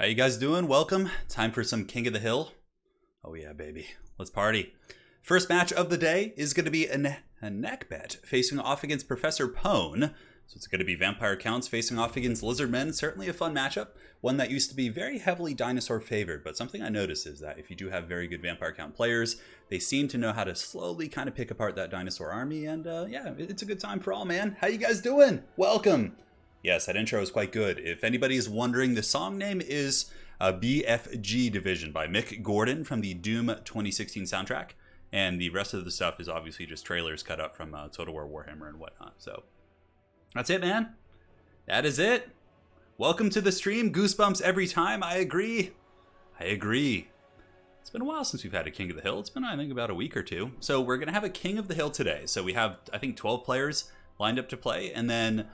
How you guys doing? Welcome. Time for some King of the Hill. Oh yeah, baby. Let's party. First match of the day is going to be a neck bet facing off against Professor Pone. So it's going to be Vampire Counts facing off against Lizardmen. Certainly a fun matchup. One that used to be very heavily dinosaur favored. But something I noticed is that if you do have very good Vampire Count players, they seem to know how to slowly kind of pick apart that dinosaur army. And yeah, it's a good time for all, man. How you guys doing? Welcome. Yes, that intro is quite good. If anybody is wondering, the song name is BFG Division by Mick Gordon from the Doom 2016 soundtrack. And the rest of the stuff is obviously just trailers cut up from Total War Warhammer and whatnot. So that's it, man. That is it. Welcome to the stream. Goosebumps every time. I agree. It's been a while since we've had a King of the Hill. It's been, I think, about a week or two. So we're going to have a King of the Hill today. So we have, I think, 12 players lined up to play. And then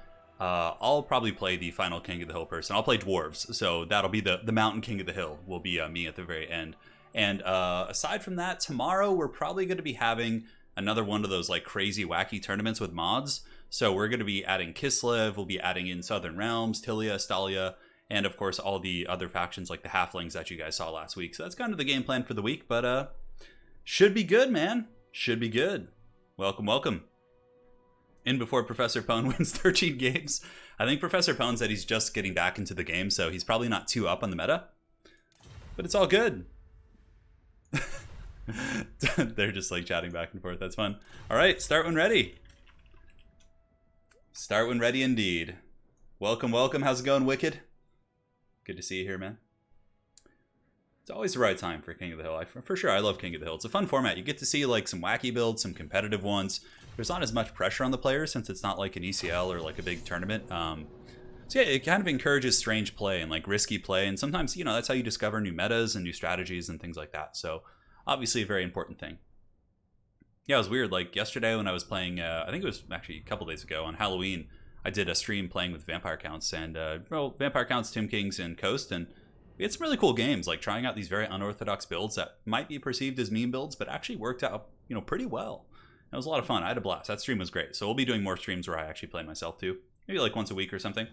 I'll probably play the final King of the Hill person. I'll play Dwarves. So that'll be the Mountain King of the Hill will be me at the very end. And aside from that, tomorrow we're probably going to be having another one of those like crazy wacky tournaments with mods. So we're going to be adding Kislev, we'll be adding in Southern Realms, Tilia, Stalia, and of course all the other factions like the Halflings that you guys saw last week. So that's kind of the game plan for the week, but should be good, man. Should be good. Welcome. In before Professor Pone wins 13 games. I think Professor Pone said he's just getting back into the game, so he's probably not too up on the meta. But it's all good. They're just like chatting back and forth. That's fun. All right, start when ready. Start when ready indeed. Welcome. How's it going, Wicked? Good to see you here, man. It's always the right time for King of the Hill. For sure, I love King of the Hill. It's a fun format. You get to see like some wacky builds, some competitive ones. There's not as much pressure on the players since it's not like an ECL or like a big tournament. So yeah, it kind of encourages strange play and like risky play. And sometimes, you know, that's how you discover new metas and new strategies and things like that. So obviously a very important thing. Yeah, it was weird. Like yesterday when I was playing, I think it was actually a couple days ago on Halloween, I did a stream playing with Vampire Counts and, Vampire Counts, Tomb Kings, and Coast. And we had some really cool games, like trying out these very unorthodox builds that might be perceived as meme builds, but actually worked out, you know, pretty well. It was a lot of fun. I had a blast. That stream was great. So we'll be doing more streams where I actually play myself too. Maybe like once a week or something.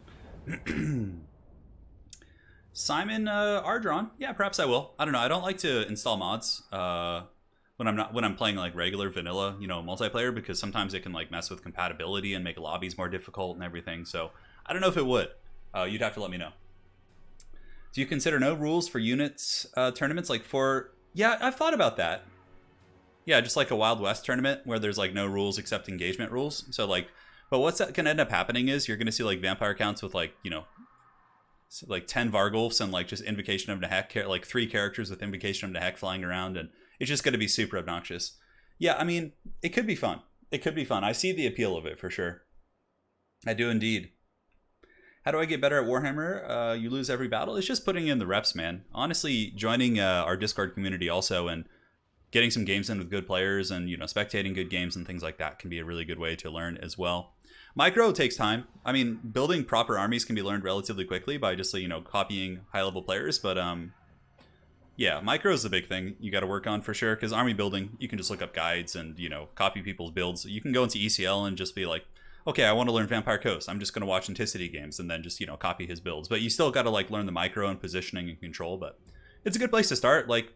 Simon Ardron. Yeah, perhaps I will. I don't know. I don't like to install mods when I'm playing like regular vanilla, you know, multiplayer, because sometimes it can like mess with compatibility and make lobbies more difficult and everything. So I don't know if it would. You'd have to let me know. Do you consider no rules for units tournaments? Yeah, I've thought about that. Yeah, just like a Wild West tournament where there's like no rules except engagement rules. So like, but what's that can end up happening is you're going to see like Vampire Counts with like, you know, like 10 Vargulfs and like just Invocation of Nehek, like 3 characters with Invocation of Nehek flying around, and it's just going to be super obnoxious. Yeah, I mean, it could be fun. I see the appeal of it for sure. I do indeed. How do I get better at Warhammer? You lose every battle. It's just putting in the reps, man. Honestly, joining our Discord community also and getting some games in with good players and, you know, spectating good games and things like that can be a really good way to learn as well. Micro takes time. I mean, building proper armies can be learned relatively quickly by just, you know, copying high-level players. But, yeah, micro is the big thing you got to work on for sure. Because army building, you can just look up guides and, you know, copy people's builds. You can go into ECL and just be like, okay, I want to learn Vampire Coast. I'm just going to watch Anticity games and then just, you know, copy his builds. But you still got to, like, learn the micro and positioning and control. But it's a good place to start. Like,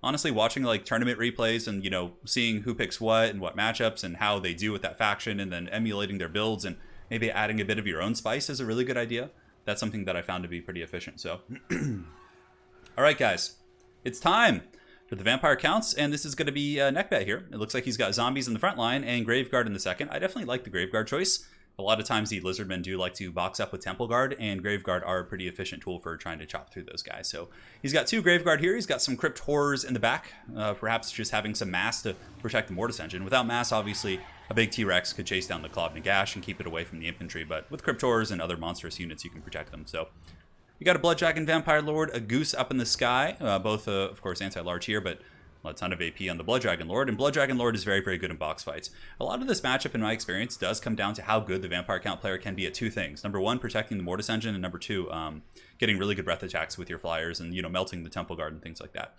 honestly, watching like tournament replays and, you know, seeing who picks what and what matchups and how they do with that faction and then emulating their builds and maybe adding a bit of your own spice is a really good idea. That's something that I found to be pretty efficient. So, all right, guys, it's time for the Vampire Counts. And this is going to be neckbet here. It looks like he's got zombies in the front line and Graveguard in the second. I definitely like the Graveguard choice. A lot of times the Lizardmen do like to box up with Temple Guard, and Graveguard are a pretty efficient tool for trying to chop through those guys. So he's got 2 Graveguard here. He's got some Crypt Horrors in the back, perhaps just having some mass to protect the Mortis Engine. Without mass, obviously, a big T-Rex could chase down the Claw of Nagash and keep it away from the infantry, but with Crypt Horrors and other monstrous units, you can protect them. So you got a Blood Dragon Vampire Lord, a Goose up in the sky, both, of course, anti-large here, but a ton of AP on the Blood Dragon Lord, and Blood Dragon Lord is very, very good in box fights. A lot of this matchup, in my experience, does come down to how good the Vampire Count player can be at 2 things. Number 1, protecting the Mortis Engine, and number 2, getting really good breath attacks with your flyers and, you know, melting the Temple Guard and things like that.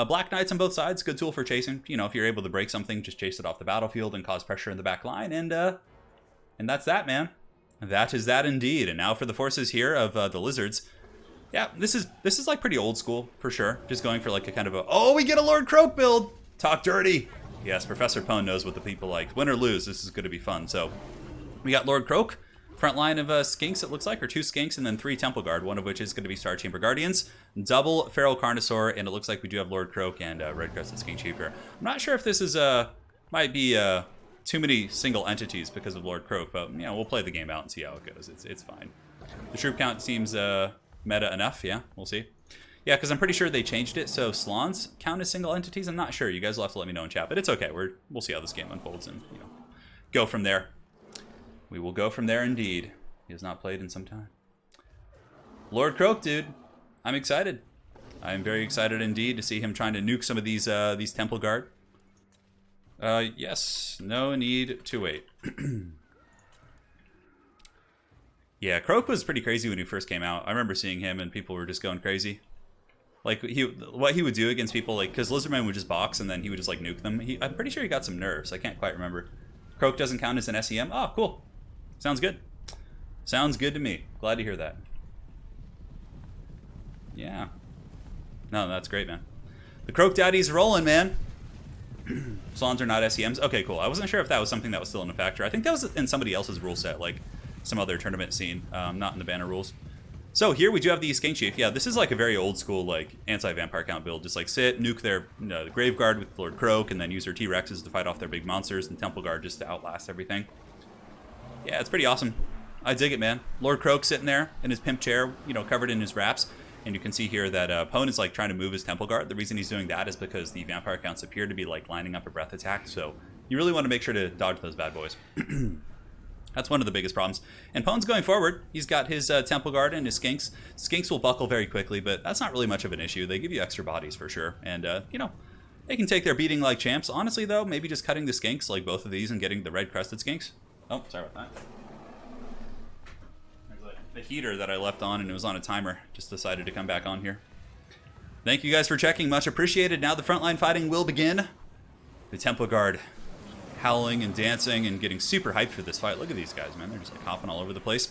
Black Knights on both sides, good tool for chasing. You know, if you're able to break something, just chase it off the battlefield and cause pressure in the back line, and that's that, man. That is that indeed. And now for the forces here of the Lizards. Yeah, this is like pretty old school for sure. Just going for like a kind of a, oh, we get a Lord Croak build. Talk dirty. Yes, Professor Pone knows what the people like. Win or lose, this is going to be fun. So we got Lord Croak, front line of skinks it looks like, or 2 skinks and then 3 Temple Guard, one of which is going to be Star Chamber Guardians, double Feral Carnosaur, and it looks like we do have Lord Croak and Red Crested Skink Chief here. I'm not sure if this is might be too many single entities because of Lord Croak, but you know, we'll play the game out and see how it goes. It's fine. The troop count seems meta enough. Yeah, we'll see. Yeah, because I'm pretty sure they changed it so Slans count as single entities. I'm not sure. You guys will have to let me know in chat, but it's okay. We'll see how this game unfolds and go from there. We will go from there indeed. He has not played in some time. Lord Croak, dude. I'm excited. I'm very excited indeed to see him trying to nuke some of these Temple Guard. Yes, no need to wait. Yeah, Croak was pretty crazy when he first came out. I remember seeing him and people were just going crazy. Like, what he would do against people, like, because Lizardmen would just box and then he would just, like, nuke them. I'm pretty sure he got some nerfs. I can't quite remember. Croak doesn't count as an SEM. Oh, cool. Sounds good. Sounds good to me. Glad to hear that. Yeah. No, that's great, man. The Croak Daddy's rolling, man. Slans are not SEMs. Okay, cool. I wasn't sure if that was something that was still in a factor. I think that was in somebody else's rule set, like some other tournament scene, not in the banner rules. So here we do have the Skink Chief. Yeah, this is like a very old school like anti-vampire count build. Just like sit, nuke their Grave Guard with Lord Croak, and then use their T-Rexes to fight off their big monsters, and Temple Guard just to outlast everything. Yeah, it's pretty awesome. I dig it, man. Lord Croak sitting there in his pimp chair, covered in his wraps. And you can see here that Pone is like trying to move his Temple Guard. The reason he's doing that is because the vampire counts appear to be like lining up a breath attack. So you really want to make sure to dodge those bad boys. That's one of the biggest problems. And Pone's going forward. He's got his Temple Guard and his Skinks. Skinks will buckle very quickly, but that's not really much of an issue. They give you extra bodies for sure. And, they can take their beating like champs. Honestly, though, maybe just cutting the Skinks, like both of these, and getting the red crested Skinks. Oh, sorry about that. The heater that I left on and it was on a timer just decided to come back on here. Thank you guys for checking, much appreciated. Now the frontline fighting will begin. The Temple Guard howling and dancing and getting super hyped for this fight. Look at these guys, man, they're just like hopping all over the place.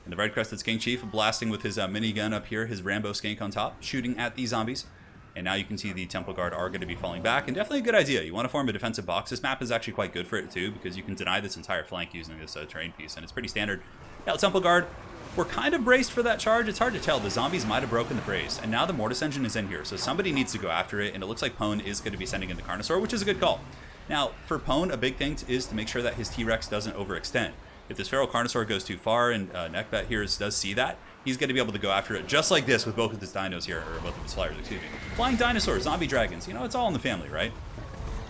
And the red crested Skink Chief blasting with his minigun up here, his Rambo Skink on top, shooting at these zombies. And now you can see the Temple Guard are going to be falling back, and definitely a good idea. You want to form a defensive box. This map is actually quite good for it too, because you can deny this entire flank using this terrain piece, and it's pretty standard. Yeah, the Temple Guard, we're kind of braced for that charge. It's hard to tell. The zombies might have broken the brace, and now the Mortis Engine is in here, so somebody needs to go after it, and it looks like Pone is going to be sending in the Carnosaur, which is a good call. Now, for Pone, a big thing is to make sure that his T-Rex doesn't overextend. If this Feral Carnosaur goes too far, and Neckbat here does see that, he's going to be able to go after it just like this with both of his dinos here, or both of his flyers, excuse me. Flying dinosaurs, zombie dragons, it's all in the family, right?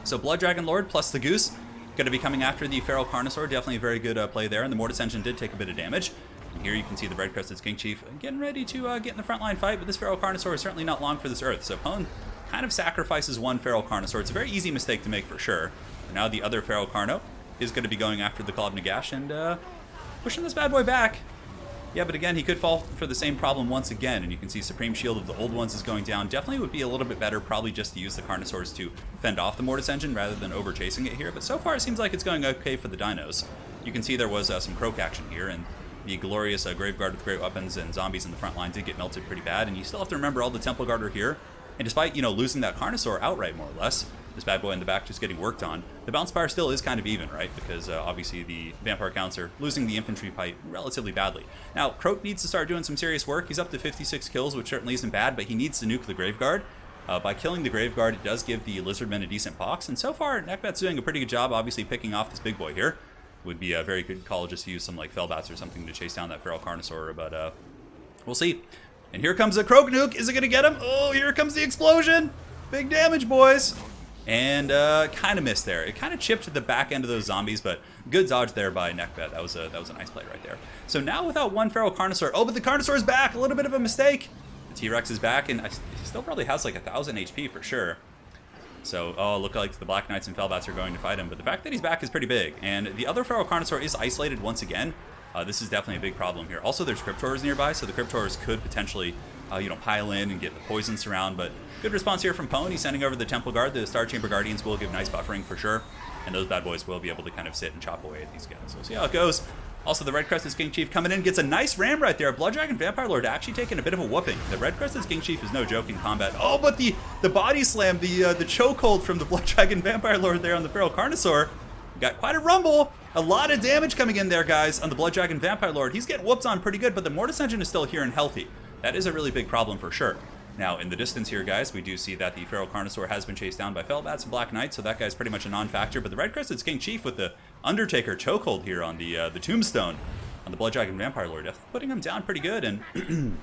So Blood Dragon Lord plus the Goose, going to be coming after the Feral Carnosaur. Definitely a very good play there, and the Mortis Engine did take a bit of damage. And here you can see the Red Crested Skink Chief getting ready to get in the frontline fight, but this Feral Carnosaur is certainly not long for this earth. So Pone kind of sacrifices one Feral Carnosaur. It's a very easy mistake to make for sure. And now the other Feral Carno is going to be going after the Claw of Nagash and pushing this bad boy back. Yeah, but again, he could fall for the same problem once again, and you can see Supreme Shield of the old ones is going down. Definitely would be a little bit better probably just to use the Carnosaurs to fend off the Mortis Engine rather than over chasing it here, but so far it seems like it's going okay for the dinos. You can see there was some Croak action here, and the glorious Grave Guard with great weapons and zombies in the front line did get melted pretty bad, and you still have to remember all the Temple Guard are here, and despite, losing that Carnosaur outright more or less, this bad boy in the back just getting worked on, the bounce bar still is kind of even, right? Because obviously the vampire counts are losing the infantry fight relatively badly. Now, Croak needs to start doing some serious work. He's up to 56 kills, which certainly isn't bad, but he needs to nuke the Grave Guard. By killing the Grave Guard, it does give the Lizardmen a decent box, and so far, Neckbat's doing a pretty good job, obviously picking off this big boy here. Would be a very good call just to use some like Fellbats or something to chase down that Feral Carnosaur, but we'll see. And here comes the Croak nuke. Is it gonna get him? Oh, here comes the explosion. Big damage, boys. And kind of missed there. It kind of chipped the back end of those zombies, but good dodge there by Neckbat. That was a nice play right there. So now without one Feral Carnosaur, oh, but the Carnosaur is back. A little bit of a mistake. The T-Rex is back, and he still probably has like 1,000 HP for sure. So, look like the Black Knights and Fellbats are going to fight him, but the fact that he's back is pretty big. And the other Feral Carnosaur is isolated once again. This is definitely a big problem here. Also, there's Cryptors nearby, so the Cryptors could potentially, pile in and get the poison surround, but good response here from Pone. He's sending over the Temple Guard. The Star Chamber Guardians will give nice buffering for sure, and those bad boys will be able to kind of sit and chop away at these guys. So we'll see how it goes. Also, the Red Crested King Chief coming in, gets a nice ram right there. Blood Dragon Vampire Lord actually taking a bit of a whooping. The Red Crested King Chief is no joke in combat. Oh, but the body slam, the chokehold from the Blood Dragon Vampire Lord there on the Feral Carnosaur. Got quite a rumble. A lot of damage coming in there, guys, on the Blood Dragon Vampire Lord. He's getting whooped on pretty good, but the Mortis Engine is still here and healthy. That is a really big problem for sure. Now, in the distance here, guys, we do see that the Feral Carnosaur has been chased down by Felbats and Black Knight, so that guy's pretty much a non-factor. But the Red Crested King Chief with the Undertaker chokehold here on the Tombstone on the Blood Dragon Vampire Lord, putting him down pretty good and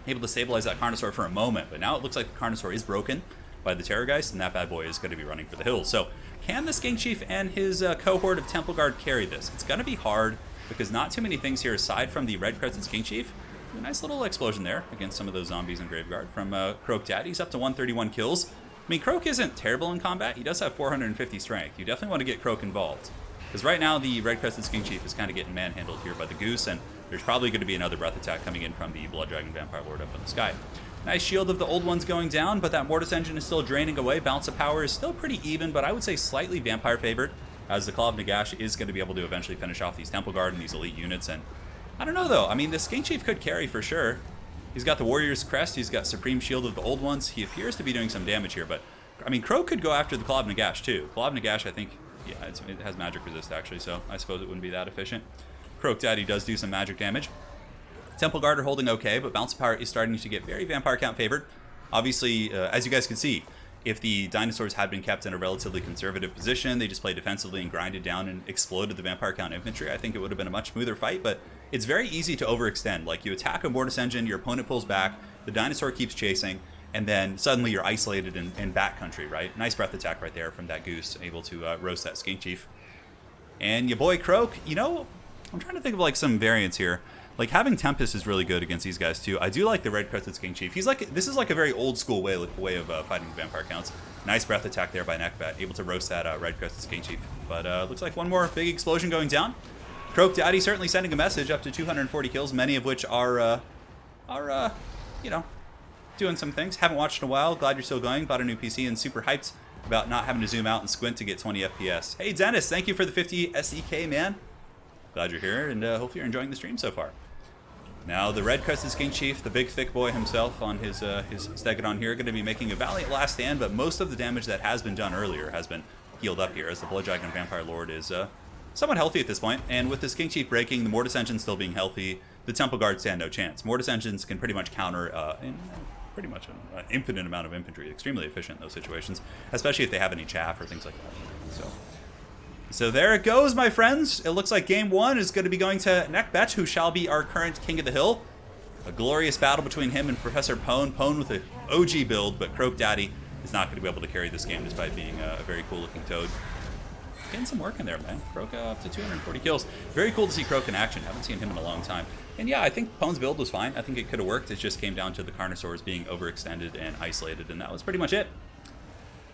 able to stabilize that Carnosaur for a moment. But now it looks like the Carnosaur is broken by the Terrorgeist, and that bad boy is going to be running for the hills. So, can the Skink Chief and his cohort of Temple Guard carry this? It's going to be hard because not too many things here aside from the Red Crested Skink Chief. A nice little explosion there against some of those zombies in Graveguard from Croak Daddy. He's up to 131 kills. I mean, Croak isn't terrible in combat. He does have 450 strength. You definitely want to get Croak involved. Because right now, the Red Crested Skink Chief is kind of getting manhandled here by the Goose, and there's probably going to be another breath attack coming in from the Blood Dragon Vampire Lord up in the sky. Nice shield of the old ones going down, but that Mortis Engine is still draining away. Balance of power is still pretty even, but I would say slightly Vampire favored, as the Claw of Nagash is going to be able to eventually finish off these Temple Guard and these elite units. And I don't know, though. I mean, the Skink Chief could carry for sure. He's got the Warrior's Crest. He's got Supreme Shield of the old ones. He appears to be doing some damage here, but I mean, Crow could go after the Claw of Nagash, too. Claw of Nagash, I think, yeah, it has magic resist, actually, so I suppose it wouldn't be that efficient. Croak Daddy does do some magic damage. Temple Guard are holding okay, but Balance of Power is starting to get very Vampire Count favored. Obviously, as you guys can see, if the dinosaurs had been kept in a relatively conservative position, they just played defensively and grinded down and exploded the Vampire Count infantry, I think it would have been a much smoother fight, but it's very easy to overextend. Like, you attack a Mortis Engine, your opponent pulls back, the dinosaur keeps chasing, and then suddenly you're isolated in backcountry, right? Nice breath attack right there from that Goose, able to roast that Skink Chief. And your boy Croak, you know, I'm trying to think of like some variants here. Like, having Tempest is really good against these guys too. I do like the Red Crested Skink Chief. This is like a very old school way of fighting vampire counts. Nice breath attack there by Neckbat, able to roast that Red Crested Skink Chief. But looks like one more big explosion going down. Croak Daddy certainly sending a message, up to 240 kills, many of which are you know, doing some things. Haven't watched in a while. Glad you're still going. Bought a new PC and super hyped about not having to zoom out and squint to get 20 FPS. Hey Dennis, thank you for the 50 SEK, man. Glad you're here, and hopefully you're enjoying the stream so far. Now the Red Crested Skink Chief, the big thick boy himself on his Stegodon here, going to be making a valiant last stand, but most of the damage that has been done earlier has been healed up here, as the Blood Dragon Vampire Lord is somewhat healthy at this point, and with the Skink Chief breaking, the Mortis Engine still being healthy, the Temple Guard stand no chance. Mortis Engines can pretty much counter pretty much an infinite amount of infantry, extremely efficient in those situations, especially if they have any chaff or things like that. So there it goes, my friends. It looks like game one is going to be going to Neckbat, who shall be our current King of the Hill. A glorious battle between him and Professor Pone. Pone with an OG build, but Croak Daddy is not going to be able to carry this game despite being a very cool-looking toad. Getting some work in there, man. Croak up to 240 kills. Very cool to see Croak in action. Haven't seen him in a long time. And yeah, I think Pone's build was fine. I think it could have worked. It just came down to the Carnosaurs being overextended and isolated, and that was pretty much it.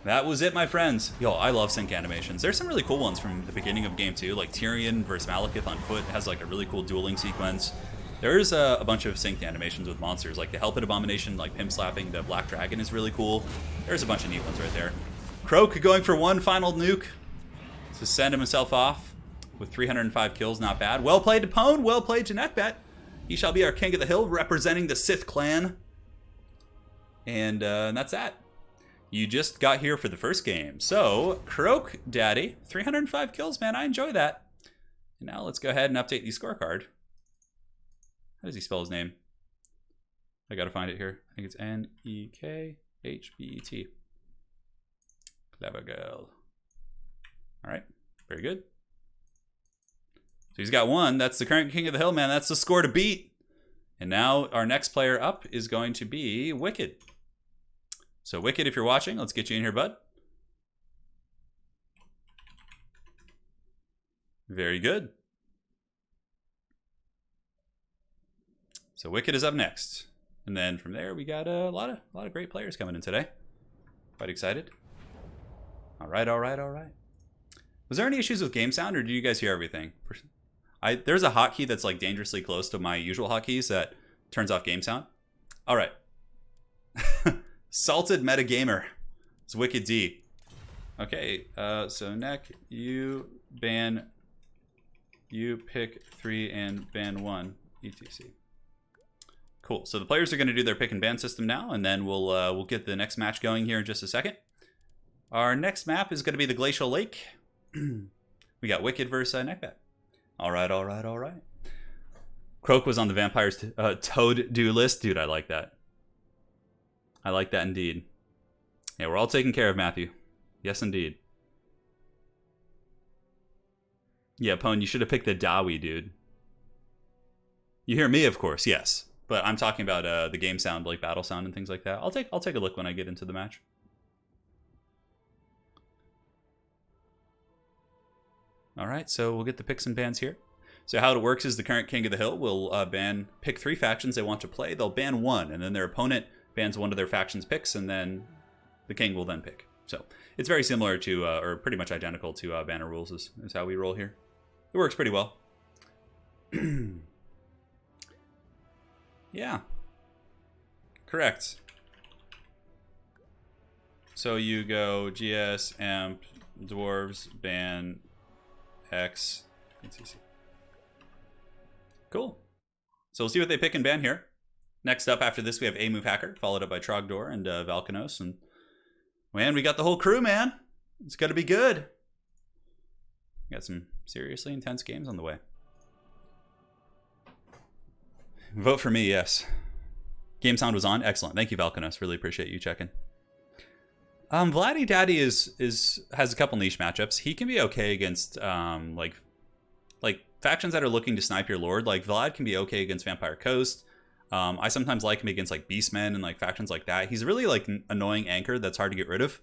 That was it, my friends. Yo, I love sync animations. There's some really cool ones from the beginning of game 2, like Tyrion versus Malekith on foot has like a really cool dueling sequence. There's a bunch of synced animations with monsters, like the Helpit Abomination, like pimp slapping the Black Dragon is really cool. There's a bunch of neat ones right there. Croak going for one final nuke to send himself off with 305 kills, not bad. Well played to Pone, well played to Neckbat. He shall be our King of the Hill, representing the Sith clan. And that's that. You just got here for the first game. So, Croak Daddy, 305 kills, man. I enjoy that. And now let's go ahead and update the scorecard. How does he spell his name? I gotta find it here. I think it's Nekhbet. Clever girl. Alright, very good. So he's got one. That's the current King of the Hill, man. That's the score to beat. And now our next player up is going to be Wicked. So, Wicked, if you're watching, let's get you in here, bud. Very good. So, Wicked is up next. And then from there, we got a lot of great players coming in today. Quite excited. All right. Was there any issues with game sound, or did you guys hear everything? There's a hotkey that's like dangerously close to my usual hotkeys that turns off game sound. All right. Salted Metagamer. It's Wicked D. Okay, so Neck, you ban You pick 3 and ban 1, etc. Cool. So the players are going to do their pick and ban system now, and then we'll get the next match going here in just a second. Our next map is going to be the Glacial Lake. We got Wicked versus Neckbat. All right, all right, all right. Croak was on the Vampires Toad do list. Dude, I like that. I like that indeed. Yeah, we're all taken care of, Matthew. Yes, indeed. Yeah, Pone, you should have picked the Dawi, dude. You hear me, of course, yes. But I'm talking about the game sound, like battle sound and things like that. I'll take a look when I get into the match. All right, so we'll get the picks and bans here. So how it works is the current King of the Hill will pick 3 factions they want to play. They'll ban 1, and then their opponent bans 1 of their faction's picks, and then the king will then pick. So it's very similar to, or pretty much identical to banner rules is how we roll here. It works pretty well. Yeah. Correct. So you go GS, Amp, Dwarves, ban, X, and CC. Cool. So we'll see what they pick and ban here. Next up after this, we have A-Move Hacker, followed up by Trogdor and Valkanos. And man, we got the whole crew, man. It's going to be good. We got some seriously intense games on the way. Vote for me, yes. Game sound was on. Excellent. Thank you, Valkanos. Really appreciate you checking. Vladdy Daddy has a couple niche matchups. He can be okay against like factions that are looking to snipe your lord. Like Vlad can be okay against Vampire Coast. I sometimes like him against like Beastmen and like factions like that. He's a really like annoying anchor that's hard to get rid of.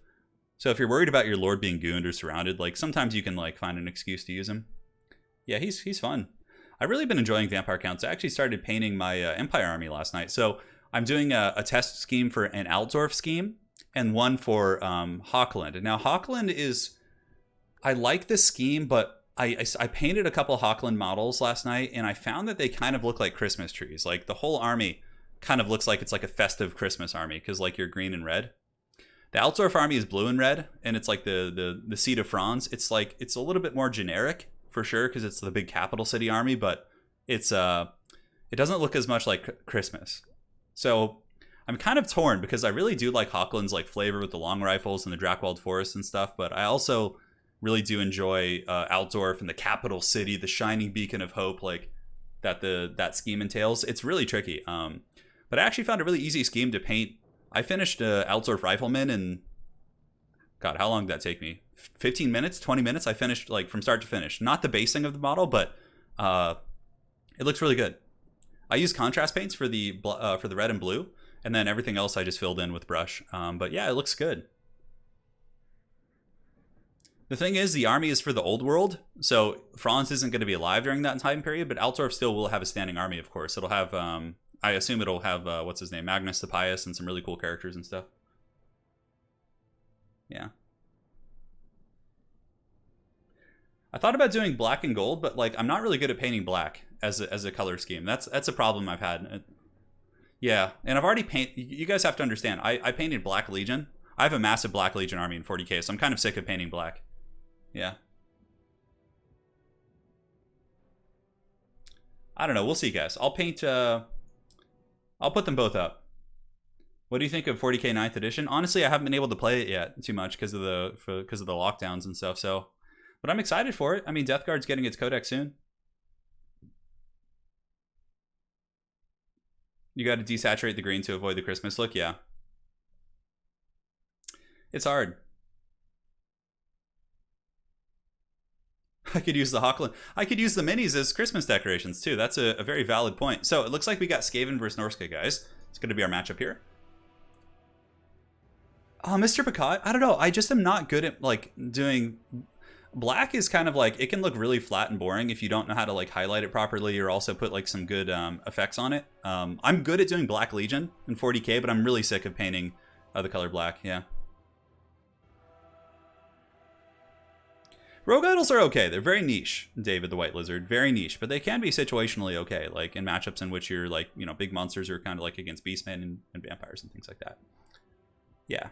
So if you're worried about your lord being gooned or surrounded, like sometimes you can like find an excuse to use him. Yeah, he's fun. I've really been enjoying Vampire Counts. I actually started painting my Empire army last night. So I'm doing a test scheme for an Altdorf scheme and one for Hochland. Now Hochland is, I like this scheme, but I painted a couple Hochland models last night, and I found that they kind of look like Christmas trees. Like the whole army kind of looks like it's like a festive Christmas army because like you're green and red. The Altdorf army is blue and red, and it's like the Seat of Franz. It's like it's a little bit more generic for sure because it's the big capital city army, but it's it doesn't look as much like Christmas. So I'm kind of torn because I really do like Hochland's like flavor with the long rifles and the Drakewald Forest and stuff, but I also really do enjoy Altdorf and the capital city, the shining beacon of hope, like that scheme entails. It's really tricky. But I actually found a really easy scheme to paint. I finished Altdorf Rifleman in, God, how long did that take me? 15 minutes, 20 minutes? I finished like from start to finish. Not the basing of the model, but it looks really good. I use contrast paints for the red and blue, and then everything else I just filled in with brush. But yeah, it looks good. The thing is, the army is for the old world, so Franz isn't going to be alive during that time period, but Altdorf still will have a standing army, of course. It'll have, I assume it'll have, what's his name, Magnus the Pious and some really cool characters and stuff. Yeah. I thought about doing black and gold, but like I'm not really good at painting black as a color scheme. That's a problem I've had. Yeah, and I've already painted, you guys have to understand, I painted Black Legion. I have a massive Black Legion army in 40k, so I'm kind of sick of painting black. Yeah. I don't know. We'll see, guys. I'll paint. I'll put them both up. What do you think of 40k 9th edition? Honestly, I haven't been able to play it yet too much because of the lockdowns and stuff. So, but I'm excited for it. I mean, Death Guard's getting its codex soon. You got to desaturate the green to avoid the Christmas look. Yeah. It's hard. I could use the Hochland. I could use the minis as Christmas decorations too. That's a very valid point. So it looks like we got Skaven versus Norsca, guys. It's going to be our matchup here. Oh, Mr. Picot, I don't know. I just am not good at like doing... Black is kind of like, it can look really flat and boring if you don't know how to like highlight it properly or also put like some good effects on it. I'm good at doing Black Legion in 40k, but I'm really sick of painting the color black. Yeah. Rogue Idols are okay. They're very niche, David the White Lizard. Very niche, but they can be situationally okay, like in matchups in which you're like, you know, big monsters are kind of like against beastmen and vampires and things like that. Yeah.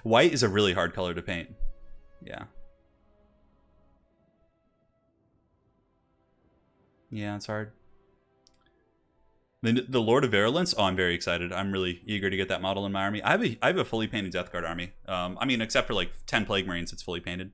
White is a really hard color to paint. Yeah. Yeah, it's hard. The Lord of Virulence. Oh, I'm very excited. I'm really eager to get that model in my army. I have a fully painted Death Guard army. I mean, except for like 10 Plague Marines, it's fully painted.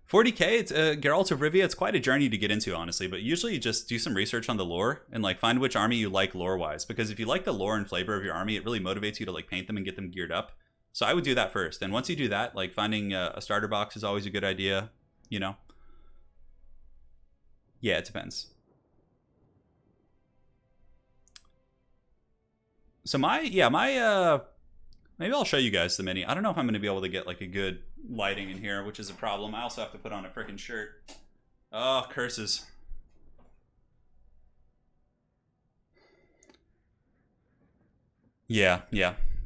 40k, it's Geralt of Rivia. It's quite a journey to get into, honestly. But usually, you just do some research on the lore and like find which army you like lore-wise. Because if you like the lore and flavor of your army, it really motivates you to like paint them and get them geared up. So I would do that first. And once you do that, like finding a starter box is always a good idea. You know. Yeah, it depends. So maybe I'll show you guys the mini. I don't know if I'm going to be able to get like a good lighting in here, which is a problem. I also have to put on a freaking shirt. Oh, curses. Yeah.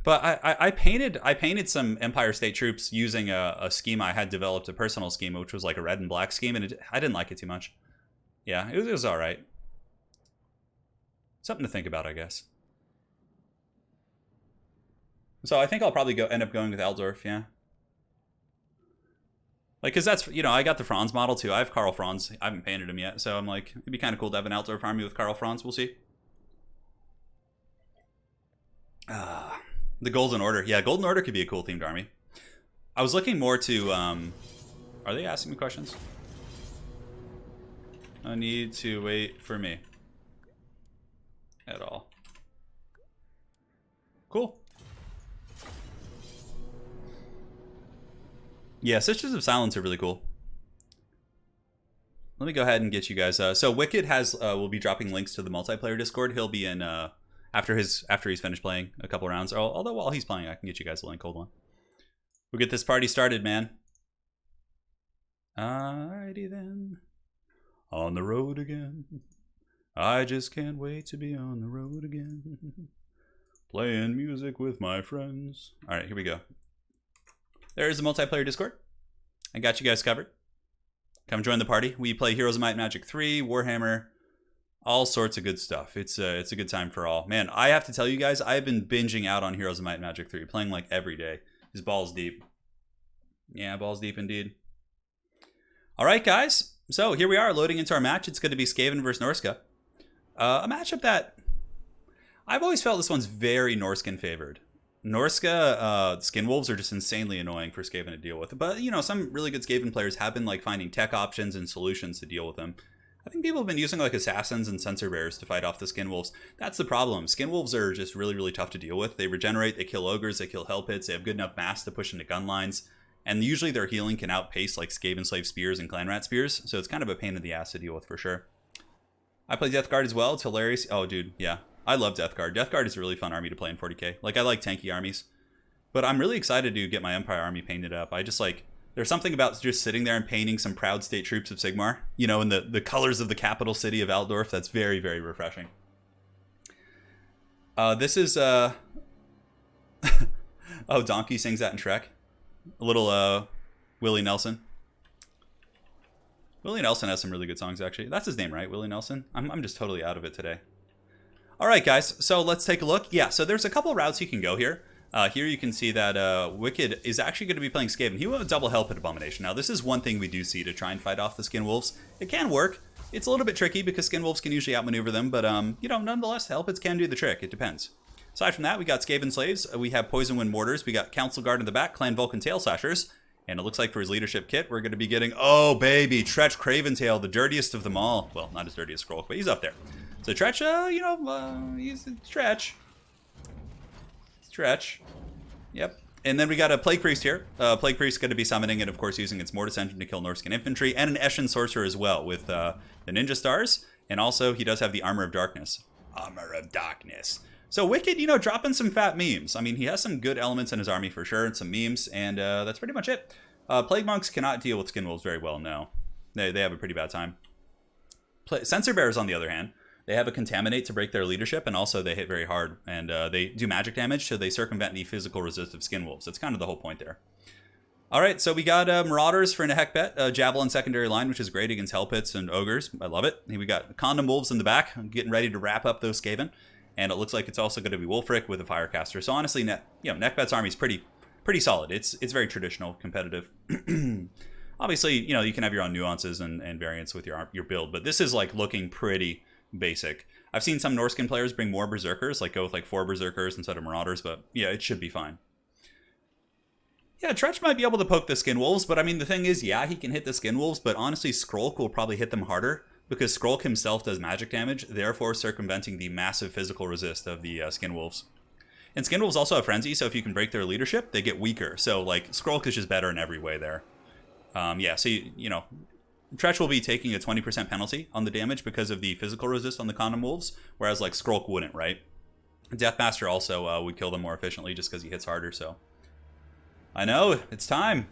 But I painted some Empire State Troops using a scheme I had developed, a personal scheme, which was like a red and black scheme, and I didn't like it too much. Yeah, it was all right. Something to think about, I guess. So I think I'll probably end up going with Altdorf, yeah. Like, because that's, I got the Franz model too. I have Karl Franz. I haven't painted him yet, so I'm like, it'd be kind of cool to have an Altdorf army with Karl Franz. We'll see. The Golden Order. Yeah, Golden Order could be a cool themed army. I was looking more to, are they asking me questions? No need to wait for me. At all. Cool. Yeah, Sisters of Silence are really cool. Let me go ahead and get you guys. So Wicked will be dropping links to the multiplayer Discord. He'll be in after he's finished playing a couple rounds. Although while he's playing, I can get you guys a link. Hold on. We'll get this party started, man. Alrighty then. On the road again. I just can't wait to be on the road again. Playing music with my friends. All right, here we go. There's the multiplayer Discord. I got you guys covered. Come join the party. We play Heroes of Might and Magic 3, Warhammer, all sorts of good stuff. It's a good time for all. Man, I have to tell you guys, I've been binging out on Heroes of Might and Magic 3, playing like every day. His balls deep. Yeah, balls deep indeed. All right, guys. So here we are loading into our match. It's going to be Skaven versus Norsca. A matchup that I've always felt this one's very Norscan favored. Norsca Skin Wolves are just insanely annoying for Skaven to deal with. But, some really good Skaven players have been like finding tech options and solutions to deal with them. I think people have been using like assassins and sensor bearers to fight off the Skin Wolves. That's the problem. Skin Wolves are just really, really tough to deal with. They regenerate, they kill ogres, they kill hell pits, they have good enough mass to push into gun lines. And usually their healing can outpace like Skaven Slave Spears and Clan Rat Spears. So it's kind of a pain in the ass to deal with for sure. I play Death Guard as well. It's hilarious. Oh, dude, yeah. I love Death Guard. Death Guard is a really fun army to play in 40k. Like, I like tanky armies. But I'm really excited to get my Empire army painted up. I just like, there's something about just sitting there and painting some proud state troops of Sigmar, in the colors of the capital city of Altdorf. That's very, very refreshing. This is, oh, Donkey sings that in Shrek. A little, Willie Nelson. Willie Nelson has some really good songs, actually. That's his name, right? Willie Nelson? I'm just totally out of it today. All right, guys. So let's take a look. Yeah, so there's a couple routes you can go here. Here you can see that Wicked is actually going to be playing Skaven. He will have a double Hell Pit Abomination. Now, this is one thing we do see to try and fight off the Skin Wolves. It can work. It's a little bit tricky because Skin Wolves can usually outmaneuver them, but, nonetheless, Hell Pits can do the trick. It depends. Aside from that, we got Skaven Slaves. We have Poison Wind Mortars. We got Council Guard in the back, Clan Vulcan Tail Slashers. And it looks like for his leadership kit, we're going to be getting, oh, baby, Tretch Craventail, the dirtiest of them all. Well, not his dirtiest scroll, but he's up there. So Tretch, he's Tretch. Tretch. Yep. And then we got a Plague Priest here. Plague Priest going to be summoning it, of course, using its Mortis Engine to kill Norscan infantry, and an Eshin Sorcerer as well with the Ninja Stars. And also, he does have the Armor of Darkness. Armor of Darkness. So Wicked, dropping some fat memes. I mean, he has some good elements in his army for sure, and some memes, and that's pretty much it. Plague Monks cannot deal with Skin Wolves very well, no. They have a pretty bad time. Sensor Bearers, on the other hand, they have a Contaminate to break their leadership, and also they hit very hard, and they do magic damage, so they circumvent the physical resist of Skin Wolves. That's kind of the whole point there. All right, so we got Marauders for a heck bet, Javelin secondary line, which is great against Hell Pits and Ogres. I love it. We got Condom Wolves in the back, getting ready to wrap up those Skaven. And it looks like it's also going to be Wolfric with a Firecaster. So honestly, Neckbet's army is pretty solid. It's very traditional, competitive. Obviously, you know, you can have your own nuances and variants with your build, but this is like looking pretty basic. I've seen some Norscan players bring more Berserkers, like go with like 4 Berserkers instead of Marauders, but yeah, it should be fine. Yeah, Tretch might be able to poke the Skin Wolves, but I mean, the thing is, yeah, he can hit the Skin Wolves, but honestly, Skrulk will probably hit them harder, because Skrulk himself does magic damage, therefore circumventing the massive physical resist of the Skin Wolves. And Skin Wolves also have Frenzy, so if you can break their leadership, they get weaker. So, like, Skrulk is just better in every way there. Yeah, so, you know, Tretch will be taking a 20% penalty on the damage because of the physical resist on the Condom Wolves, whereas, like, Skrulk wouldn't, right? Deathmaster also would kill them more efficiently just because he hits harder, so... I know, it's time.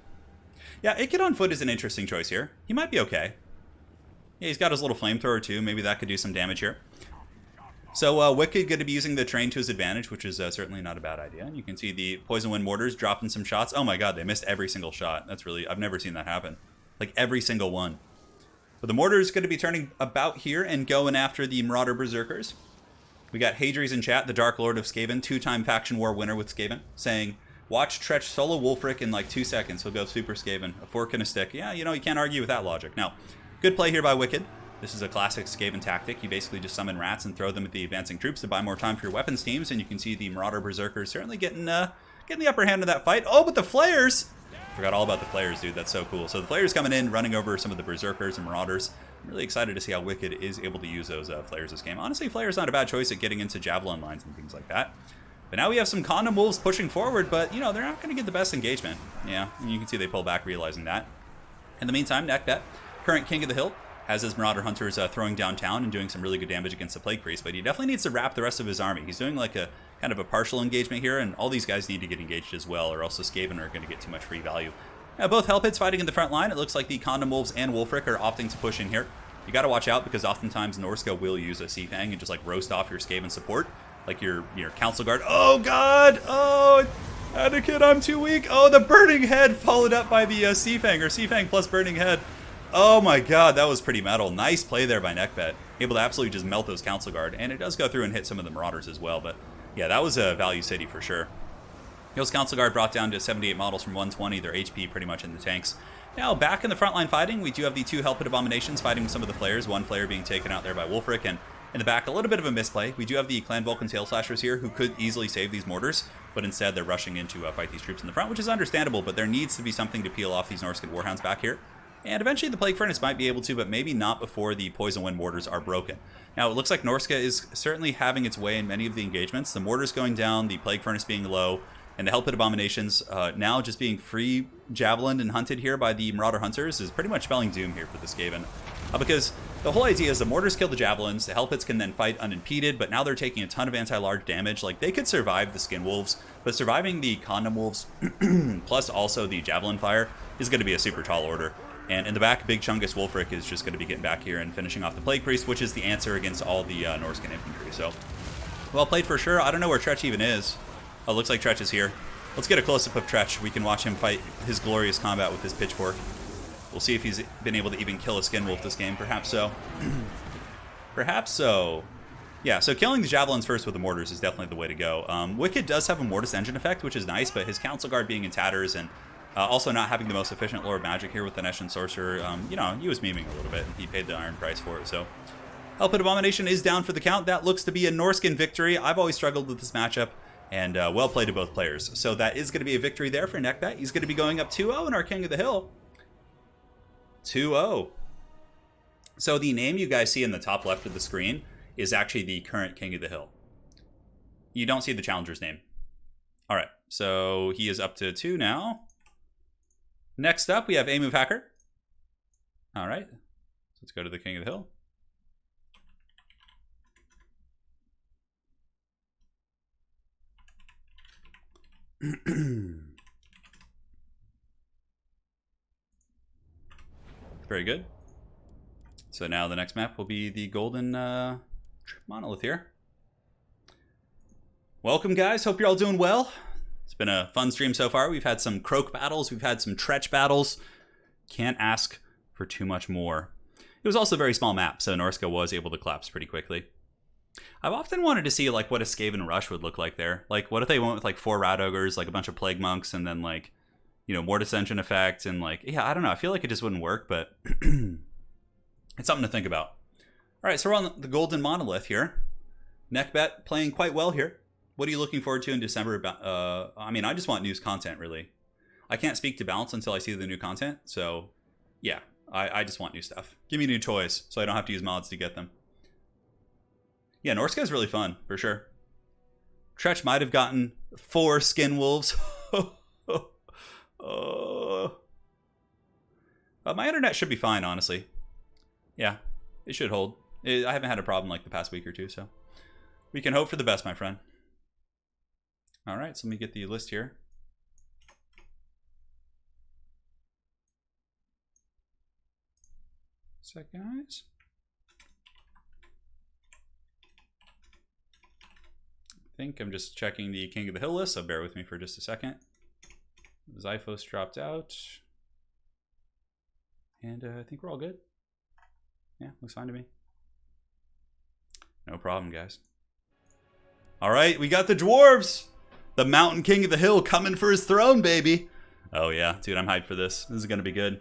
Yeah, Ikid on foot is an interesting choice here. He might be okay. Yeah, he's got his little flamethrower too. Maybe that could do some damage here. So Wicked going to be using the terrain to his advantage, which is certainly not a bad idea. And you can see the Poison Wind Mortars dropping some shots. Oh my god, they missed every single shot. That's really... I've never seen that happen. Like, every single one. But the Mortar is going to be turning about here and going after the Marauder Berserkers. We got Hadries in chat, the Dark Lord of Skaven, 2-time Faction War winner with Skaven, saying... Watch Tretch solo Wolfric in like 2 seconds. He'll go Super Skaven. A fork and a stick. Yeah, you know, you can't argue with that logic. Now, good play here by Wicked. This is a classic Skaven tactic. You basically just summon rats and throw them at the advancing troops to buy more time for your weapons teams. And you can see the Marauder Berserkers certainly getting the upper hand in that fight. Oh, but the Flayers! Forgot all about the Flayers, dude. That's so cool. So the Flayers coming in, running over some of the Berserkers and Marauders. I'm really excited to see how Wicked is able to use those Flayers this game. Honestly, Flayer's not a bad choice at getting into Javelin lines and things like that. But now we have some Condom Wolves pushing forward, but, you know, they're not going to get the best engagement. Yeah, and you can see they pull back realizing that. In the meantime, Nekbet, current King of the Hill, has his Marauder Hunters throwing downtown and doing some really good damage against the Plague Priest, but he definitely needs to wrap the rest of his army. He's doing like a kind of a partial engagement here, and all these guys need to get engaged as well, or else the Skaven are going to get too much free value. Now, both Hellpits fighting in the front line. It looks like the Condom Wolves and Wolfric are opting to push in here. You got to watch out, because oftentimes Norsca will use a Sea Fang and just like roast off your Skaven support. Like your Council Guard. Oh, God! Oh, Anakin, I'm too weak. Oh, the Burning Head followed up by the Sea Fang, or Sea Fang plus Burning Head. Oh, my God, that was pretty metal. Nice play there by Nekbet. Able to absolutely just melt those Council Guard. And it does go through and hit some of the Marauders as well. But, yeah, that was a value city for sure. Those Council Guard brought down to 78 models from 120. Their HP pretty much in the tanks. Now, back in the frontline fighting, we do have the 2 Hellpit Abominations fighting with some of the Flayers. One Flayer being taken out there by Wolfric, and in the back, a little bit of a misplay. We do have the Clan Vulcan Tail Slashers here who could easily save these mortars, but instead they're rushing in to fight these troops in the front, which is understandable, but there needs to be something to peel off these Norscan Warhounds back here. And eventually the Plague Furnace might be able to, but maybe not before the Poison Wind Mortars are broken. Now, it looks like Norsca is certainly having its way in many of the engagements. The Mortars going down, the Plague Furnace being low, and the Hellpit Abominations now just being free javelined and hunted here by the Marauder Hunters is pretty much spelling doom here for the Skaven. Because the whole idea is the Mortars kill the Javelins, the Hellpits can then fight unimpeded, but now they're taking a ton of anti-large damage. Like, they could survive the Skin Wolves, but surviving the Condom Wolves, plus also the Javelin Fire, is going to be a super tall order. And in the back, Big Chungus Wolfric is just going to be getting back here and finishing off the Plague Priest, which is the answer against all the Norscan infantry. So, well played for sure. I don't know where Tretch even is. Oh, looks like Tretch is here. Let's get a close-up of Tretch. We can watch him fight his glorious combat with his pitchfork. We'll see if he's been able to even kill a Skin Wolf this game. Perhaps so. Perhaps so. Yeah, so killing the Javelins first with the Mortars is definitely the way to go. Wicked does have a Mortis Engine effect, which is nice, but his Council Guard being in tatters and also not having the most efficient Lord Magic here with the Nesh and Sorcerer, you know, he was memeing a little bit, and he paid the iron price for it, so... Hellpit Abomination is down for the count. That looks to be a Norscan victory. I've always struggled with this matchup, and well played to both players. So that is going to be a victory there for Nekbet. He's going to be going up 2-0 in our King of the Hill. 2-0. So the name you guys see in the top left of the screen is actually the current King of the Hill. You don't see the challenger's name. All right, so he is up to 2 now. Next up, we have A Move Hacker. All right, let's go to the King of the Hill. Very good. So now the next map will be the Golden Monolith here. Welcome, guys. Hope you're all doing well. It's been a fun stream so far. We've had some Croak battles. We've had some Tretch battles. Can't ask for too much more. It was also a very small map, so Norsca was able to collapse pretty quickly. I've often wanted to see like what a Skaven rush would look like there. Like, what if they went with like 4 Rat Ogres, like a bunch of Plague Monks, and then like, you know, more dissension effect, and like, yeah, I don't know. I feel like it just wouldn't work, but it's something to think about. All right, so we're on the Golden Monolith here. Neckbet playing quite well here. What are you looking forward to in December? I mean, I just want news content, really. I can't speak to balance until I see the new content, so yeah, I just want new stuff. Give me new toys so I don't have to use mods to get them. Yeah, Norsca is really fun, for sure. Tretch might have gotten 4 skin wolves. My internet should be fine, honestly. Yeah, it should hold. I haven't had a problem like the past week or two, so we can hope for the best, my friend. All right, so let me get the list here. Sec, guys. I think I'm just checking the King of the Hill list, so bear with me for just a second. Zyphos dropped out. And I think we're all good. Yeah, looks fine to me. No problem, guys. All right, we got the dwarves. The Mountain King of the Hill coming for his throne, baby. Oh, yeah. Dude, I'm hyped for this. This is going to be good.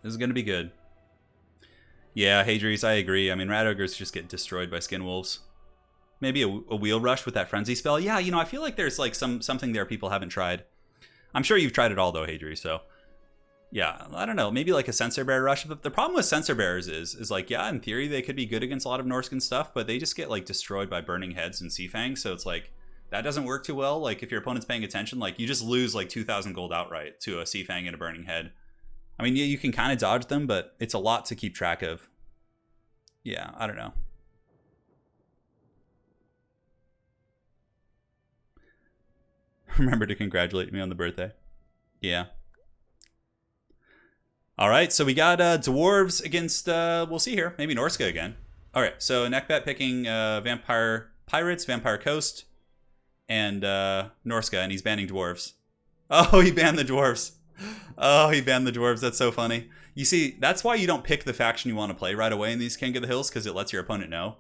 This is going to be good. Yeah, Hadrius, I agree. I mean, Rat Ogres just get destroyed by Skin Wolves. Maybe a Wheel Rush with that Frenzy spell. Yeah, you know, I feel like there's like something there people haven't tried. I'm sure you've tried it all, though, Hadrius, so... Yeah, I don't know. Maybe like a Censor Bear Rush. But the problem with Censor Bears is like, yeah, in theory, they could be good against a lot of Norscan stuff, but they just get like destroyed by Burning Heads and Sea Fangs. So it's like, that doesn't work too well. Like if your opponent's paying attention, like you just lose like 2,000 gold outright to a Sea Fang and a Burning Head. I mean, yeah, you can kind of dodge them, but it's a lot to keep track of. Yeah, I don't know. Remember to congratulate me on the birthday. Yeah. All right, so we got dwarves against, we'll see here, maybe Norsca again. All right, so Neckbet picking Vampire Pirates, Vampire Coast, and Norsca, and he's banning dwarves. Oh, he banned the dwarves. Oh, he banned the dwarves. That's so funny. You see, that's why you don't pick the faction you want to play right away in these King of the Hills, because it lets your opponent know.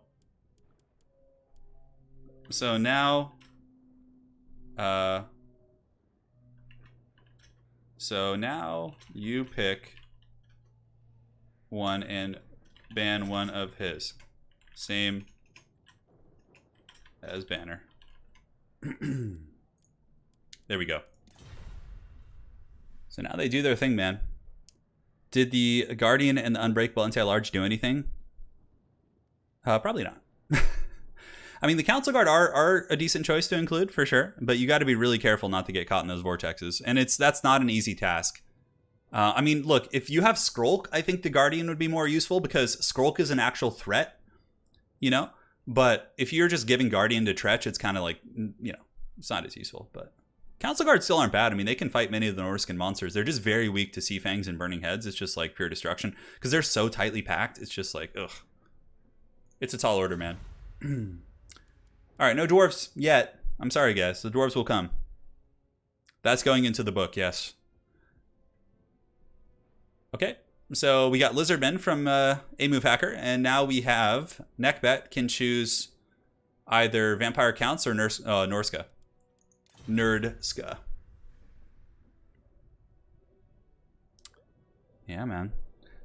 So now... So now you pick one and ban one of his. Same as banner. There we go. So now they do their thing, man. Did the Guardian and the Unbreakable Anti-Large do anything? Probably not. I mean, the Council Guard are a decent choice to include, for sure. But you got to be really careful not to get caught in those vortexes. And that's not an easy task. I mean, look, if you have Skrulk, I think the Guardian would be more useful because Skrulk is an actual threat, you know? But if you're just giving Guardian to Tretch, it's kind of like, you know, it's not as useful. But Council Guards still aren't bad. I mean, they can fight many of the Norscan monsters. They're just very weak to Sea Fangs and Burning Heads. It's just like pure destruction. Because they're so tightly packed, it's just like, ugh. It's a tall order, man. All right, no dwarves yet. I'm sorry, guys. The dwarves will come. That's going into the book, yes. Okay, so we got Lizardmen from A-Move Hacker, and now we have Neckbet can choose either Vampire Counts or Norsca. Nerdska. Yeah, man.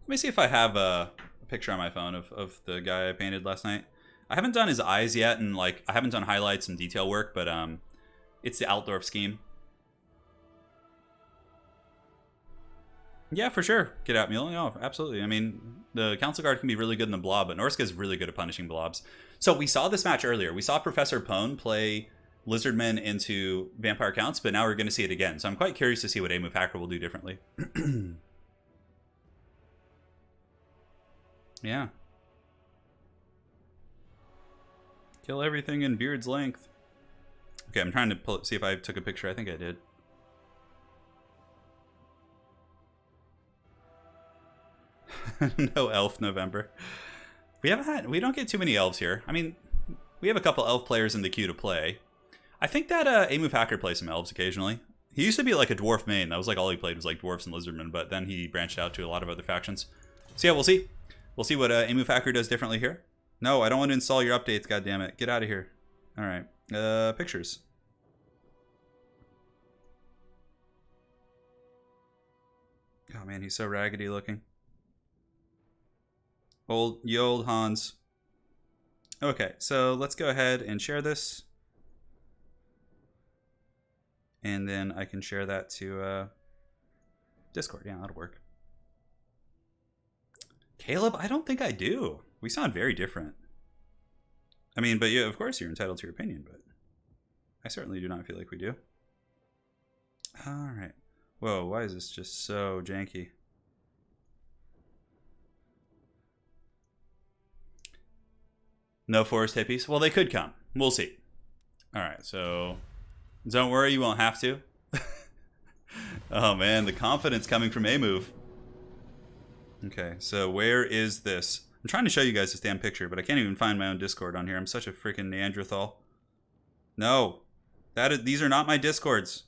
Let me see if I have a picture on my phone of the guy I painted last night. I haven't done his eyes yet, and like I haven't done highlights and detail work, but it's the Altdorf scheme. Yeah, for sure. Get out, Mule. No, absolutely. I mean, the Council Guard can be really good in the blob, but Norsca is really good at punishing blobs. So we saw this match earlier. We saw Professor Pone play Lizardmen into Vampire Counts, but now we're going to see it again. So I'm quite curious to see what A-Move Hacker will do differently. Yeah. Kill everything in Beard's length. Okay, I'm trying to see if I took a picture. I think I did. No elf November. We don't get too many elves here. I mean, we have a couple elf players in the queue to play. I think that A-Move Hacker plays some elves occasionally. He used to be like a dwarf main. That was like all he played was like dwarfs and lizardmen, but then he branched out to a lot of other factions. So yeah, we'll see. We'll see what A-Move Hacker does differently here. No, I don't want to install your updates, goddammit. Get out of here. Alright. Pictures. Oh man, he's so raggedy looking. Old Hans. Okay, so let's go ahead and share this. And then I can share that to Discord. Yeah, that'll work. Caleb, I don't think I do. We sound very different. I mean, but yeah, of course you're entitled to your opinion, but I certainly do not feel like we do. All right. Whoa, why is this just so janky? No forest hippies? Well, they could come. We'll see. All right, so don't worry, you won't have to. Oh man, the confidence coming from A move. Okay, so where is this? I'm trying to show you guys this damn picture, but I can't even find my own Discord on here. I'm such a freaking Neanderthal. No, these are not my Discords.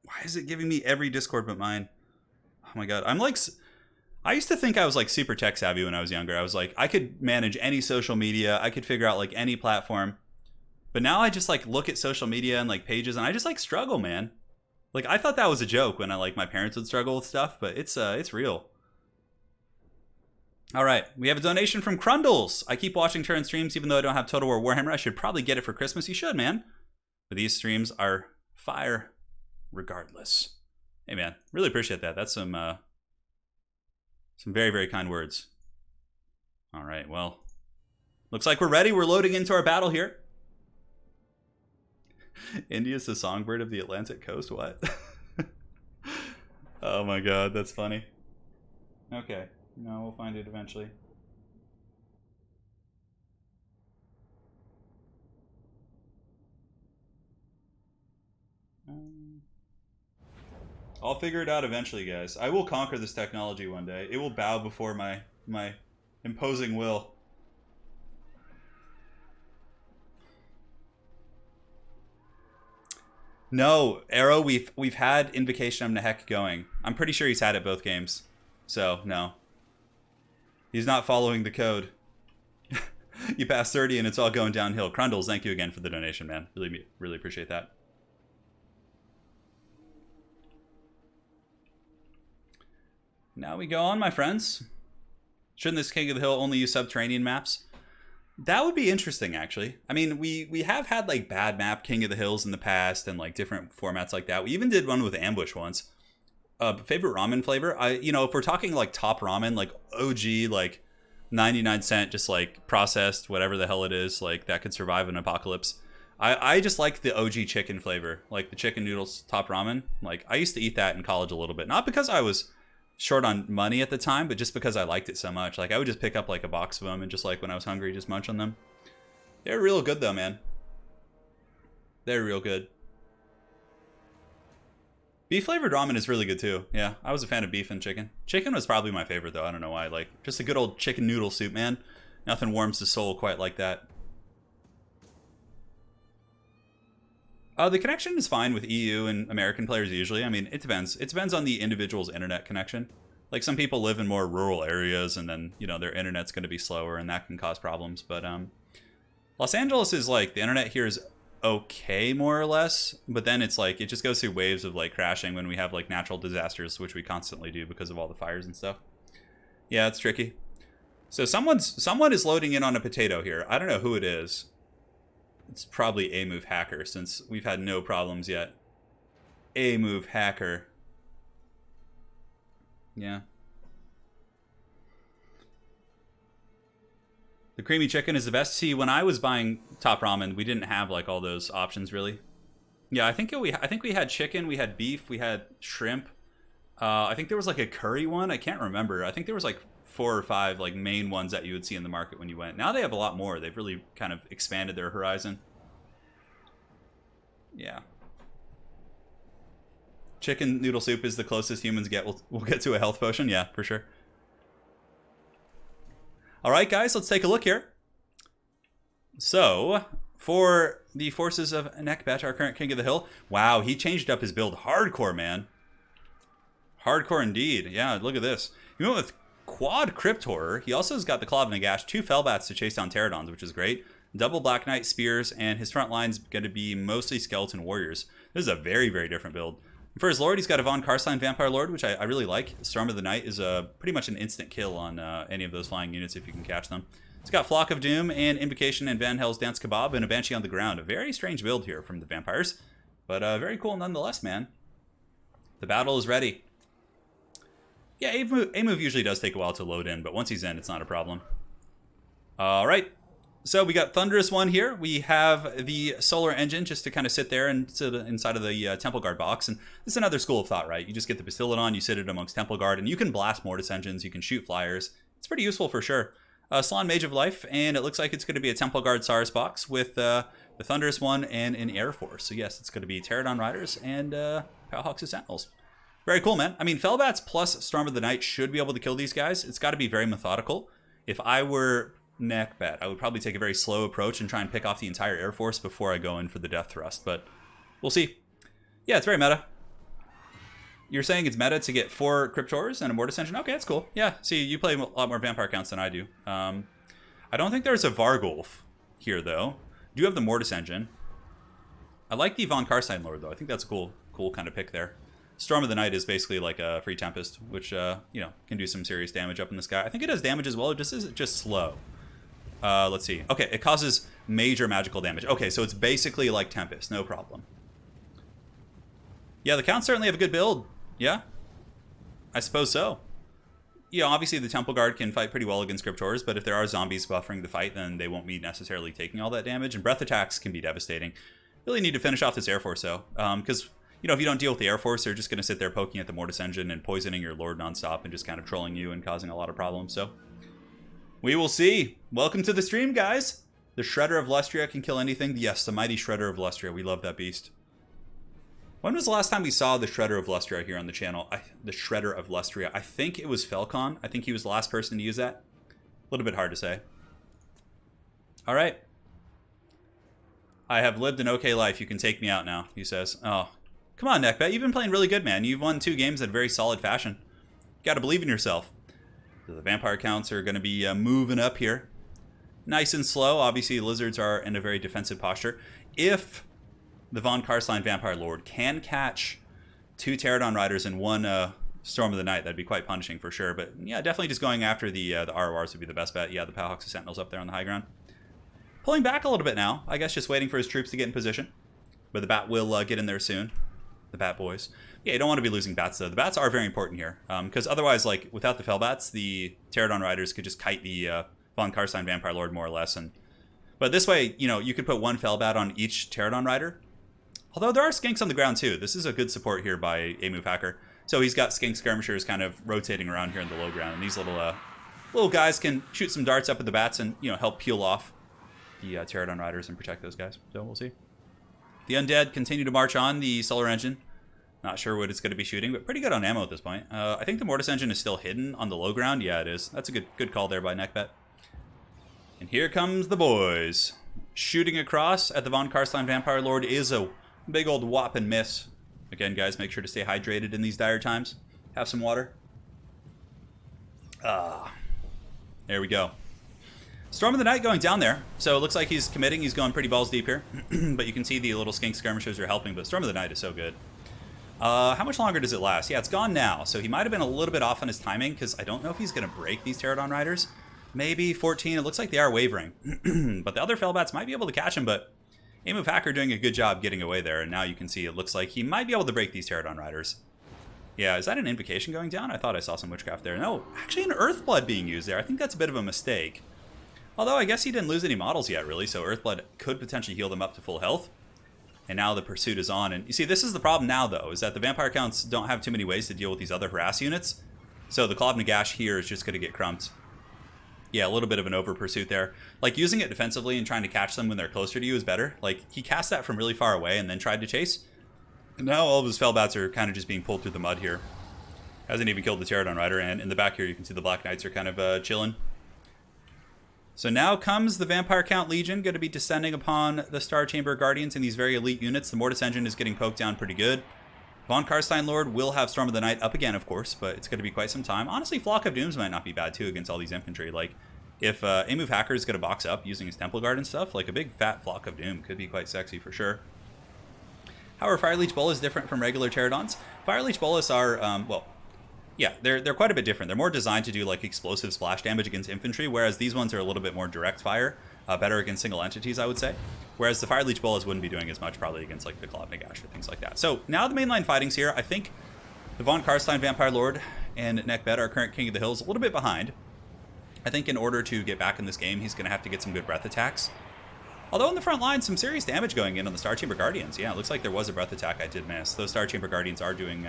Why is it giving me every Discord but mine? Oh my god, I used to think I was like super tech savvy when I was younger. I was like, I could manage any social media. I could figure out like any platform. But now I just like look at social media and like pages and I just like struggle, man. Like I thought that was a joke when my parents would struggle with stuff, but it's real. All right, we have a donation from Crundles. I keep watching Turin streams even though I don't have Total War Warhammer. I should probably get it for Christmas. You should, man. But these streams are fire regardless. Hey, man, really appreciate that. That's some very, very kind words. All right, well, looks like we're ready. We're loading into our battle here. India's the songbird of the Atlantic coast? What? Oh my god, that's funny. Okay, no, we'll find it eventually. I'll figure it out eventually, guys. I will conquer this technology one day. It will bow before my imposing will. No, Arrow, we've had Invocation of Nehek going. I'm pretty sure he's had it both games. So, no. He's not following the code. You pass 30 and it's all going downhill. Crundles, thank you again for the donation, man. Really, really appreciate that. Now we go on, my friends. Shouldn't this King of the Hill only use subterranean maps? That would be interesting, actually. I mean, we have had like bad map King of the Hills in the past and like different formats like that. We even did one with Ambush once. Favorite ramen flavor? If we're talking like top ramen, like OG, like 99-cent, just like processed, whatever the hell it is, like that could survive an apocalypse. I just like the OG chicken flavor, like the chicken noodles top ramen. Like I used to eat that in college a little bit, not because I was short on money at the time, but just because I liked it so much. Like I would just pick up like a box of them and just like when I was hungry, just munch on them. They're real good though, man. They're real good. Beef flavored ramen is really good too. Yeah, I was a fan of beef and chicken. Chicken was probably my favorite though. I don't know why. Like just a good old chicken noodle soup, man. Nothing warms the soul quite like that. The connection is fine with EU and American players usually. I mean, it depends. It depends on the individual's internet connection. Like some people live in more rural areas and then, their internet's going to be slower and that can cause problems. But Los Angeles is like, the internet here is okay more or less. But then it's like, it just goes through waves of like crashing when we have like natural disasters, which we constantly do because of all the fires and stuff. Yeah, it's tricky. So someone is loading in on a potato here. I don't know who it is. It's probably A move hacker since we've had no problems yet. A move hacker. Yeah. The creamy chicken is the best. See, when I was buying top ramen, we didn't have like all those options really. Yeah, I think we had chicken, we had beef, we had shrimp. I think there was like a curry one. I can't remember. I think there was like 4 or 5 like main ones that you would see in the market when you went. Now they have a lot more. They've really kind of expanded their horizon. Yeah. Chicken noodle soup is the closest humans get. We'll get to a health potion. Yeah, for sure. All right, guys, let's take a look here. So, for the forces of Nekbet, our current King of the Hill. Wow, he changed up his build hardcore, man. Hardcore indeed. Yeah, look at this. He went with Quad Crypt Horror. He also has got the Claw of Nagash, 2 Fellbats to chase down Pterodons, which is great. Double Black Knight Spears, and his front line's going to be mostly Skeleton Warriors. This is a very, very different build. For his Lord, he's got a Von Karstein Vampire Lord, which I really like. Storm of the Night is pretty much an instant kill on any of those flying units if you can catch them. He's got Flock of Doom and Invocation and Van Hell's Dance Kebab and a Banshee on the ground. A very strange build here from the vampires, but very cool nonetheless, man. The battle is ready. Yeah, A move usually does take a while to load in, but once he's in, it's not a problem. All right. So we got Thunderous One here. We have the Solar Engine just to kind of sit there and sit inside of the Temple Guard box. And this is another school of thought, right? You just get the Bastillodon, you sit it amongst Temple Guard, and you can blast Mortis Engines, you can shoot flyers. It's pretty useful for sure. Salon Mage of Life, and it looks like it's going to be a Temple Guard SARS box with the Thunderous One and an Air Force. So yes, it's going to be Pterodon Riders and Powhawks of Sentinels. Very cool, man. I mean, Fellbats plus Storm of the Night should be able to kill these guys. It's got to be very methodical. If I were Neckbat, I would probably take a very slow approach and try and pick off the entire Air Force before I go in for the Death Thrust, but we'll see. Yeah, it's very meta. You're saying it's meta to get 4 Cryptors and a Mortis Engine? Okay, that's cool. Yeah, see, you play a lot more Vampire counts than I do. I don't think there's a Vargulf here, though. Do you have the Mortis Engine? I like the Von Karstein Lord, though. I think that's a cool kind of pick there. Storm of the Night is basically like a free Tempest, which, you know, can do some serious damage up in the sky. I think it does damage as well. It just is just slow. Let's see. Okay, it causes major magical damage. Okay, so it's basically like Tempest. No problem. Yeah, the counts certainly have a good build. Yeah, I suppose so. Yeah, obviously the Temple Guard can fight pretty well against Cryptors, but if there are zombies buffering the fight, then they won't be necessarily taking all that damage. And breath attacks can be devastating. Really need to finish off this Air Force, though. Because, you know, if you don't deal with the Air Force, they're just going to sit there poking at the Mortis Engine and poisoning your Lord nonstop and just kind of trolling you and causing a lot of problems. So we will see. Welcome to the stream, guys. The Shredder of Lustria can kill anything. Yes, the mighty Shredder of Lustria. We love that beast. When was the last time we saw the Shredder of Lustria here on the channel? The Shredder of Lustria. I think it was Felcon. I think he was the last person to use that. A little bit hard to say. All right. I have lived an okay life. You can take me out now, he says. Oh, come on, Neckbat. You've been playing really good, man. You've won 2 games in very solid fashion. You got to believe in yourself. The vampire counts are going to be moving up here. Nice and slow. Obviously, lizards are in a very defensive posture. If the Von Karstein Vampire Lord can catch 2 Pterodon Riders and 1 Storm of the Night, that'd be quite punishing for sure. But yeah, definitely just going after the RORs would be the best bet. Yeah, the Powhawks of Sentinels up there on the high ground. Pulling back a little bit now. I guess just waiting for his troops to get in position. But the Bat will get in there soon. The Bat Boys. Yeah, you don't want to be losing Bats, though. The Bats are very important here. Because otherwise, like, without the Fellbats, the Pterodon Riders could just kite the Von Karstein Vampire Lord more or less. But this way, you know, you could put 1 Fellbat on each Pterodon Rider. Although there are Skinks on the ground, too. This is a good support here by A-Move Hacker. So he's got Skink Skirmishers kind of rotating around here in the low ground. And these little guys can shoot some darts up at the Bats and, you know, help peel off the Pterodon Riders and protect those guys. So we'll see. The Undead continue to march on the Solar Engine. Not sure what it's going to be shooting, but pretty good on ammo at this point. I think the Mortis Engine is still hidden on the low ground. Yeah, it is. That's a good call there by Neckbat. And here comes the boys. Shooting across at the Von Karstein Vampire Lord is a big old whopping miss. Again, guys, make sure to stay hydrated in these dire times. Have some water. There we go. Storm of the Night going down there. So it looks like he's committing. He's going pretty balls deep here. But you can see the little Skink Skirmishers are helping. But Storm of the Night is so good. How much longer does it last? Yeah, it's gone now. So he might have been a little bit off on his timing because I don't know if he's going to break these Pterodon Riders. Maybe 14. It looks like they are wavering. But the other Fellbats might be able to catch him. But A-Move Hacker doing a good job getting away there. And now you can see it looks like he might be able to break these Pterodon Riders. Yeah, is that an Invocation going down? I thought I saw some Witchcraft there. No, actually an Earthblood being used there. I think that's a bit of a mistake. Although I guess he didn't lose any models yet, really. So Earthblood could potentially heal them up to full health. And now the pursuit is on. And you see, this is the problem now, though, is that the Vampire Counts don't have too many ways to deal with these other harass units. So the Claw of Nagash here is just going to get crumped. Yeah, a little bit of an over pursuit there. Like, using it defensively and trying to catch them when they're closer to you is better. Like, he cast that from really far away and then tried to chase. And now all of his Fellbats are kind of just being pulled through the mud here. Hasn't even killed the Pterodon Rider. And in the back here, you can see the Black Knights are kind of chilling. So now comes the Vampire Count Legion, going to be descending upon the Star Chamber Guardians in these very elite units. The Mortis Engine is getting poked down pretty good. Von Karstein Lord will have Storm of the Night up again, of course, but it's going to be quite some time. Honestly, Flock of Dooms might not be bad, too, against all these infantry. Like, if A-Move Hacker is going to box up using his Temple Guard and stuff, like a big fat Flock of Doom could be quite sexy for sure. However, Fire Leech Bolas is different from regular Pterodons. Fire Leech Bolas are, well, yeah, they're quite a bit different. They're more designed to do like explosive splash damage against infantry, whereas these ones are a little bit more direct fire, better against single entities, I would say. Whereas the Fire Leech Bolas wouldn't be doing as much probably against like the Claw of Nagash or things like that. So now the mainline fighting's here. I think the Von Karstein Vampire Lord and Nekbet, our current King of the Hills, a little bit behind. I think in order to get back in this game, he's going to have to get some good breath attacks. Although in the front line, some serious damage going in on the Star Chamber Guardians. Yeah, it looks like there was a breath attack I did miss. Those Star Chamber Guardians are doing,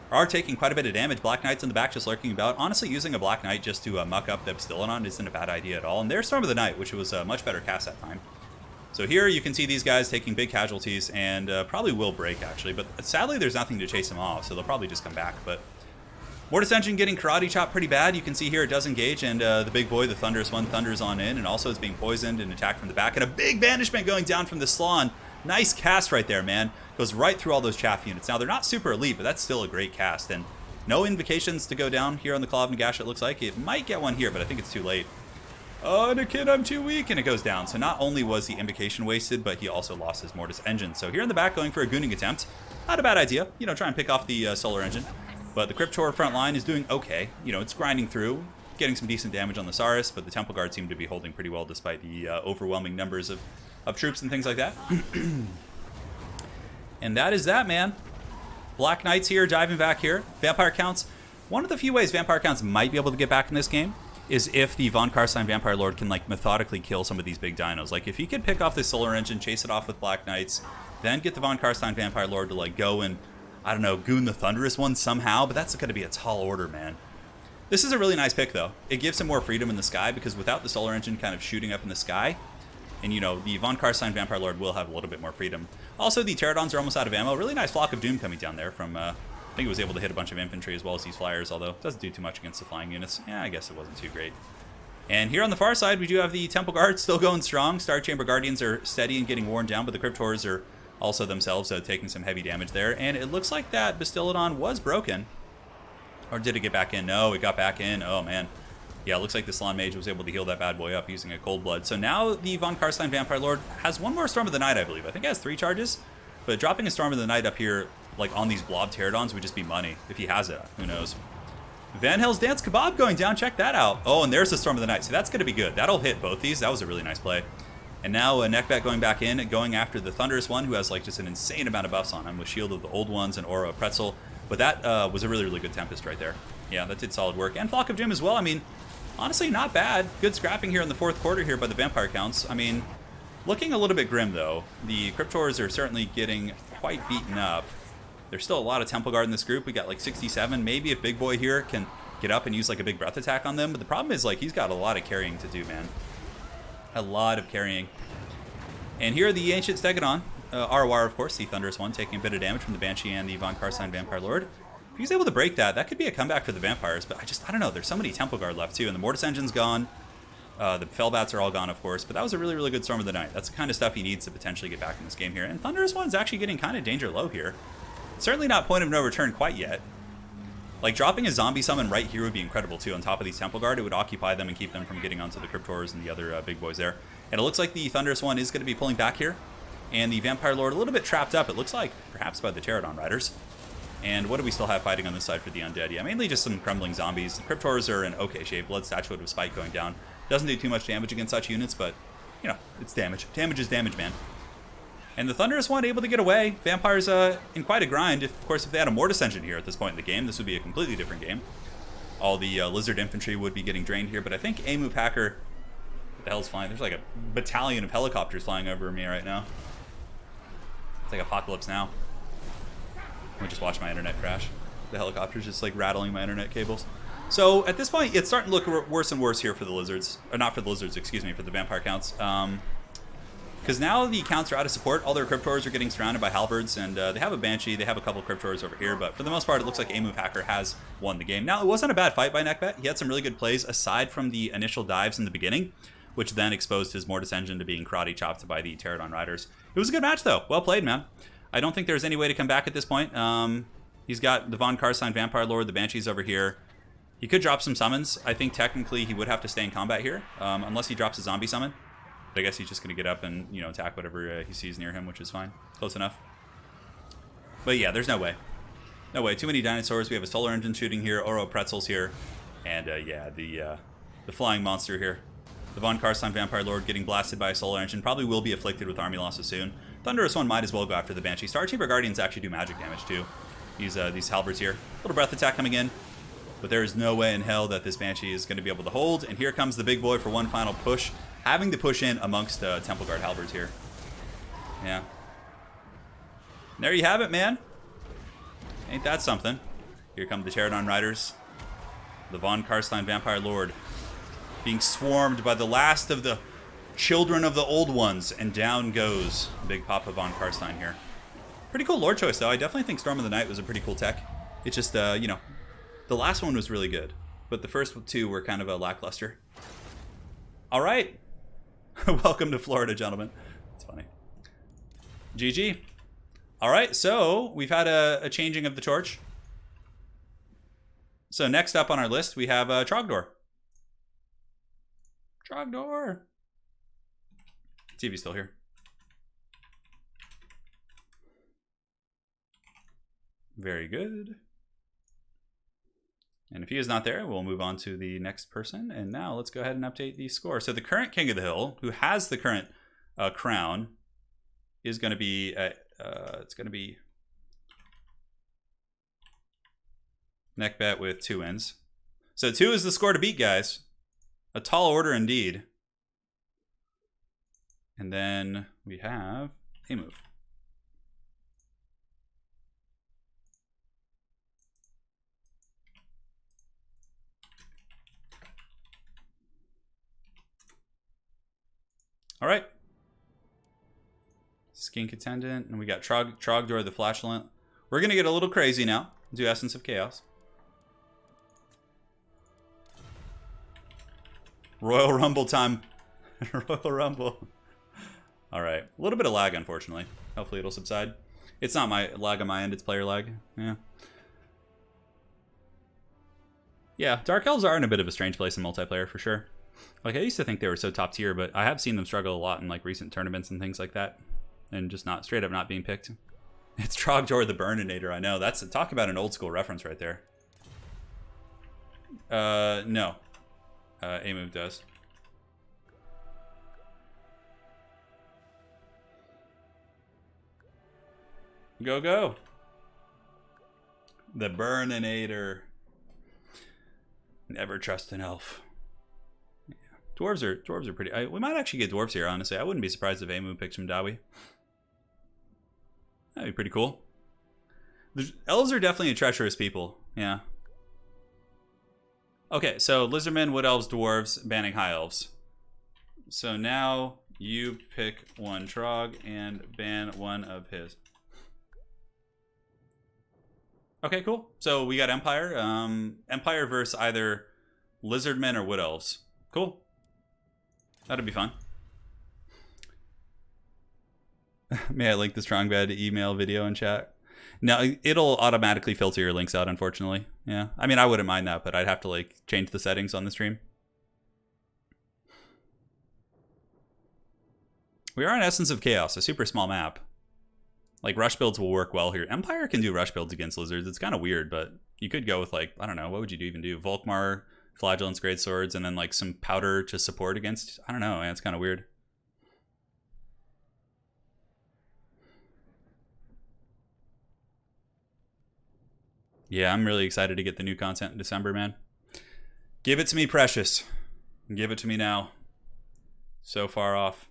are taking quite a bit of damage. Black Knight's in the back just lurking about. Honestly, using a Black Knight just to muck up the Bastillodon isn't a bad idea at all. And there's Storm of the Night, which was a much better cast that time. So here you can see these guys taking big casualties and probably will break, actually. But sadly, there's nothing to chase them off, so they'll probably just come back. But Mortis Engine getting karate chopped pretty bad. You can see here it does engage, and the big boy, the Thunderous one, thunders on in, and also is being poisoned and attacked from the back. And a big banishment going down from the Slon. Nice cast right there, man. Goes right through all those chaff units. Now, they're not super elite, but that's still a great cast. And no invocations to go down here on the Claw of Nagash, it looks like. It might get one here, but I think it's too late. Oh, Nikin, I'm too weak, and it goes down. So not only was the invocation wasted, but he also lost his Mortis Engine. So here in the back, going for a gooning attempt. Not a bad idea. You know, try and pick off the Solar Engine. But the Cryptor front line is doing okay. You know, it's grinding through, getting some decent damage on the Saurus, but the Temple Guard seem to be holding pretty well despite the overwhelming numbers of troops and things like that. And that is that, man. Black Knights here, diving back here. Vampire counts. One of the few ways Vampire counts might be able to get back in this game is if the Von Karstein Vampire Lord can, like, methodically kill some of these big dinos. Like, if he could pick off this Solar Engine, chase it off with Black Knights, then get the Von Karstein Vampire Lord to, like, go and, I don't know, goon the Thunderous one somehow, but that's going to be a tall order, man. This is a really nice pick, though. It gives him more freedom in the sky, because without the Solar Engine kind of shooting up in the sky, and, you know, the Von Karstein Vampire Lord will have a little bit more freedom. Also, the Pterodons are almost out of ammo. Really nice Flock of Doom coming down there from, I think it was able to hit a bunch of infantry as well as these flyers, although it doesn't do too much against the flying units. Yeah, I guess it wasn't too great. And here on the far side, we do have the Temple Guard still going strong. Star Chamber Guardians are steady and getting worn down, but the Cryptors are also themselves taking some heavy damage there. And it looks like that Bastillodon was broken. Or did it get back in? No, it got back in. Oh, man. Yeah, it looks like the Slon Mage was able to heal that bad boy up using a Cold Blood. So now the Von Karstein Vampire Lord has one more Storm of the Night, I believe. I think it has 3 charges. But dropping a Storm of the Night up here, like on these Blob Pterodons, would just be money. If he has it, who knows. Van Hell's Dance Kebab going down. Check that out. Oh, and there's the Storm of the Night. So that's going to be good. That'll hit both these. That was a really nice play. And now Nekbet going back in, going after the Thunderous one, who has like just an insane amount of buffs on him with Shield of the Old Ones and Aura of Pretzel. But that was a really, really good Tempest right there. Yeah, that did solid work. And Flock of Doom as well. I mean, honestly, not bad. Good scrapping here in the 4th quarter here by the Vampire counts. I mean, looking a little bit grim, though. The Cryptors are certainly getting quite beaten up. There's still a lot of Temple Guard in this group. We got like 67. Maybe if Big Boy here can get up and use like a big breath attack on them. But the problem is, like, he's got a lot of carrying to do, man. A lot of carrying. And here are the Ancient Stegodon. Arawar, of course, the Thunderous one, taking a bit of damage from the Banshee and the Von Karstein Vampire Lord. If he's able to break that, that could be a comeback for the Vampires. But I don't know. There's so many Temple Guard left, too. And the Mortis Engine's gone. The Fellbats are all gone, of course. But that was a really, really good Storm of the Night. That's the kind of stuff he needs to potentially get back in this game here. And Thunderous one's actually getting kind of danger low here. Certainly not point of no return quite yet. Like, dropping a zombie summon right here would be incredible, too, on top of these Temple Guard. It would occupy them and keep them from getting onto the Cryptors and the other big boys there. And it looks like the Thunderous one is going to be pulling back here. And the Vampire Lord a little bit trapped up, it looks like, perhaps by the Pterodon Riders. And what do we still have fighting on this side for the Undead? Yeah, mainly just some crumbling zombies. The Cryptors are in okay shape. Blood Statuette with Spike going down. Doesn't do too much damage against such units, but, you know, it's damage. Damage is damage, man. And the Thunderous one able to get away. Vampires in quite a grind. Of course, if they had a Mortis Engine here at this point in the game, this would be a completely different game. All the Lizard Infantry would be getting drained here, but I think A-Move Hacker... What the hell's flying? There's like a battalion of helicopters flying over me right now. It's like Apocalypse Now. I just watch my internet crash. The helicopter's just like rattling my internet cables. So at this point, it's starting to look worse and worse here for the Lizards. Or not for the Lizards, excuse me, for the Vampire counts. Because now the counts are out of support. All their Cryptors are getting surrounded by Halberds, and they have a Banshee. They have a couple of Cryptors over here, but for the most part, it looks like A-Move Hacker has won the game. Now, it wasn't a bad fight by Nekbet. He had some really good plays, aside from the initial dives in the beginning, which then exposed his Mortis Engine to being karate chopped by the Pterodon Riders. It was a good match, though. Well played, man. I don't think there's any way to come back at this point. He's got the Von Karstein Vampire Lord, the Banshee's over here. He could drop some summons. I think technically he would have to stay in combat here, unless he drops a zombie summon. But I guess he's just going to get up and, you know, attack whatever he sees near him, which is fine. Close enough. But yeah, there's no way. No way. Too many dinosaurs. We have a solar engine shooting here. Oro pretzels here. And yeah, the flying monster here. The Von Karstein Vampire Lord getting blasted by a solar engine. Probably will be afflicted with army losses soon. Thunderous one might as well go after the Banshee. Star Chamber Guardians actually do magic damage too. These halberds here. Little breath attack coming in. But there is no way in hell that this Banshee is going to be able to hold. And here comes the big boy for one final push. Having to push in amongst Temple Guard halberds here. Yeah. And there you have it, man. Ain't that something? Here come the Pterodon Riders. The Von Karstein Vampire Lord being swarmed by the last of the children of the old ones. And down goes Big Papa Von Karstein here. Pretty cool lore choice, though. I definitely think Storm of the Night was a pretty cool tech. It's just, you know, the last one was really good. But the first two were kind of a lackluster. All right. Welcome to Florida, gentlemen. It's funny. GG. All right, so we've had a changing of the torch. So next up on our list, we have Trogdor. Trogdor. Let's see if he's still here. Very good. And if he is not there, we'll move on to the next person. And now let's go ahead and update the score. So the current King of the Hill, who has the current crown, is going to be... it's going to be Neckbet with 2 wins. So 2 is the score to beat, guys. A tall order indeed. And then we have a move. All right. Skink Attendant, and we got Trogdor the Flatulent. We're going to get a little crazy now. Do Essence of Chaos. Royal Rumble time. Royal Rumble. All right. A little bit of lag, unfortunately. Hopefully it'll subside. It's not my lag on my end, it's player lag. Yeah. Yeah, Dark Elves are in a bit of a strange place in multiplayer, for sure. Like, I used to think they were so top tier, but I have seen them struggle a lot in, like, recent tournaments and things like that. And just not, straight up not being picked. It's Trogdor the Burninator, I know. That's, talk about an old school reference right there. No. A-Move does. Go, go. The Burninator. Never trust an elf. Yeah. Dwarves are pretty... we might actually get dwarves here, honestly. I wouldn't be surprised if A-Move picked some Dawi. That'd be pretty cool. Elves are definitely a treacherous people. Yeah. Okay, so Lizardmen, Wood Elves, Dwarves, banning High Elves. So now you pick one Trog and ban one of his. Okay, cool. So we got Empire. Empire versus either Lizardmen or Wood Elves. Cool. That'd be fun. May I link the Strong Bed email video and chat? No, it'll automatically filter your links out, unfortunately. Yeah. I mean, I wouldn't mind that, but I'd have to, like, change the settings on the stream. We are in Essence of Chaos, a super small map. Like, rush builds will work well here. Empire can do rush builds against lizards. It's kind of weird, but you could go with, like, I don't know, what would you even do? Volkmar, Flagellants, Great Swords, and then, like, some powder to support against. I don't know, man. It's kind of weird. Yeah, I'm really excited to get the new content in December, man. Give it to me, precious. Give it to me now. So far off.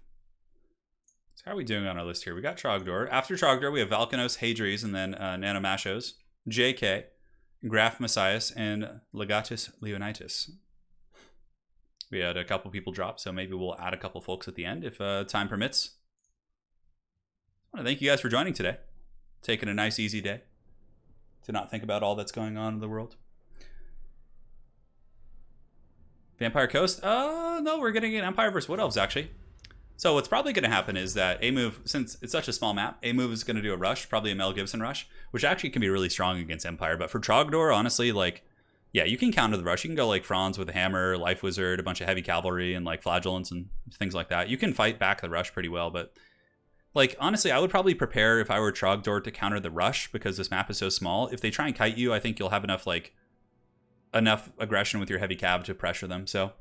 So how are we doing on our list here? We got Trogdor. After Trogdor, we have Valkanos, Hadres, and then Nanomashos, JK, Graf Messias, and Legatus Leonidas. We had a couple people drop, so maybe we'll add a couple folks at the end if time permits. I want to thank you guys for joining today. Taking a nice, easy day to not think about all that's going on in the world. Vampire Coast? No, we're getting an Empire versus Wood Elves, actually. So what's probably going to happen is that A-Move, since it's such a small map, A-Move is going to do a rush, probably a Mel Gibson rush, which actually can be really strong against Empire. But for Trogdor, honestly, like, yeah, you can counter the rush. You can go like Franz with a hammer, Life Wizard, a bunch of heavy cavalry, and like Flagellants and things like that. You can fight back the rush pretty well, but Like, honestly, I would probably prepare if I were Trogdor to counter the rush because this map is so small. If they try and kite you, I think you'll have enough, like, enough aggression with your heavy cab to pressure them. So,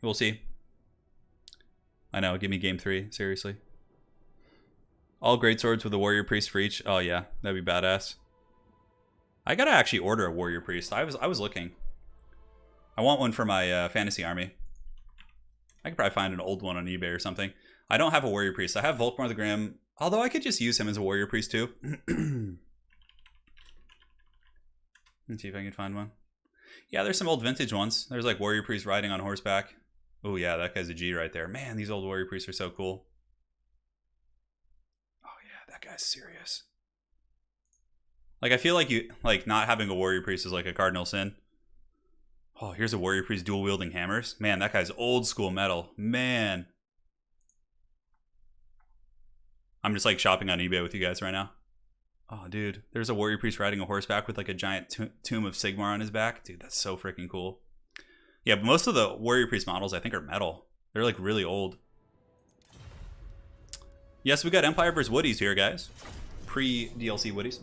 we'll see. I know, give me game 3, seriously. All great swords with a warrior priest for each. Oh yeah, that'd be badass. I gotta actually order a warrior priest. I was looking. I want one for my fantasy army. I could probably find an old one on eBay or something. I don't have a warrior priest. I have Volkmar the Grim, although I could just use him as a warrior priest too. Let's see if I can find one. Yeah, there's some old vintage ones. There's like warrior priest riding on horseback. Oh yeah, that guy's a G right there. Man, these old warrior priests are so cool. That guy's serious. Like, I feel like not having a warrior priest is like a cardinal sin. Oh, here's a warrior priest dual wielding hammers. Man, that guy's old school metal. Man. I'm just like shopping on eBay with you guys right now. Oh, dude. There's a warrior priest riding a horseback with like a giant tomb of Sigmar on his back. Dude, that's so freaking cool. Yeah, but most of the warrior priest models I think are metal. They're like really old. Yes, we got Empire vs. Woodies here, guys. Pre-DLC Woodies.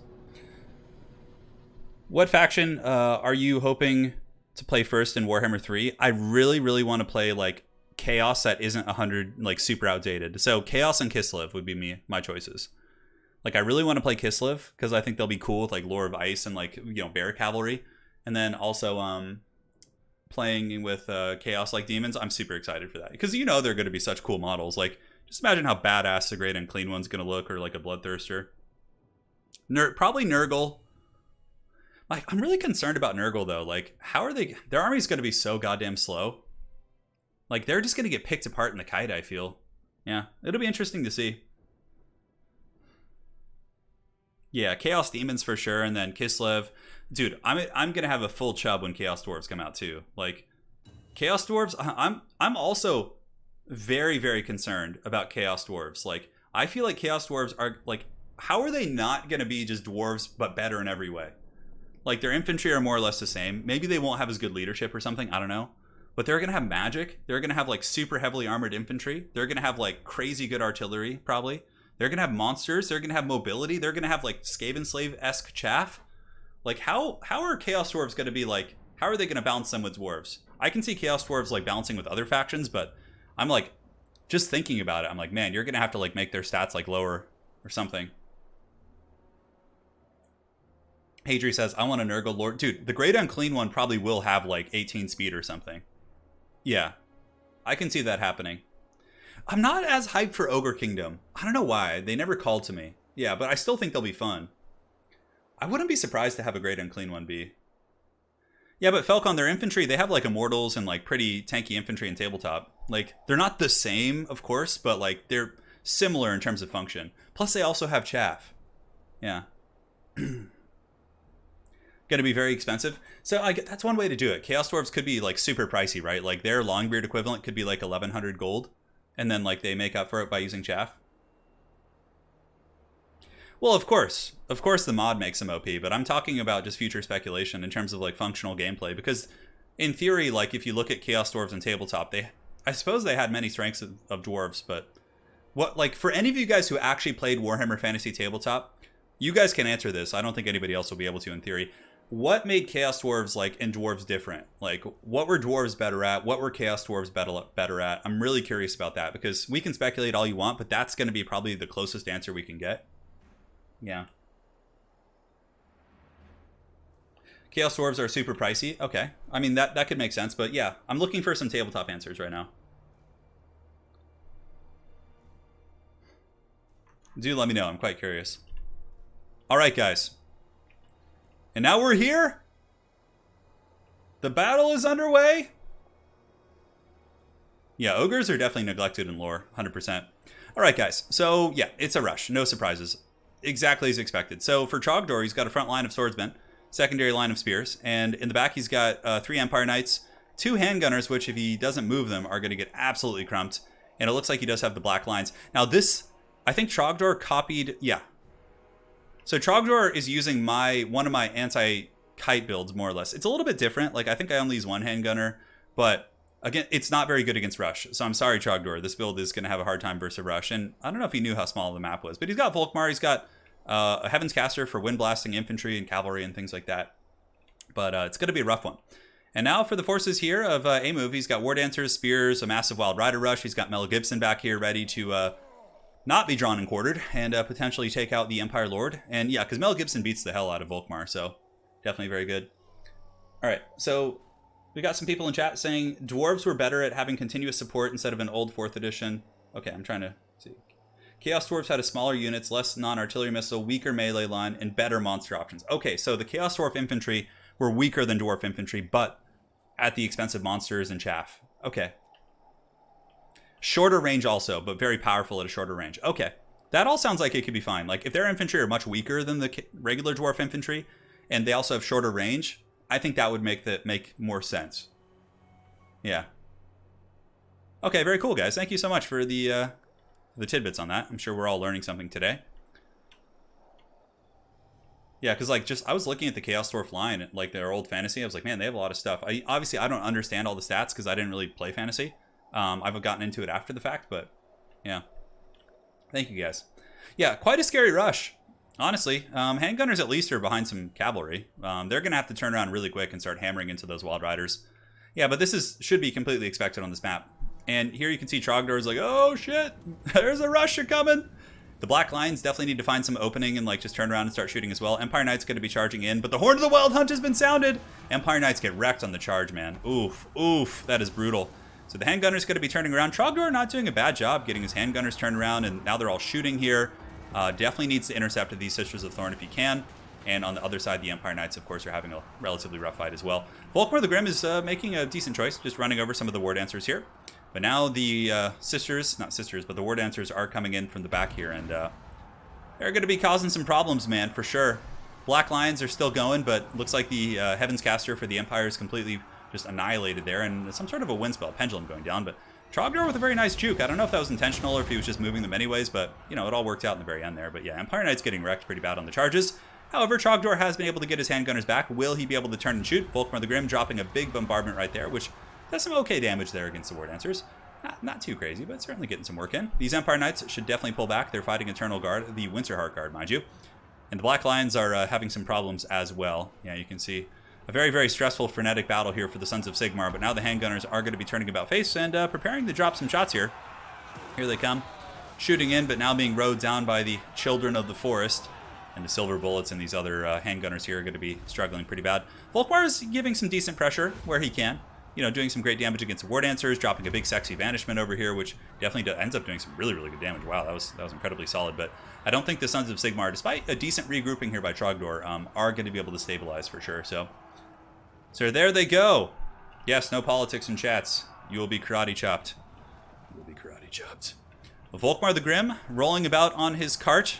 What faction are you hoping to play first in Warhammer 3? I really, really want to play, like, Chaos that isn't 100, like, super outdated. So, Chaos and Kislev would be my choices. Like, I really want to play Kislev, because I think they'll be cool with, like, Lore of Ice and, like, you know, Bear Cavalry. And then also, playing with Chaos like demons. I'm super excited for that. Because, you know, they're going to be such cool models. Like, just imagine how badass the Great Unclean One's going to look, or like a Bloodthirster. Probably Nurgle. Like, I'm really concerned about Nurgle, though. Like, how are they... Their army's going to be so goddamn slow. Like, they're just going to get picked apart in the kite, I feel. Yeah, it'll be interesting to see. Yeah, Chaos Demons for sure, and then Kislev. Dude, I'm going to have a full chub when Chaos Dwarves come out, too. Like, Chaos Dwarves... I'm also... very, very concerned about Chaos Dwarves. Like, I feel like Chaos Dwarves are, like, how are they not going to be just dwarves, but better in every way? Like, their infantry are more or less the same. Maybe they won't have as good leadership or something. I don't know. But they're going to have magic. They're going to have, like, super heavily armored infantry. They're going to have, like, crazy good artillery, probably. They're going to have monsters. They're going to have mobility. They're going to have, like, Skaven Slave-esque chaff. Like, how are Chaos Dwarves going to be, like, how are they going to balance them with dwarves? I can see Chaos Dwarves, like, balancing with other factions, but... I'm like, just thinking about it, I'm like, man, you're going to have to like make their stats like lower or something. Hadri says, I want a Nurgle Lord. Dude, the Great Unclean One probably will have like 18 speed or something. Yeah, I can see that happening. I'm not as hyped for Ogre Kingdom. I don't know why. They never called to me. Yeah, but I still think they'll be fun. I wouldn't be surprised to have a Great Unclean One be. Yeah, but Falcon, their infantry, they have like Immortals and like pretty tanky infantry in tabletop. Like, they're not the same, of course, but like they're similar in terms of function. Plus, they also have chaff. Yeah. Gonna be very expensive. So that's one way to do it. Chaos Dwarves could be like super pricey, right? Like their Longbeard equivalent could be like 1,100 gold. And then like they make up for it by using chaff. Well, of course the mod makes them OP, but I'm talking about just future speculation in terms of like functional gameplay, because in theory, like if you look at Chaos Dwarves and tabletop, I suppose they had many strengths of dwarves, but what, like, for any of you guys who actually played Warhammer Fantasy Tabletop, you guys can answer this. I don't think anybody else will be able to in theory. What made Chaos Dwarves like and dwarves different? Like, what were dwarves better at? What were Chaos Dwarves better at? I'm really curious about that, because we can speculate all you want, but that's going to be probably the closest answer we can get. Yeah. Chaos Dwarves are super pricey. Okay. I mean, that could make sense, but yeah, I'm looking for some tabletop answers right now. Do let me know. I'm quite curious. All right, guys. And now we're here. The battle is underway. Yeah, ogres are definitely neglected in lore, 100%. All right, guys. So, yeah, it's a rush. No surprises. Exactly as expected. So, for Trogdor, he's got a front line of swordsmen, secondary line of spears, and in the back, he's got 3 Empire Knights, 2 handgunners, which, if he doesn't move them, are going to get absolutely crumped. And it looks like he does have the black lines. Now, this, I think Trogdor copied... Yeah. So, Trogdor is using one of my anti-kite builds, more or less. It's a little bit different. Like, I think I only use 1 handgunner, but Again, it's not very good against Rush, so I'm sorry, Trogdor. This build is going to have a hard time versus Rush, and I don't know if he knew how small the map was, but he's got Volkmar, he's got a Heaven's Caster for wind blasting infantry and cavalry and things like that, but it's going to be a rough one. And now for the forces here of A-Move, he's got War Dancers, Spears, a massive Wild Rider Rush, he's got Mel Gibson back here ready to not be drawn and quartered, and potentially take out the Empire Lord, and yeah, because Mel Gibson beats the hell out of Volkmar, so definitely very good. Alright, so we got some people in chat saying dwarves were better at having continuous support instead of an old 4th edition. Okay, I'm trying to see. Chaos Dwarves had a smaller units, less non-artillery missile, weaker melee line, and better monster options. Okay, so the Chaos Dwarf infantry were weaker than dwarf infantry, but at the expense of monsters and chaff. Okay. Shorter range also, but very powerful at a shorter range. Okay, that all sounds like it could be fine. Like, if their infantry are much weaker than the regular dwarf infantry, and they also have shorter range, I think that would make more sense. Yeah. Okay, very cool, guys. Thank you so much for the tidbits on that. I'm sure we're all learning something today. Yeah, because like I was looking at the Chaos Dwarf line, like their old fantasy. I was like, man, they have a lot of stuff. Obviously, I don't understand all the stats because I didn't really play fantasy. I've gotten into it after the fact, but yeah. Thank you, guys. Yeah, quite a scary rush. Honestly, handgunners at least are behind some cavalry. They're going to have to turn around really quick and start hammering into those Wild Riders. Yeah, but this should be completely expected on this map. And here you can see Trogdor is like, oh shit, there's a Rusher coming. The Black Lions definitely need to find some opening and like just turn around and start shooting as well. Empire Knight's going to be charging in, but the Horn of the Wild Hunt has been sounded. Empire Knights get wrecked on the charge, man. Oof, oof, that is brutal. So the handgunner's going to be turning around. Trogdor not doing a bad job getting his handgunners turned around, and now they're all shooting here. Definitely needs to intercept these Sisters of Thorn if he can. And on the other side, the Empire Knights, of course, are having a relatively rough fight as well. Volkmar the Grim is making a decent choice, just running over some of the War Dancers here. But now the Sisters, not Sisters, but the War Dancers are coming in from the back here, and they're going to be causing some problems, man, for sure. Black Lions are still going, but looks like the Heaven's Caster for the Empire is completely just annihilated there, and some sort of a wind spell, pendulum going down, but Trogdor with a very nice juke. I don't know if that was intentional or if he was just moving them anyways, but, you know, it all worked out in the very end there. But yeah, Empire Knight's getting wrecked pretty bad on the charges. However, Trogdor has been able to get his handgunners back. Will he be able to turn and shoot? Volkmar the Grim dropping a big bombardment right there, which does some okay damage there against the War Dancers. Not too crazy, but certainly getting some work in. These Empire Knights should definitely pull back. They're fighting Eternal Guard, the Winterheart Guard, mind you. And the Black Lions are having some problems as well. Yeah, you can see a very, very stressful, frenetic battle here for the Sons of Sigmar, but now the handgunners are going to be turning about face and preparing to drop some shots here. Here they come, shooting in, but now being rowed down by the Children of the Forest. And the Silver Bullets and these other handgunners here are going to be struggling pretty bad. Volkmar is giving some decent pressure where he can. You know, doing some great damage against the War Dancers, dropping a big sexy Vanishment over here, which definitely ends up doing some really, really good damage. Wow, that was incredibly solid. But I don't think the Sons of Sigmar, despite a decent regrouping here by Trogdor, are going to be able to stabilize for sure. So there they go. Yes, no politics in chats. You will be karate chopped. You will be karate chopped. Volkmar the Grim rolling about on his cart,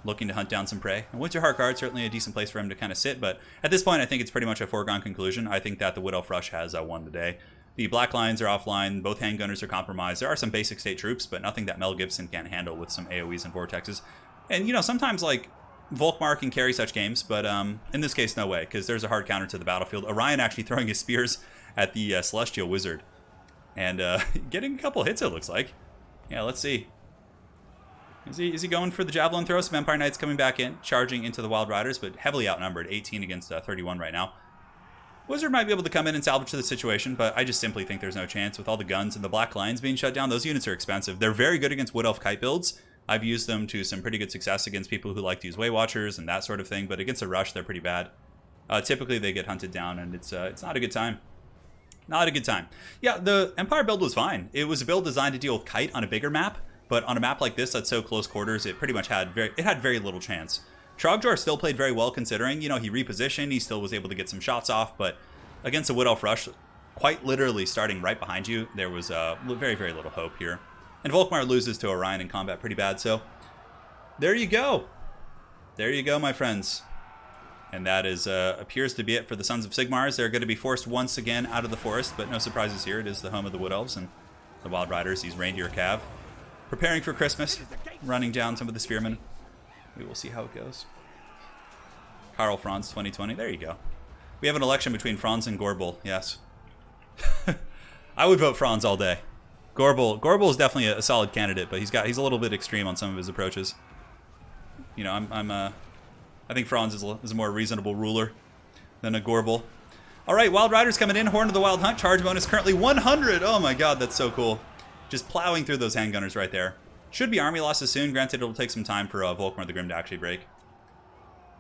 looking to hunt down some prey. And Winterheart Guard, certainly a decent place for him to kind of sit, but at this point I think it's pretty much a foregone conclusion. I think that the Wood Elf Rush has won the day. The Black Lions are offline, both handgunners are compromised. There are some basic state troops, but nothing that Mel Gibson can't handle with some AoEs and Vortexes. And, you know, sometimes, like, Volkmar can carry such games, but in this case, no way, because there's a hard counter to the battlefield. Orion actually throwing his spears at the Celestial Wizard. And getting a couple hits, it looks like. Yeah, let's see. Is he going for the Javelin throw? Some Empire Knights coming back in, charging into the Wild Riders, but heavily outnumbered, 18 against 31 right now. Wizard might be able to come in and salvage the situation, but I just simply think there's no chance with all the guns and the Black Lions being shut down. Those units are expensive. They're very good against Wood Elf Kite builds. I've used them to some pretty good success against people who like to use Way Watchers and that sort of thing, but against a rush, they're pretty bad. Typically, they get hunted down, and it's not a good time. Not a good time. Yeah, the Empire build was fine. It was a build designed to deal with Kite on a bigger map, but on a map like this that's so close quarters, it pretty much had very little chance. Trogdor still played very well considering, you know, he repositioned, he still was able to get some shots off, but against a Wood Elf Rush, quite literally starting right behind you, there was very, very little hope here. And Volkmar loses to Orion in combat pretty bad, so there you go. There you go, my friends. And that is appears to be it for the Sons of Sigmars. They're going to be forced once again out of the forest, but no surprises here. It is the home of the Wood Elves and the Wild Riders, these Reindeer Cav. Preparing for Christmas, running down some of the Spearmen. We will see how it goes. Karl Franz 2020, there you go. We have an election between Franz and Gorbel, yes. I would vote Franz all day. Gorbel is definitely a solid candidate, but he's a little bit extreme on some of his approaches. You know, I think Franz is a more reasonable ruler than a Gorbel. All right, Wild Riders coming in. Horn of the Wild Hunt. Charge bonus currently 100. Oh my god, that's so cool. Just plowing through those handgunners right there. Should be army losses soon. Granted, it'll take some time for Volkmar the Grim to actually break.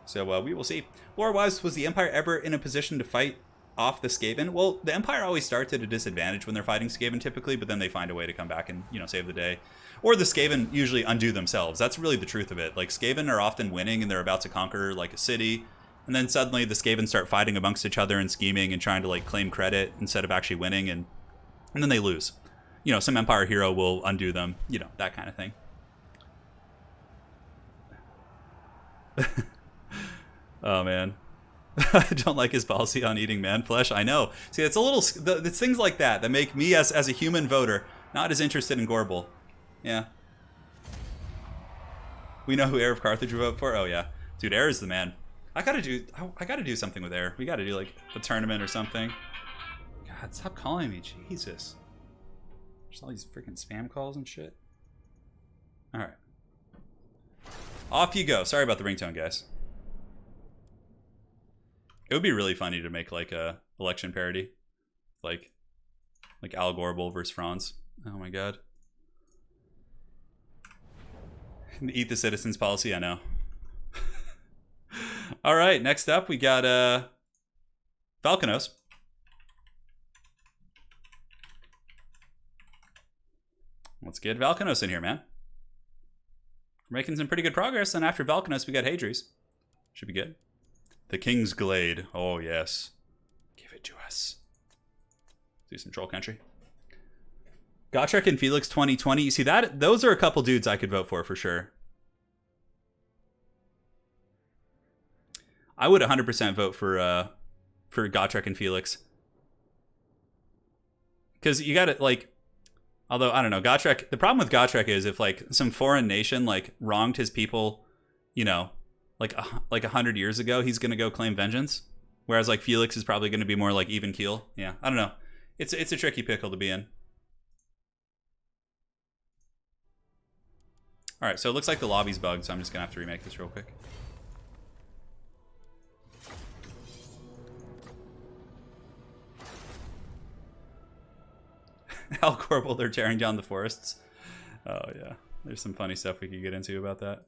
So we will see. Lore-wise, was the Empire ever in a position to fight off the Skaven? Well, the Empire always starts at a disadvantage when they're fighting Skaven typically, but then they find a way to come back and, you know, save the day. Or the Skaven usually undo themselves. That's really the truth of it. Like, Skaven are often winning and they're about to conquer, like, a city. And then suddenly the Skaven start fighting amongst each other and scheming and trying to, like, claim credit instead of actually winning. And then they lose. You know, some Empire hero will undo them. You know, that kind of thing. Oh, man. I don't like his policy on eating man flesh. I know. See, it's a little... It's things like that make me, as a human voter, not as interested in Gorbel. Yeah. We know who Heir of Carthage would vote for? Oh, yeah. Dude, Heir is the man. I gotta do something with Heir. We gotta do, like, a tournament or something. God, stop calling me. Jesus. There's all these freaking spam calls and shit. Alright. Off you go. Sorry about the ringtone, guys. It would be really funny to make, like, a election parody. Like Al Gorbel versus Franz. Oh my god. Eat the citizens policy, I know. Alright, next up we got Valkanos. Let's get Valkanos in here, man. We're making some pretty good progress, and after Valkanos we got Hadri's. Should be good. The King's Glade. Oh, yes. Give it to us. Do some Troll Country. Gotrek and Felix 2020. You see that? Those are a couple dudes I could vote for sure. I would 100% vote for Gotrek and Felix. Because you got it, like... Although, I don't know, Gotrek... The problem with Gotrek is if, like, some foreign nation, like, wronged his people, you know... like 100 years ago, he's gonna go claim vengeance, whereas like Felix is probably gonna be more like even keel. Yeah, I don't know. It's a tricky pickle to be in. All right, so it looks like the lobby's bugged, so I'm just gonna have to remake this real quick. Al Gorbel, they're tearing down the forests. Oh yeah, there's some funny stuff we could get into about that.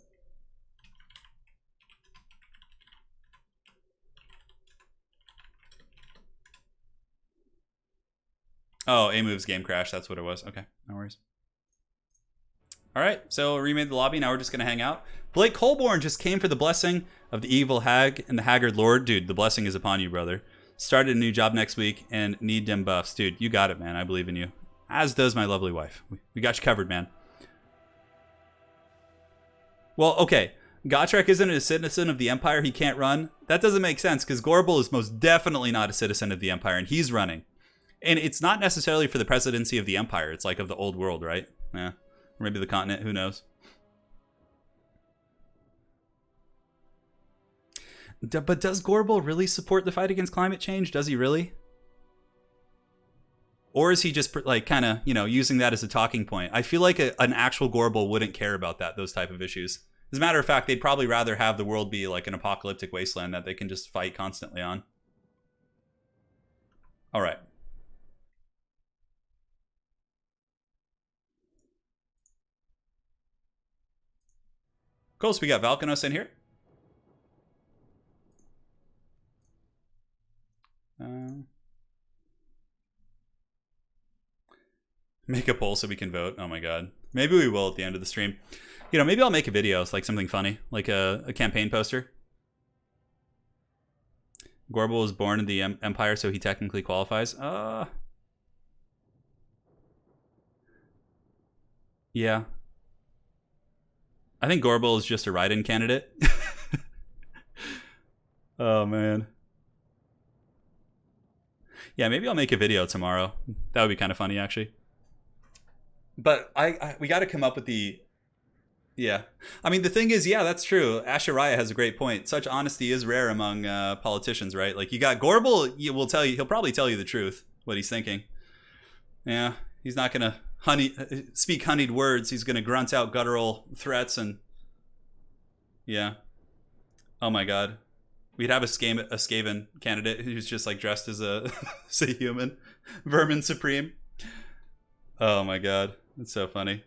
Oh, A-Move's game crash. That's what it was. Okay, no worries. All right, so we remade the lobby. Now we're just going to hang out. Blake Colborn just came for the blessing of the evil hag and the haggard lord. Dude, the blessing is upon you, brother. Started a new job next week and need them buffs. Dude, you got it, man. I believe in you. As does my lovely wife. We got you covered, man. Well, okay. Gotrek isn't a citizen of the Empire. He can't run. That doesn't make sense because Gorbel is most definitely not a citizen of the Empire, and he's running. And it's not necessarily for the presidency of the Empire. It's like of the old world, right? Yeah. Or maybe the continent. Who knows? But does Gorbel really support the fight against climate change? Does he really? Or is he just like kind of, you know, using that as a talking point? I feel like an actual Gorbel wouldn't care about those type of issues. As a matter of fact, they'd probably rather have the world be like an apocalyptic wasteland that they can just fight constantly on. All right. Cool, so we got Valkanos in here. Make a poll so we can vote. Oh my god. Maybe we will at the end of the stream. You know, maybe I'll make a video. It's like something funny. Like a campaign poster. Gorbel was born in the Empire, so he technically qualifies. Yeah. I think Gorbel is just a write-in candidate. Oh, man. Yeah, maybe I'll make a video tomorrow. That would be kind of funny, actually. But we got to come up with the... Yeah. I mean, the thing is, yeah, that's true. Asheraya has a great point. Such honesty is rare among politicians, right? Like, you got Gorbel, he'll probably tell you the truth, what he's thinking. Yeah, he's not gonna speak honeyed words. He's gonna grunt out guttural threats and yeah. Oh my god, we'd have a Skaven candidate who's just like dressed as a, as a human, Vermin Supreme. Oh my god, it's so funny.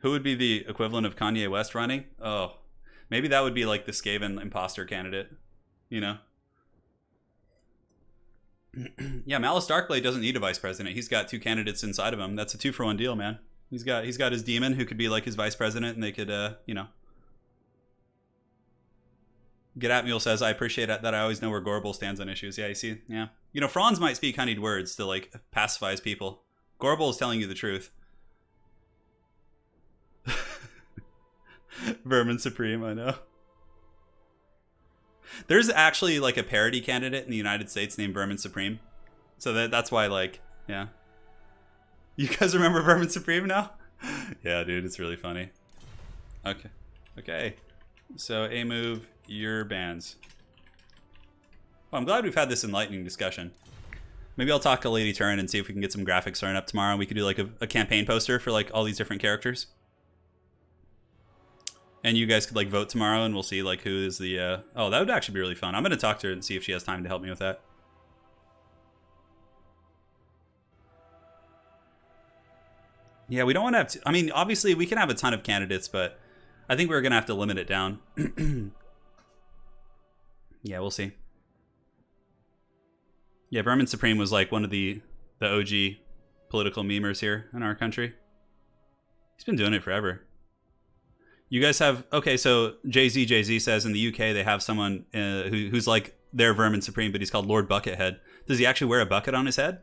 Who would be the equivalent of Kanye West running? Oh, maybe that would be like the Skaven imposter candidate. You know? Yeah, Malice Darkblade doesn't need a vice president. He's got two candidates inside of him. That's a 2-for-1 deal, man. He's got his demon who could be like his vice president, and they could, you know. Get at Mule says, I appreciate that I always know where Gorbel stands on issues. Yeah, you see? Yeah. You know, Franz might speak honeyed words to, like, pacify his people. Gorbel is telling you the truth. Vermin Supreme, I know. There's actually, like, a parody candidate in the United States named Vermin Supreme. So that's why, like, yeah. You guys remember Vermin Supreme now? Yeah, dude, it's really funny. Okay. Okay. So, A move, your bands. Well, I'm glad we've had this enlightening discussion. Maybe I'll talk to Lady Turin and see if we can get some graphics starting up tomorrow. And we could do like a campaign poster for like all these different characters. And you guys could like vote tomorrow and we'll see like who is the... Oh, that would actually be really fun. I'm going to talk to her and see if she has time to help me with that. Yeah, we don't want to have... I mean, obviously we can have a ton of candidates, but I think we're going to have to limit it down. Yeah, we'll see. Yeah, Vermin Supreme was like one of the OG political memers here in our country. He's been doing it forever. You guys have... Okay, so Jay-Z says in the UK they have someone who's like their Vermin Supreme, but he's called Lord Buckethead. Does he actually wear a bucket on his head?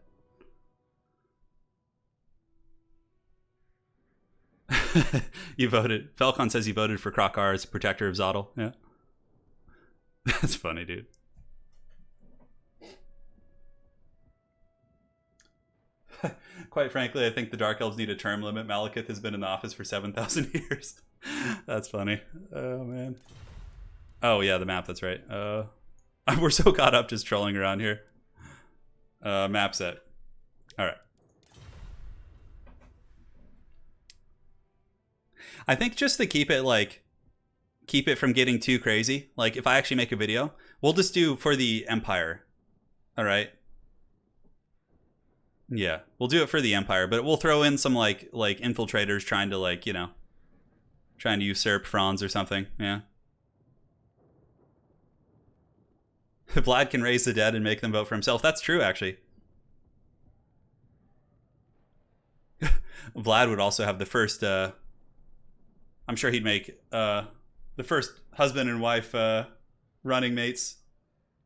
You voted. Falcon says he voted for Krokar as protector of Zottel. Yeah. That's funny, dude. Quite frankly, I think the Dark Elves need a term limit. Malekith has been in the office for 7,000 years. That's funny. Oh, man. Oh, yeah, the map. That's right. We're so caught up just trolling around here. Map set. All right. I think just to keep it from getting too crazy, like if I actually make a video, we'll just do for the Empire. All right. Yeah, we'll do it for the Empire, but we'll throw in some like infiltrators trying to like, you know, trying to usurp Franz or something. Yeah. Vlad can raise the dead and make them vote for himself. That's true, actually. Vlad would also have the first... I'm sure he'd make the first husband and wife running mates.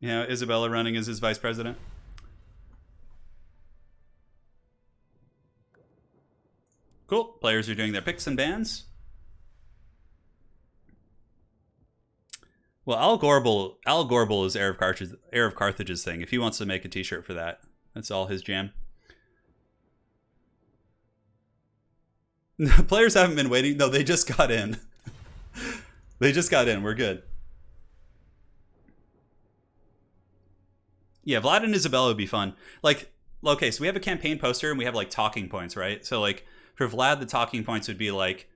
You know, Isabella running as his vice president. Cool. Players are doing their picks and bans. Well, Al Gorbel is Heir of Carthage's thing. If he wants to make a t-shirt for that, that's all his jam. Players haven't been waiting. No, they just got in. They just got in. We're good. Yeah, Vlad and Isabella would be fun. Like, okay, so we have a campaign poster and we have like talking points, right? So like for Vlad, the talking points would be like,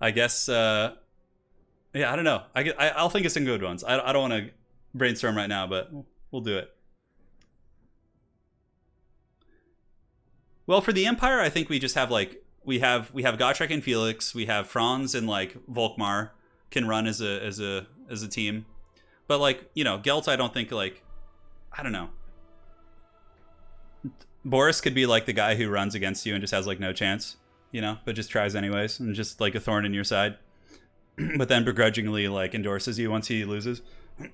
I guess, yeah, I don't know. I'll think of some good ones. I don't want to brainstorm right now, but we'll do it. Well, for the Empire, I think we just have like we have Gotrek and Felix, we have Franz and like Volkmar can run as a team, but like, you know, Gelt, I don't think, like, I don't know. Boris could be like the guy who runs against you and just has like no chance, you know, but just tries anyways and just like a thorn in your side, but then begrudgingly like endorses you once he loses.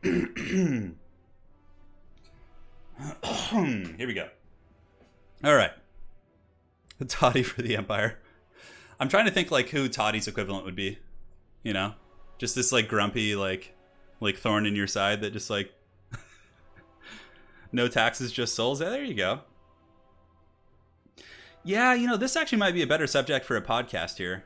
Here we go. All right. Toddy for the Empire. I'm trying to think like who Toddy's equivalent would be, you know, just this like grumpy like thorn in your side that just like no taxes, just souls. Yeah, there you go. Yeah, you know, this actually might be a better subject for a podcast here.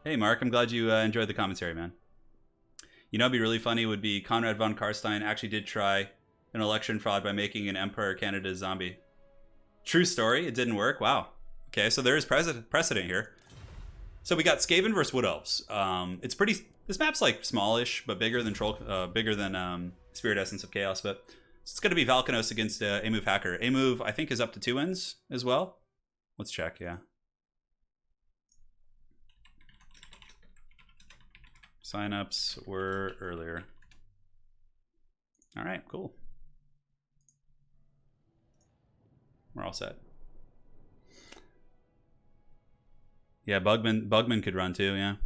Hey, Mark, I'm glad you enjoyed the commentary, man. You know, it'd be really funny would be Conrad von Karstein actually did try an election fraud by making an Empire Canada zombie. True story. It didn't work. Wow. Okay, so there is precedent here. So we got Skaven versus Wood Elves. It's pretty. This map's like smallish, but bigger than Spirit Essence of Chaos. But it's going to be Valkanos against Amove Hacker. Amove, I think, is up to 2 wins as well. Let's check. Yeah. Signups were earlier. All right, cool. We're all set. Yeah, Bugman could run too, yeah.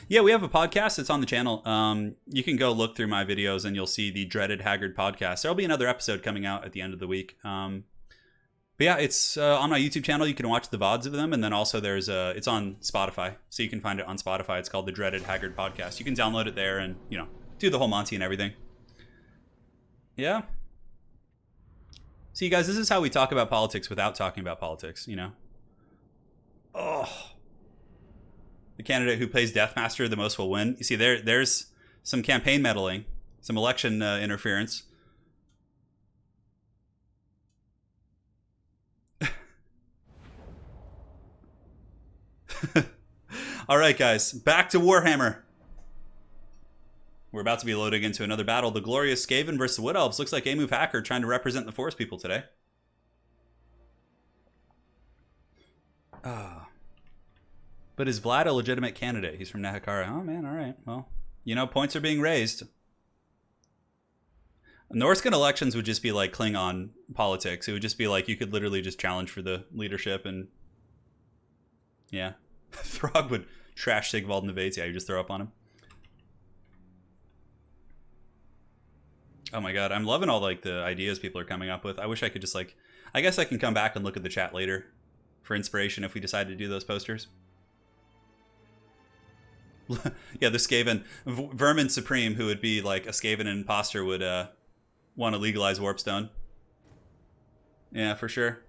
Yeah, we have a podcast. It's on the channel. You can go look through my videos and you'll see the Dreaded Haggard podcast. There'll be another episode coming out at the end of the week. But yeah, it's on my YouTube channel. You can watch the VODs of them. And then also it's on Spotify. So you can find it on Spotify. It's called the Dreaded Haggard podcast. You can download it there and, you know, do the whole Monty and everything. Yeah. See, guys, this is how we talk about politics without talking about politics, you know? Oh. The candidate who plays Deathmaster the most will win. You see, there's some campaign meddling, some election interference. All right, guys, back to Warhammer. We're about to be loading into another battle. The glorious Skaven versus Wood Elves. Looks like Amove Hacker trying to represent the Forest people today. But is Vlad a legitimate candidate? He's from Nahakara. Oh, man, all right. Well, you know, points are being raised. Norscan elections would just be like Klingon politics. It would just be like you could literally just challenge for the leadership and... Yeah. Throg would trash Sigvald and Nevates. Yeah, you just throw up on him. Oh my god, I'm loving all like the ideas people are coming up with. I wish I could just like... I guess I can come back and look at the chat later for inspiration if we decide to do those posters. Yeah, the Skaven Vermin Supreme, who would be like a Skaven imposter, would want to legalize Warpstone. Yeah, for sure.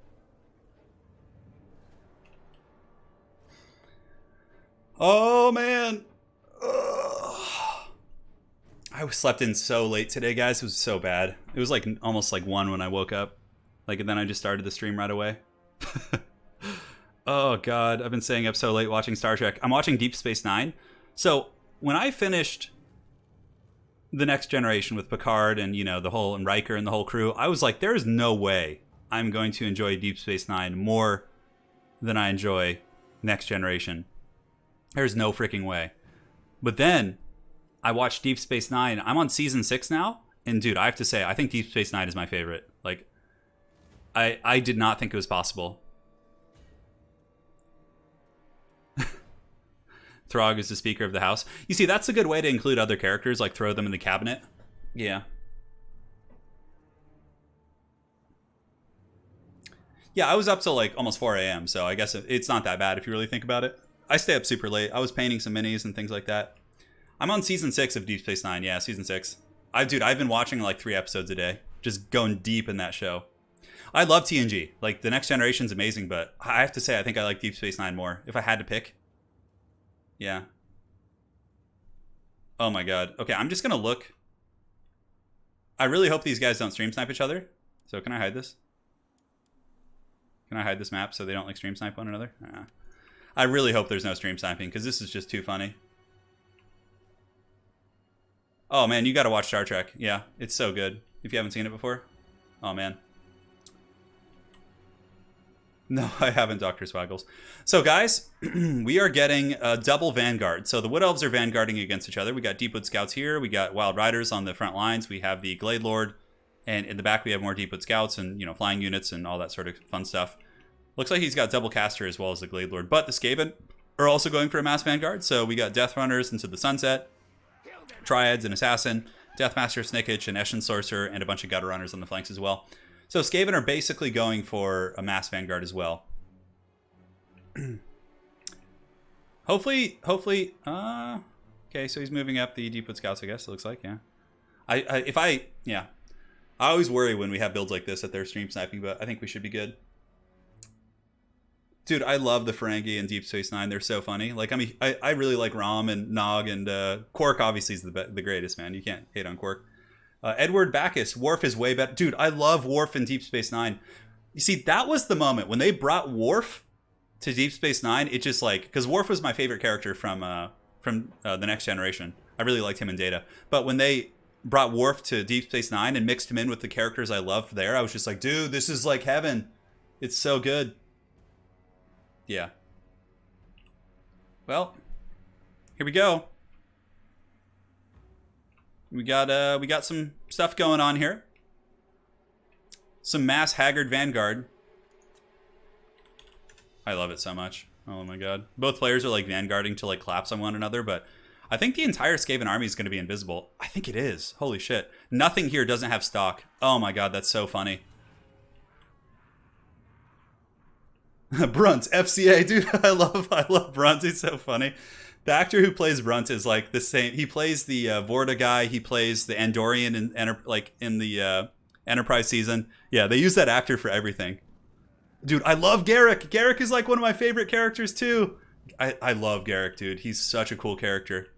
Oh man, I slept in so late today, guys. It was so bad. It was like almost like 1 when I woke up. Like, and then I just started the stream right away. Oh god, I've been staying up so late watching Star Trek. I'm watching Deep Space Nine. So when I finished The Next Generation with Picard and, you know, the whole, and Riker and the whole crew, I was like, there is no way I'm going to enjoy Deep Space Nine more than I enjoy Next Generation. There's no freaking way. But then I watched Deep Space Nine. I'm on season 6 now, and dude, I have to say, I think Deep Space Nine is my favorite. Like, I did not think it was possible. Throg is the Speaker of the House. You see, that's a good way to include other characters, like throw them in the cabinet. Yeah. Yeah, I was up till like almost 4 a.m., so I guess it's not that bad if you really think about it. I stay up super late. I was painting some minis and things like that. I'm on season 6 of Deep Space Nine. Yeah, season 6. Dude, I've been watching like 3 episodes a day. Just going deep in that show. I love TNG. Like, The Next Generation's amazing, but I have to say, I think I like Deep Space Nine more. If I had to pick. Yeah. Oh my god. Okay, I'm just gonna look. I really hope these guys don't stream snipe each other. So can I hide this? Can I hide this map so they don't like stream snipe one another? I really hope there's no stream sniping because this is just too funny. Oh man, you gotta watch Star Trek. Yeah, it's so good. If you haven't seen it before. Oh man. No, I haven't, Dr. Swaggles. So, guys, we are getting a double Vanguard. So the Wood Elves are Vanguarding against each other. We got Deepwood Scouts here. We got Wild Riders on the front lines. We have the Glade Lord. And in the back, we have more Deepwood Scouts and, you know, flying units and all that sort of fun stuff. Looks like he's got Double Caster as well as the Glade Lord. But the Skaven are also going for a Mass Vanguard. So we got Death Runners into the Sunset, Triads and Assassin, Deathmaster, Snickage, and Eshin Sorcerer, and a bunch of Gutter Runners on the flanks as well. So Skaven are basically going for a Mass Vanguard as well. Hopefully, okay, so he's moving up the Deepwood Scouts, I guess, it looks like, yeah. I always worry when we have builds like this that they're stream sniping, but I think we should be good. Dude, I love the Ferengi and Deep Space Nine. They're so funny. Like, I mean, I really like Rom and Nog, and Quark obviously is the greatest, man. You can't hate on Quark. Edward Backus, Worf is way better. Dude, I love Worf in Deep Space Nine. You see, that was the moment when they brought Worf to Deep Space Nine. It just like, because Worf was my favorite character from the Next Generation. I really liked him in Data. But when they brought Worf to Deep Space Nine and mixed him in with the characters I loved there, I was just like, dude, this is like heaven. It's so good. Yeah. Well, here we go. We got some stuff going on here. Some mass haggard Vanguard. I love it so much. Oh my god. Both players are like Vanguarding to like collapse on one another, but I think the entire Skaven army is going to be invisible. I think it is. Holy shit. Nothing here doesn't have stock. Oh my god, that's so funny. Brunt, FCA, dude. I love Brunt. He's so funny. The actor who plays Brunt is like the same. He plays the Vorta guy. He plays the Andorian in the Enterprise season. Yeah, they use that actor for everything. Dude, I love Garrick. Garrick is like one of my favorite characters too. I love Garrick, dude. He's such a cool character.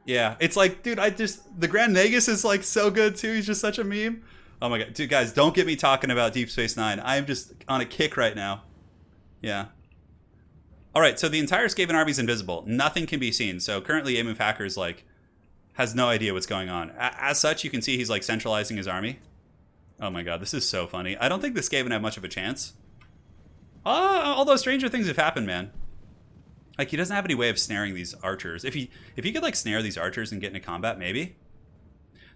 Yeah, it's like, dude, the Grand Nagus is like so good too. He's just such a meme. Oh my god, dude, guys, don't get me talking about Deep Space Nine. I'm just on a kick right now. Yeah. All right, so the entire Skaven army is invisible. Nothing can be seen. So currently, Amuf Hacker's like has no idea what's going on. As such, you can see he's like centralizing his army. Oh my god, this is so funny. I don't think the Skaven have much of a chance. Although stranger things have happened, man. Like, he doesn't have any way of snaring these archers. If he could like snare these archers and get into combat, maybe.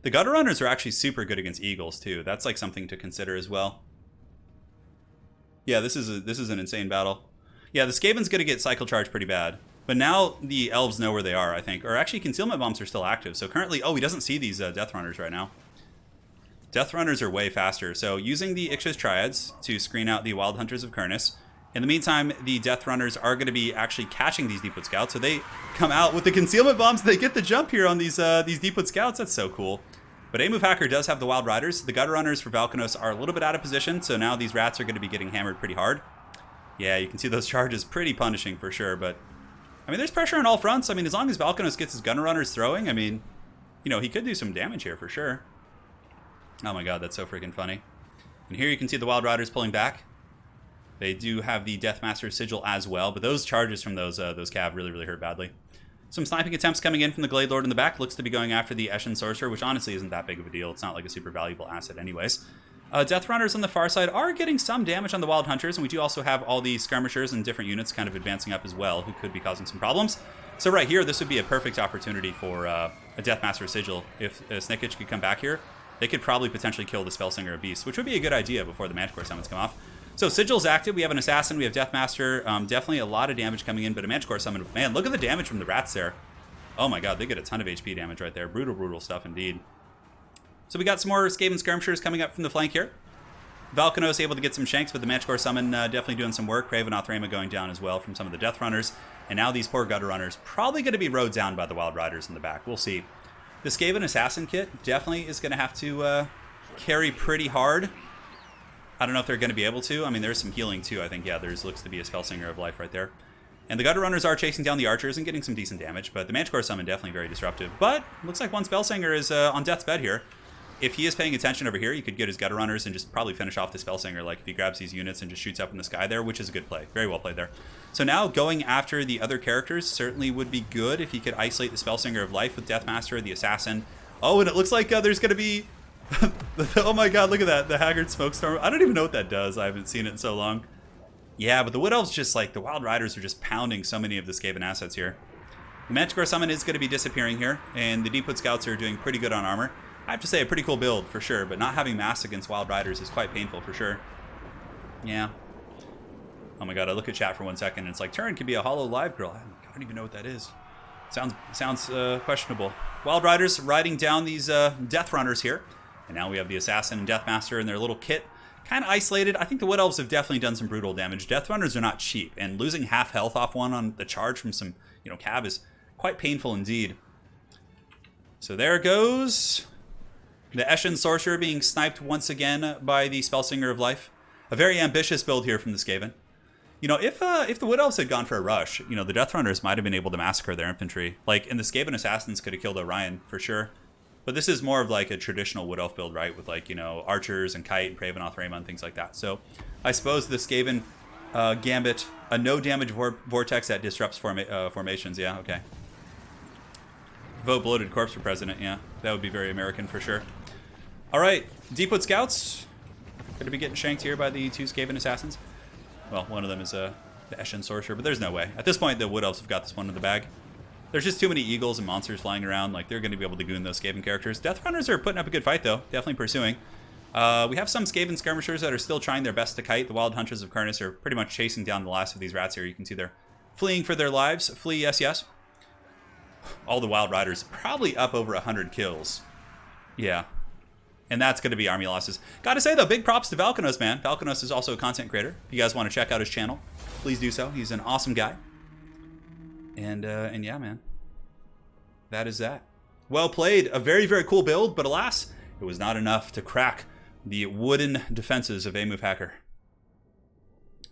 The Gutter Runners are actually super good against Eagles too. That's like something to consider as well. Yeah, this is an insane battle. Yeah, the Skaven's gonna get cycle charge pretty bad. But now the Elves know where they are, I think. Or actually, concealment bombs are still active. So currently, oh, he doesn't see these Death Runners right now. Death Runners are way faster. So using the Ixchis Triads to screen out the Wild Hunters of Kurnus. In the meantime, the Death Runners are going to be actually catching these Deepwood Scouts. So they come out with the concealment bombs. They get the jump here on these Deepwood Scouts. That's so cool. But Amuf Hacker does have the Wild Riders. The Gutter Runners for Valkanos are a little bit out of position. So now these rats are going to be getting hammered pretty hard. Yeah, you can see those charges pretty punishing for sure. But, I mean, there's pressure on all fronts. I mean, as long as Valkanos gets his Gunner Runners throwing, I mean, you know, he could do some damage here for sure. Oh my god, that's so freaking funny. And here you can see the Wild Riders pulling back. They do have the Deathmaster Sigil as well, but those charges from those cav really hurt badly. Some sniping attempts coming in from the Glade Lord in the back. Looks to be going after the Eshin Sorcerer, which honestly isn't that big of a deal. It's not like a super valuable asset anyways. Death Runners on the far side are getting some damage on the Wild Hunters, and we do also have all the Skirmishers and different units kind of advancing up as well, who could be causing some problems. So right here, this would be a perfect opportunity for a Deathmaster Sigil. If Snickage could come back here, they could probably potentially kill the Spellsinger of Beasts, which would be a good idea before the Manticore summons come off. So Sigil's active. We have an Assassin. We have Deathmaster. Definitely a lot of damage coming in, but a Manticore summon. Man, look at the damage from the rats there. Oh my god, they get a ton of HP damage right there. Brutal stuff indeed. So we got some more Skaven Skirmishers coming up from the flank here. Valkanos able to get some shanks, but the Manticore summon definitely doing some work. Cravenoth Rama going down as well from some of the Death Runners. And now these poor Gutter Runners probably going to be rode down by the Wild Riders in the back. We'll see. The Skaven Assassin kit definitely is going to have to carry pretty hard. I don't know if they're going to be able to. I mean, there's some healing too, I think. Yeah, looks to be a Spellsinger of Life right there. And the Gutter Runners are chasing down the Archers and getting some decent damage, but the Manticore summon definitely very disruptive. But looks like one Spellsinger is on death's bed here. If he is paying attention over here, you could get his Gutter Runners and just probably finish off the Spellsinger, like if he grabs these units and just shoots up in the sky there, which is a good play. Very well played there. So now going after the other characters certainly would be good if he could isolate the Spellsinger of Life with Deathmaster, the Assassin. Oh, and it looks like there's going to be... oh my god, look at that. The Haggard Smokestorm. I don't even know what that does. I haven't seen it in so long. Yeah, but the Wood Elves just like... The Wild Riders are just pounding so many of the Skaven assets here. The Manticore Summon is going to be disappearing here, and the Deepwood Scouts are doing pretty good on armor. I have to say, a pretty cool build, for sure, but not having mass against Wild Riders is quite painful, for sure. Yeah. Oh my god, I look at chat for 1 second, and it's like, Turin could be a hollow live girl. I don't even know what that is. Sounds questionable. Wild Riders riding down these Death Runners here. And now we have the Assassin and Deathmaster in their little kit. Kind of isolated. I think the Wood Elves have definitely done some brutal damage. Death Runners are not cheap, and losing half health off one on the charge from some, cav is quite painful indeed. So there goes the Eshin Sorcerer being sniped once again by the Spellsinger of Life. A very ambitious build here from the Skaven. You know, if the Wood Elves had gone for a rush, you know, the Death Runners might have been able to massacre their infantry. Like, and the Skaven Assassins could have killed Orion, for sure. But this is more of like a traditional Wood Elf build, right? With like, you know, Archers and Kite and Pravenoth Raymond and things like that. So I suppose the Skaven Gambit, a no damage vortex that disrupts formations. Yeah, okay. Vote Bloated Corpse for president. Yeah, that would be very American for sure. All right, Deepwood Scouts. Going to be getting shanked here by the two Skaven Assassins. Well, one of them is the Eshin Sorcerer, but there's no way. At this point, the Wood Elves have got this one in the bag. There's just too many eagles and monsters flying around. Like, they're going to be able to goon those Skaven characters. Death Runners are putting up a good fight, though. Definitely pursuing. We have some Skaven Skirmishers that are still trying their best to kite. The Wild Hunters of Karnas are pretty much chasing down the last of these rats here. You can see they're fleeing for their lives. Flee, yes, yes. All the Wild Riders, probably up over 100 kills. Yeah. And that's going to be army losses. Gotta say, though, big props to Valkanos, man. Valkanos is also a content creator. If you guys want to check out his channel, please do so. He's an awesome guy. And yeah, man. That is that. Well played. A very, very cool build, but alas, it was not enough to crack the wooden defenses of Amuf Hacker.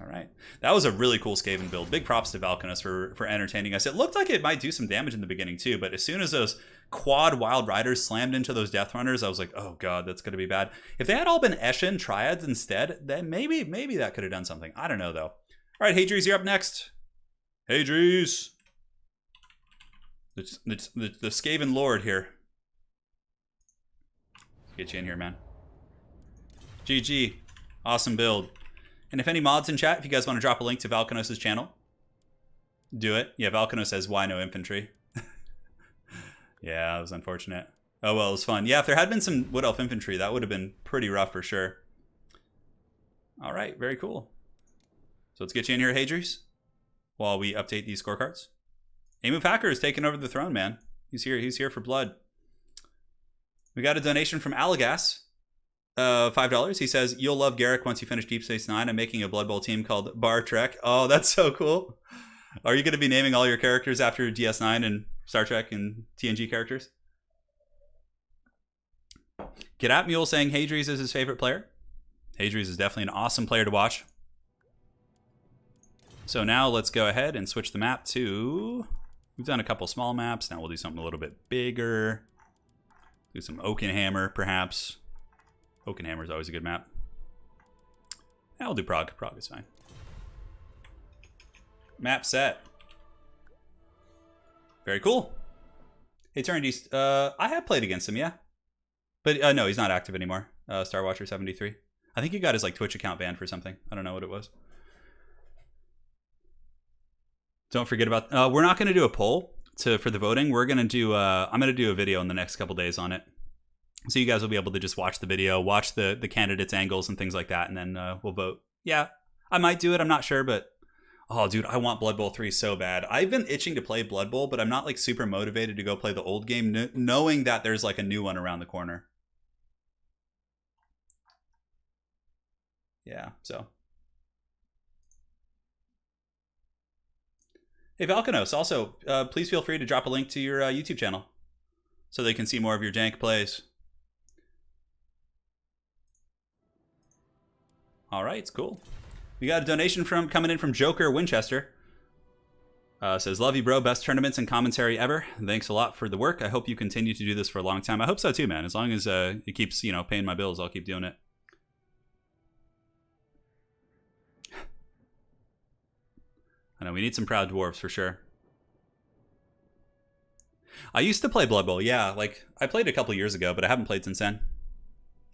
All right. That was a really cool Skaven build. Big props to Valkanos for entertaining us. It looked like it might do some damage in the beginning, too, but as soon as those quad Wild Riders slammed into those Death Runners, I was like, oh, God, that's going to be bad. If they had all been Eshin Triads instead, then maybe that could have done something. I don't know, though. All right, Hadries, you're up next. Hadries. The Skaven Lord here. Get you in here, man. GG. Awesome build. And if any mods in chat, if you guys want to drop a link to Valkanos' channel, do it. Yeah, Valkanos says, why no infantry? Yeah, that was unfortunate. Oh, well, it was fun. Yeah, if there had been some Wood Elf infantry, that would have been pretty rough for sure. All right, very cool. So let's get you in here, Hadries, while we update these scorecards. Amuf Hacker is taking over the throne, man. He's here for blood. We got a donation from Alagas. $5. He says, you'll love Garrick once you finish Deep Space Nine. I'm making a Blood Bowl team called Bar Trek. Oh, that's so cool. Are you going to be naming all your characters after DS9 and Star Trek and TNG characters? Get at Mule saying Hadries is his favorite player. Hadries is definitely an awesome player to watch. So now let's go ahead and switch the map to... We've done a couple small maps. Now we'll do something a little bit bigger. Do some Oakenhammer, perhaps. Oakenhammer is always a good map. Now we'll do Prague. Prague is fine. Map set. Very cool. Hey, Turin, I have played against him, yeah. But no, he's not active anymore. Starwatcher 73. I think he got his like Twitch account banned for something. I don't know what it was. Don't forget about... we're not going to do a poll for the voting. We're going to do... I'm going to do a video in the next couple days on it. So you guys will be able to just watch the video, watch the candidates' angles and things like that, and then we'll vote. Yeah, I might do it. I'm not sure, but... Oh, dude, I want Blood Bowl 3 so bad. I've been itching to play Blood Bowl, but I'm not like super motivated to go play the old game, knowing that there's like a new one around the corner. Yeah, so... Hey, Valkanos, also, please feel free to drop a link to your YouTube channel so they can see more of your jank plays. All right, it's cool. We got a donation coming in from Joker Winchester. Says, love you, bro. Best tournaments and commentary ever. Thanks a lot for the work. I hope you continue to do this for a long time. I hope so too, man. As long as it keeps, paying my bills, I'll keep doing it. I know, we need some proud dwarves for sure. I used to play Blood Bowl, yeah. Like, I played a couple years ago, but I haven't played since then.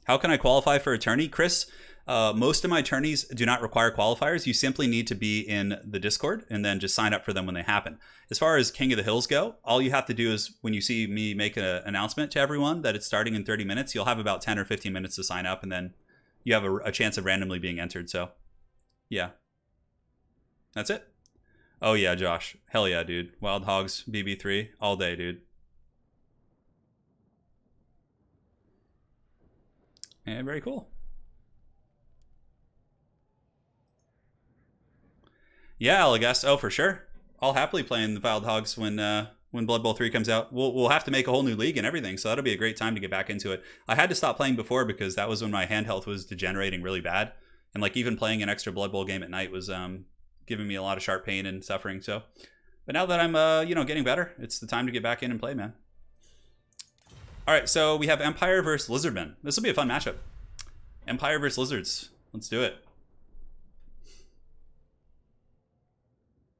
How can I qualify for a tourney? Chris, most of my tourneys do not require qualifiers. You simply need to be in the Discord and then just sign up for them when they happen. As far as King of the Hills go, all you have to do is when you see me make an announcement to everyone that it's starting in 30 minutes, you'll have about 10 or 15 minutes to sign up, and then you have a chance of randomly being entered. So, yeah. That's it. Oh, yeah, Josh. Hell yeah, dude. Wild Hogs, BB3, all day, dude. And very cool. Yeah, I guess. Oh, for sure. I'll happily play in the Wild Hogs when Blood Bowl 3 comes out. We'll have to make a whole new league and everything, so that'll be a great time to get back into it. I had to stop playing before because that was when my hand health was degenerating really bad. And like even playing an extra Blood Bowl game at night was giving me a lot of sharp pain and suffering. So, but now that I'm getting better, it's the time to get back in and play, man. All right, so we have Empire versus Lizardmen. This will be a fun matchup. Empire versus Lizards. Let's do it.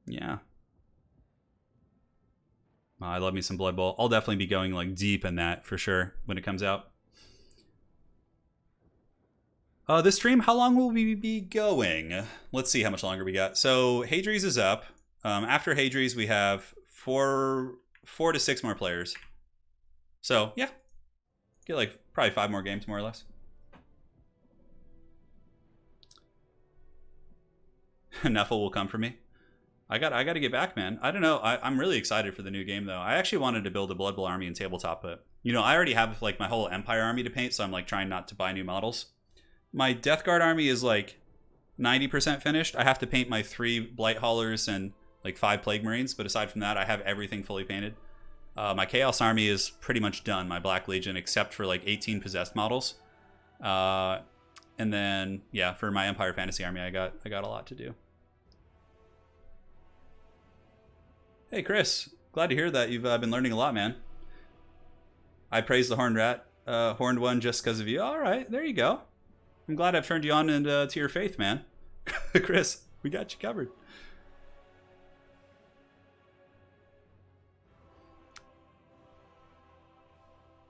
Yeah. Oh, I love me some Blood Bowl. I'll definitely be going like deep in that for sure when it comes out. This stream, how long will we be going? Let's see how much longer we got. So Hadries is up. After Hadries, we have four to six more players. So yeah, get like probably 5 more games more or less. Nuffle will come for me. I got to get back, man. I don't know. I'm really excited for the new game though. I actually wanted to build a Blood Bowl army in tabletop, but I already have like my whole Empire army to paint, so I'm like trying not to buy new models. My Death Guard army is like 90% finished. I have to paint my 3 Blight Haulers and like 5 Plague Marines, but aside from that, I have everything fully painted. My Chaos army is pretty much done, my Black Legion, except for like 18 possessed models. And then, yeah, for my Empire Fantasy army, I got a lot to do. Hey, Chris. Glad to hear that you've been learning a lot, man. I praise the Horned One just because of you. All right, there you go. I'm glad I've turned you on to your faith, man. Chris, we got you covered.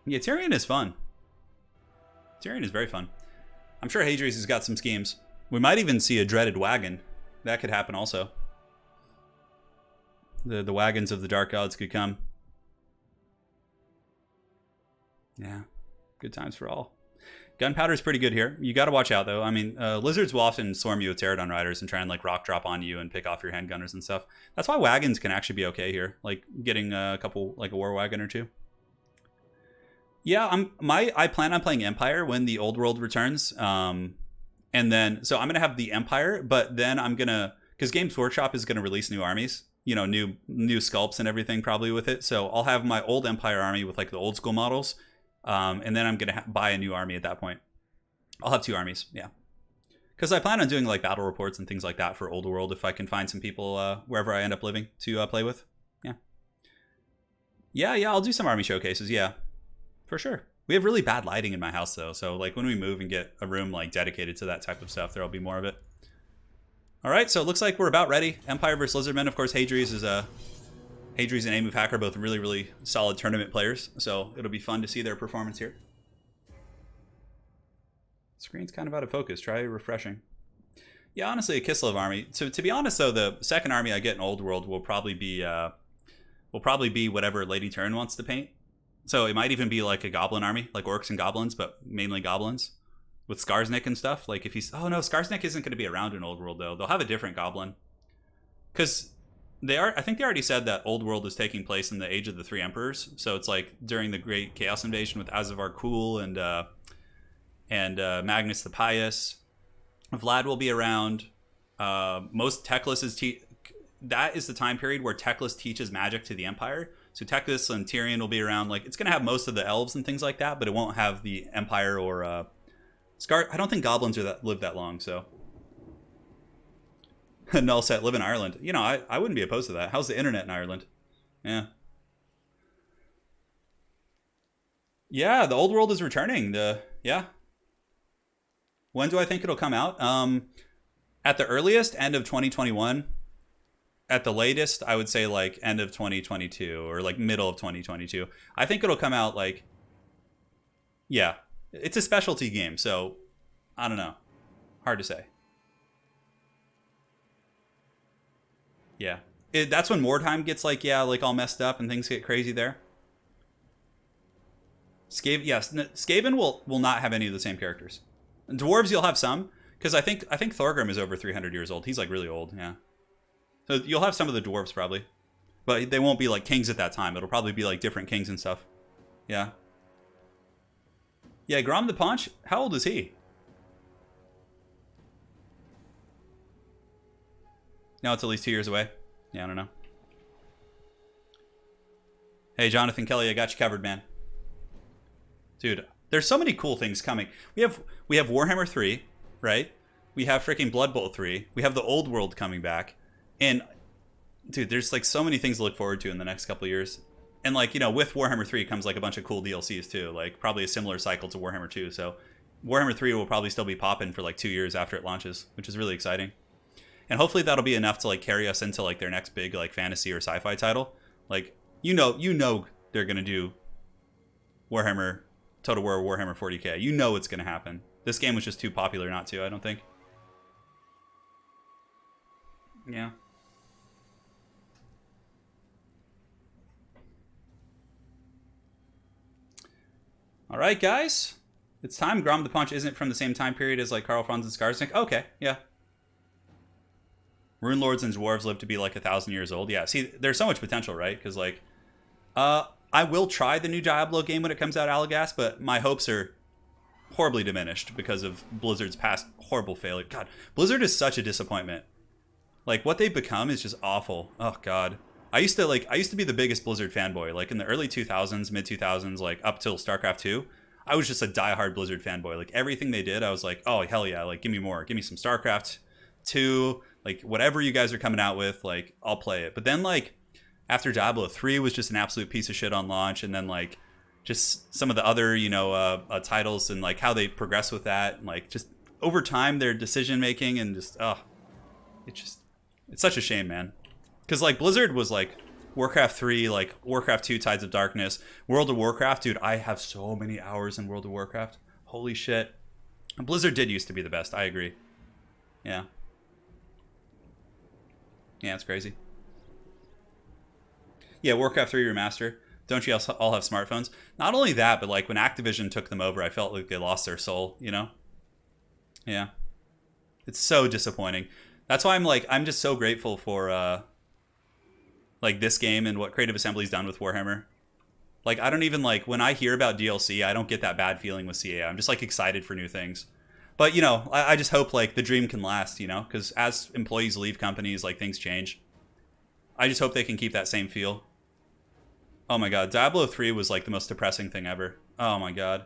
Yeah, Turin is fun. Turin is very fun. I'm sure Hadries has got some schemes. We might even see a dreaded wagon. That could happen also. The wagons of the Dark Gods could come. Yeah, good times for all. Gunpowder's pretty good here. You got to watch out though. I mean, lizards will often swarm you with Pterodon Riders and try and like rock drop on you and pick off your handgunners and stuff. That's why wagons can actually be okay here. Like getting a couple, like a war wagon or 2. Yeah, I plan on playing Empire when the Old World returns. And then, so I'm going to have the Empire, but then I'm going to, because Games Workshop is going to release new armies, new sculpts and everything probably with it. So I'll have my old Empire army with like the old school models. And then I'm going to buy a new army at that point. I'll have 2 armies, yeah. Because I plan on doing like battle reports and things like that for Old World if I can find some people wherever I end up living to play with. Yeah. Yeah, I'll do some army showcases, yeah. For sure. We have really bad lighting in my house though, so like when we move and get a room like dedicated to that type of stuff, there'll be more of it. All right, so it looks like we're about ready. Empire versus Lizardmen. Of course, Hadries is Hadries and A-Move Hacker, both really, really solid tournament players, so it'll be fun to see their performance here. Screen's kind of out of focus. Try refreshing. Yeah, honestly, a Kislev army. So to be honest, though, the second army I get in Old World will probably be whatever Lady Turin wants to paint. So it might even be like a Goblin army, like Orcs and Goblins, but mainly Goblins with Skarsnik and stuff. Like if he's, oh no, Skarsnik isn't going to be around in Old World though. They'll have a different Goblin because I think they already said that Old World is taking place in the Age of the 3 Emperors. So it's like during the Great Chaos Invasion with Azavar Kul and Magnus the Pious. Vlad will be around. Most Teclis is that is the time period where Teclis teaches magic to the Empire. So Teclis and Tyrion will be around. Like it's gonna have most of the elves and things like that, but it won't have the Empire or Scar. I don't think goblins live that long. So null set, live in Ireland. I wouldn't be opposed to that. How's the internet in Ireland? Yeah. Yeah, the Old World is returning. Yeah. When do I think it'll come out? At the earliest, end of 2021. At the latest, I would say like end of 2022 or like middle of 2022. I think it'll come out like, yeah, it's a specialty game. So I don't know. Hard to say. Yeah. That's when Mordheim gets like, yeah, like all messed up and things get crazy there. Skaven will not have any of the same characters. Dwarves, you'll have some, because I think Thorgrim is over 300 years old. He's like really old, yeah. So you'll have some of the dwarves probably, but they won't be like kings at that time. It'll probably be like different kings and stuff. Yeah. Yeah, Grom the Paunch, how old is he? No, it's at least 2 years away. Yeah, I don't know. Hey, Jonathan Kelly, I got you covered, man. Dude, there's so many cool things coming. We have Warhammer 3, right? We have freaking Blood Bowl 3. We have the Old World coming back. And dude, there's like so many things to look forward to in the next couple of years. And like, you know, with Warhammer 3 comes like a bunch of cool DLCs too, like probably a similar cycle to Warhammer 2. So Warhammer 3 will probably still be popping for like 2 years after it launches, which is really exciting. And hopefully that'll be enough to like carry us into like their next big like fantasy or sci-fi title. Like, you know they're going to do Warhammer Total War Warhammer 40K. You know it's going to happen. This game was just too popular not to, I don't think. Yeah. All right, guys. It's time. Grom the Punch isn't from the same time period as like Karl Franz and Skarsnik. Okay, yeah. Rune Lords and Dwarves live to be like 1,000 years old. Yeah, see, there's so much potential, right? Because like, I will try the new Diablo game when it comes out, Alagast, but my hopes are horribly diminished because of Blizzard's past horrible failure. God, Blizzard is such a disappointment. Like, what they've become is just awful. Oh, God. I used to be the biggest Blizzard fanboy. Like, in the early 2000s, mid-2000s, like, up till StarCraft 2, I was just a diehard Blizzard fanboy. Like, everything they did, I was like, oh, hell yeah. Like, give me more. Give me some StarCraft 2. Like, whatever you guys are coming out with, like, I'll play it. But then, like, after Diablo 3 was just an absolute piece of shit on launch, and then, like, just some of the other, you know, titles and, like, how they progress with that. And, like, just over time, their decision-making and just, it's such a shame, man. Because, like, Blizzard was, like, Warcraft 3, like, Warcraft 2, Tides of Darkness, World of Warcraft. Dude, I have so many hours in World of Warcraft. Holy shit. Blizzard did used to be the best. I agree. Yeah. Yeah, it's crazy. Yeah, Warcraft 3 Remaster. Don't you all have smartphones? Not only that, but, like, when Activision took them over, I felt like they lost their soul, you know? Yeah. It's so disappointing. That's why I'm just so grateful for, like, this game and what Creative Assembly's done with Warhammer. Like, I don't even, like, when I hear about DLC, I don't get that bad feeling with CA. I'm just, like, excited for new things. But, you know, I just hope, like, the dream can last, you know? Because as employees leave companies, like, things change. I just hope they can keep that same feel. Oh, my God. Diablo 3 was, like, the most depressing thing ever. Oh, my God.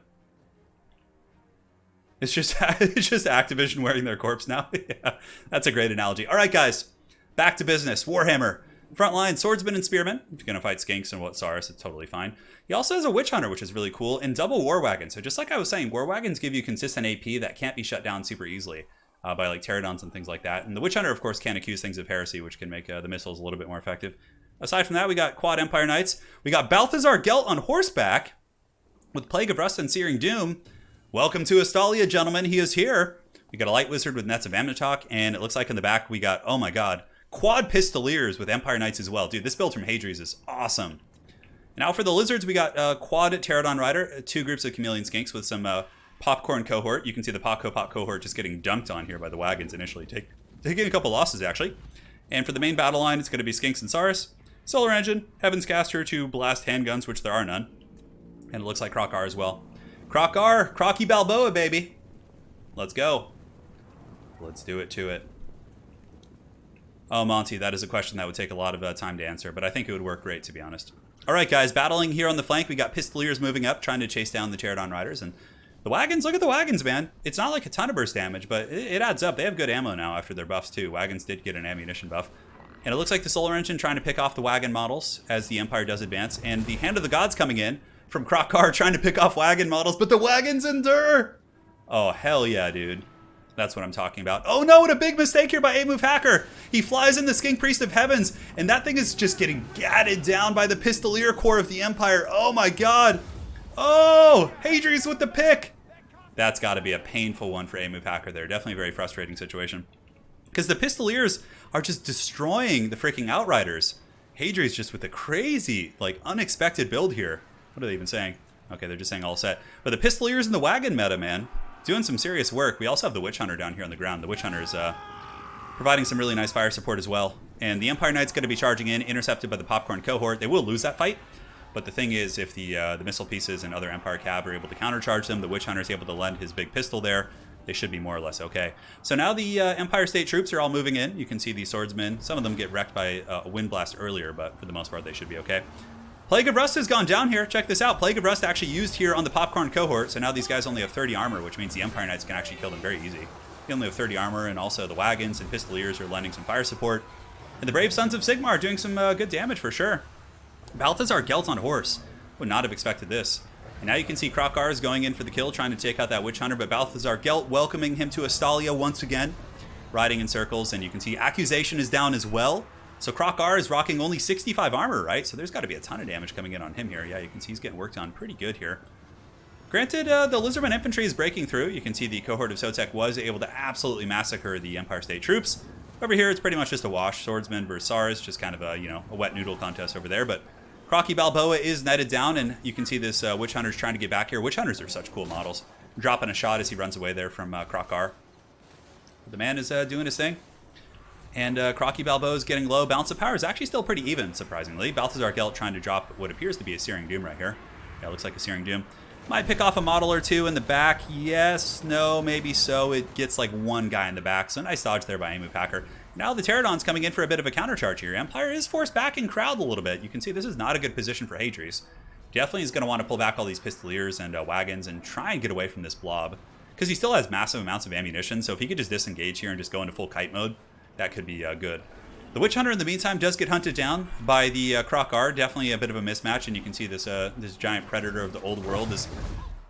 It's just Activision wearing their corpse now. Yeah, that's a great analogy. All right, guys. Back to business. Warhammer. Frontline, swordsman and spearman. If you're going to fight skinks and what Saurus, it's totally fine. He also has a witch hunter, which is really cool, and double war wagon. So just like I was saying, war wagons give you consistent AP that can't be shut down super easily by like pterodons and things like that. And the witch hunter, of course, can accuse things of heresy, which can make the missiles a little bit more effective. Aside from that, we got quad Empire Knights. We got Balthazar Gelt on horseback with Plague of Rust and Searing Doom. Welcome to Astalia, gentlemen. He is here. We got a light wizard with Nets of Amnitok, and it looks like in the back we got, oh my God, quad Pistoliers with Empire Knights as well. Dude, this build from Hadri's is awesome. Now for the Lizards, we got quad Pterodon Rider, 2 groups of Chameleon Skinks with some popcorn cohort. You can see the pop cohort just getting dunked on here by the wagons initially, taking a couple losses actually. And for the main battle line, it's going to be Skinks and Saurus. Solar Engine, Heaven's Caster to blast handguns, which there are none. And it looks like Croc R as well. Croc R, Crocky Balboa, baby. Let's go. Let's do it to it. Oh, Monty, that is a question that would take a lot of time to answer, but I think it would work great, to be honest. All right, guys, battling here on the flank. We got Pistoliers moving up, trying to chase down the Pterodon Riders. And the wagons, look at the wagons, man. It's not like a ton of burst damage, but it adds up. They have good ammo now after their buffs, too. Wagons did get an ammunition buff. And it looks like the Solar Engine trying to pick off the wagon models as the Empire does advance. And the Hand of the Gods coming in from Croc R trying to pick off wagon models, but the wagons endure. Oh, hell yeah, dude. That's what I'm talking about. Oh no, what a big mistake here by A-Move Hacker. He flies in the Skink Priest of Heavens, and that thing is just getting gatted down by the Pistolier Corps of the Empire. Oh my God. Oh, Hadri's with the pick. That's got to be a painful one for A-Move Hacker there. Definitely a very frustrating situation. Because the Pistoliers are just destroying the freaking Outriders. Hadri's just with a crazy, like, unexpected build here. What are they even saying? Okay, they're just saying all set. But the Pistoliers in the wagon meta, man, doing some serious work. We also have the Witch Hunter down here on the ground. The Witch Hunter is providing some really nice fire support as well. And the Empire Knight's going to be charging in, intercepted by the Popcorn Cohort. They will lose that fight. But the thing is, if the missile pieces and other Empire Cav are able to countercharge them, the Witch Hunter is able to lend his big pistol there. They should be more or less okay. So now the Empire State troops are all moving in. You can see the swordsmen. Some of them get wrecked by a wind blast earlier, but for the most part, they should be okay. Plague of Rust has gone down here. Check this out. Plague of Rust actually used here on the Popcorn Cohort. So now these guys only have 30 armor, which means the Empire Knights can actually kill them very easy. They only have 30 armor, and also the wagons and Pistoliers are lending some fire support. And the Brave Sons of Sigmar doing some good damage for sure. Balthazar Gelt on horse. Would not have expected this. And now you can see Krokar is going in for the kill, trying to take out that Witch Hunter, but Balthazar Gelt welcoming him to Astalia once again, riding in circles, and you can see Accusation is down as well. So Krokar is rocking only 65 armor, right? So there's got to be a ton of damage coming in on him here. Yeah, you can see he's getting worked on pretty good here. Granted, the Lizardmen infantry is breaking through. You can see the cohort of Sotek was able to absolutely massacre the Empire State troops. Over here, it's pretty much just a wash. Swordsman versus Sars, just kind of a, you know, a wet noodle contest over there. But Crocky Balboa is netted down, and you can see this Witch Hunter's trying to get back here. Witch Hunters are such cool models. Dropping a shot as he runs away there from Krokar. The man is doing his thing. And Crocky Balboa is getting low. Balance of power is actually still pretty even, surprisingly. Balthazar Gelt trying to drop what appears to be a Searing Doom right here. Yeah, looks like a Searing Doom. Might pick off a model or two in the back. Yes, no, maybe so. It gets like one guy in the back. So nice dodge there by Emu Packer. Now the Pterodon's coming in for a bit of a countercharge here. Empire is forced back in crowd a little bit. You can see this is not a good position for Hadri's. Definitely is going to want to pull back all these Pistoliers and wagons and try and get away from this blob. Because he still has massive amounts of ammunition. So if he could just disengage here and just go into full kite mode, that could be good. The Witch Hunter, in the meantime, does get hunted down by the Krokar. Definitely a bit of a mismatch, and you can see this this giant predator of the old world is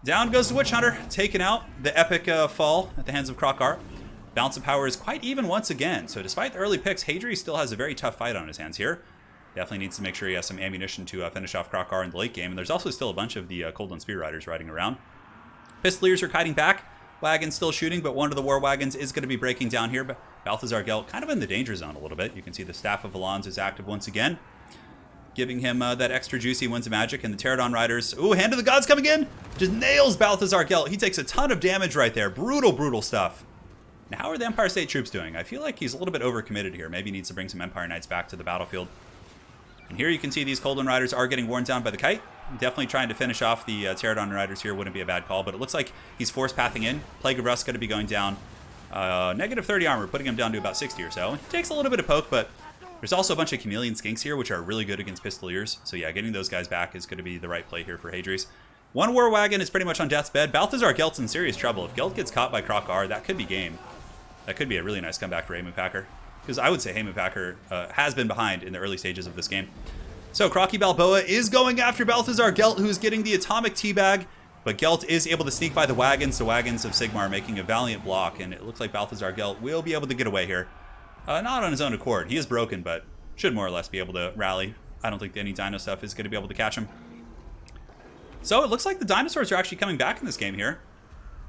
down. Goes the Witch Hunter, taken out. The epic fall at the hands of Krokar. Balance of power is quite even once again. So despite the early picks, Hadri still has a very tough fight on his hands here. Definitely needs to make sure he has some ammunition to finish off Krokar in the late game. And there's also still a bunch of the Coldland Spear Riders riding around. Pistoliers are kiting back. Wagons still shooting, but one of the war wagons is going to be breaking down here. But Balthazar Gelt kind of in the danger zone a little bit. You can see the Staff of Valons is active once again, giving him that extra juicy Winds of Magic. And the Pterodon Riders, ooh, Hand of the Gods coming in, just nails Balthazar Gelt. He takes a ton of damage right there. Brutal, brutal stuff. Now, how are the Empire State troops doing? I feel like he's a little bit overcommitted here. Maybe he needs to bring some Empire Knights back to the battlefield. And here you can see these Coldland Riders are getting worn down by the kite. Definitely trying to finish off the Pterodon Riders here wouldn't be a bad call, but it looks like he's force pathing in. Plague of Rust going to be going down. Negative 30 armor, putting him down to about 60 or so. He takes a little bit of poke, but there's also a bunch of Chameleon Skinks here, which are really good against Pistoliers. So yeah, getting those guys back is going to be the right play here for Hadri's. One war wagon is pretty much on death's bed. Balthazar Gelt's in serious trouble. If Gelt gets caught by Krokar, that could be game. That could be a really nice comeback for Emu Packer. Because I would say Emu Packer has been behind in the early stages of this game. So Crocky Balboa is going after Balthazar Gelt, who's getting the atomic teabag. But Gelt is able to sneak by the wagons of Sigmar, making a valiant block. And it looks like Balthazar Gelt will be able to get away here. Not on his own accord. He is broken, but should more or less be able to rally. I don't think any dino stuff is going to be able to catch him. So it looks like the dinosaurs are actually coming back in this game here.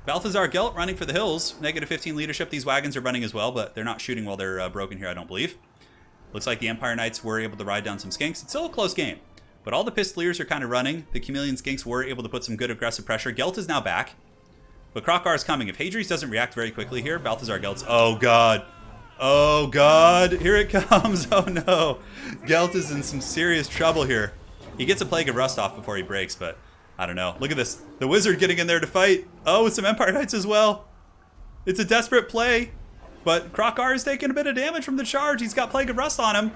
Balthazar Gelt running for the hills. Negative 15 leadership. These wagons are running as well, but they're not shooting while they're broken here, I don't believe. Looks like the Empire Knights were able to ride down some skinks. It's still a close game, but all the Pistoliers are kind of running. The Chameleon Skinks were able to put some good aggressive pressure. Gelt is now back, but Krokar is coming. If Hadri's doesn't react very quickly here, Balthazar Gelt's... Oh, God. Oh, God. Here it comes. Oh, no. Gelt is in some serious trouble here. He gets a Plague of Rust off before he breaks, but I don't know. Look at this. The Wizard getting in there to fight. Oh, with some Empire Knights as well. It's a desperate play. But Krokar is taking a bit of damage from the charge. He's got Plague of Rust on him.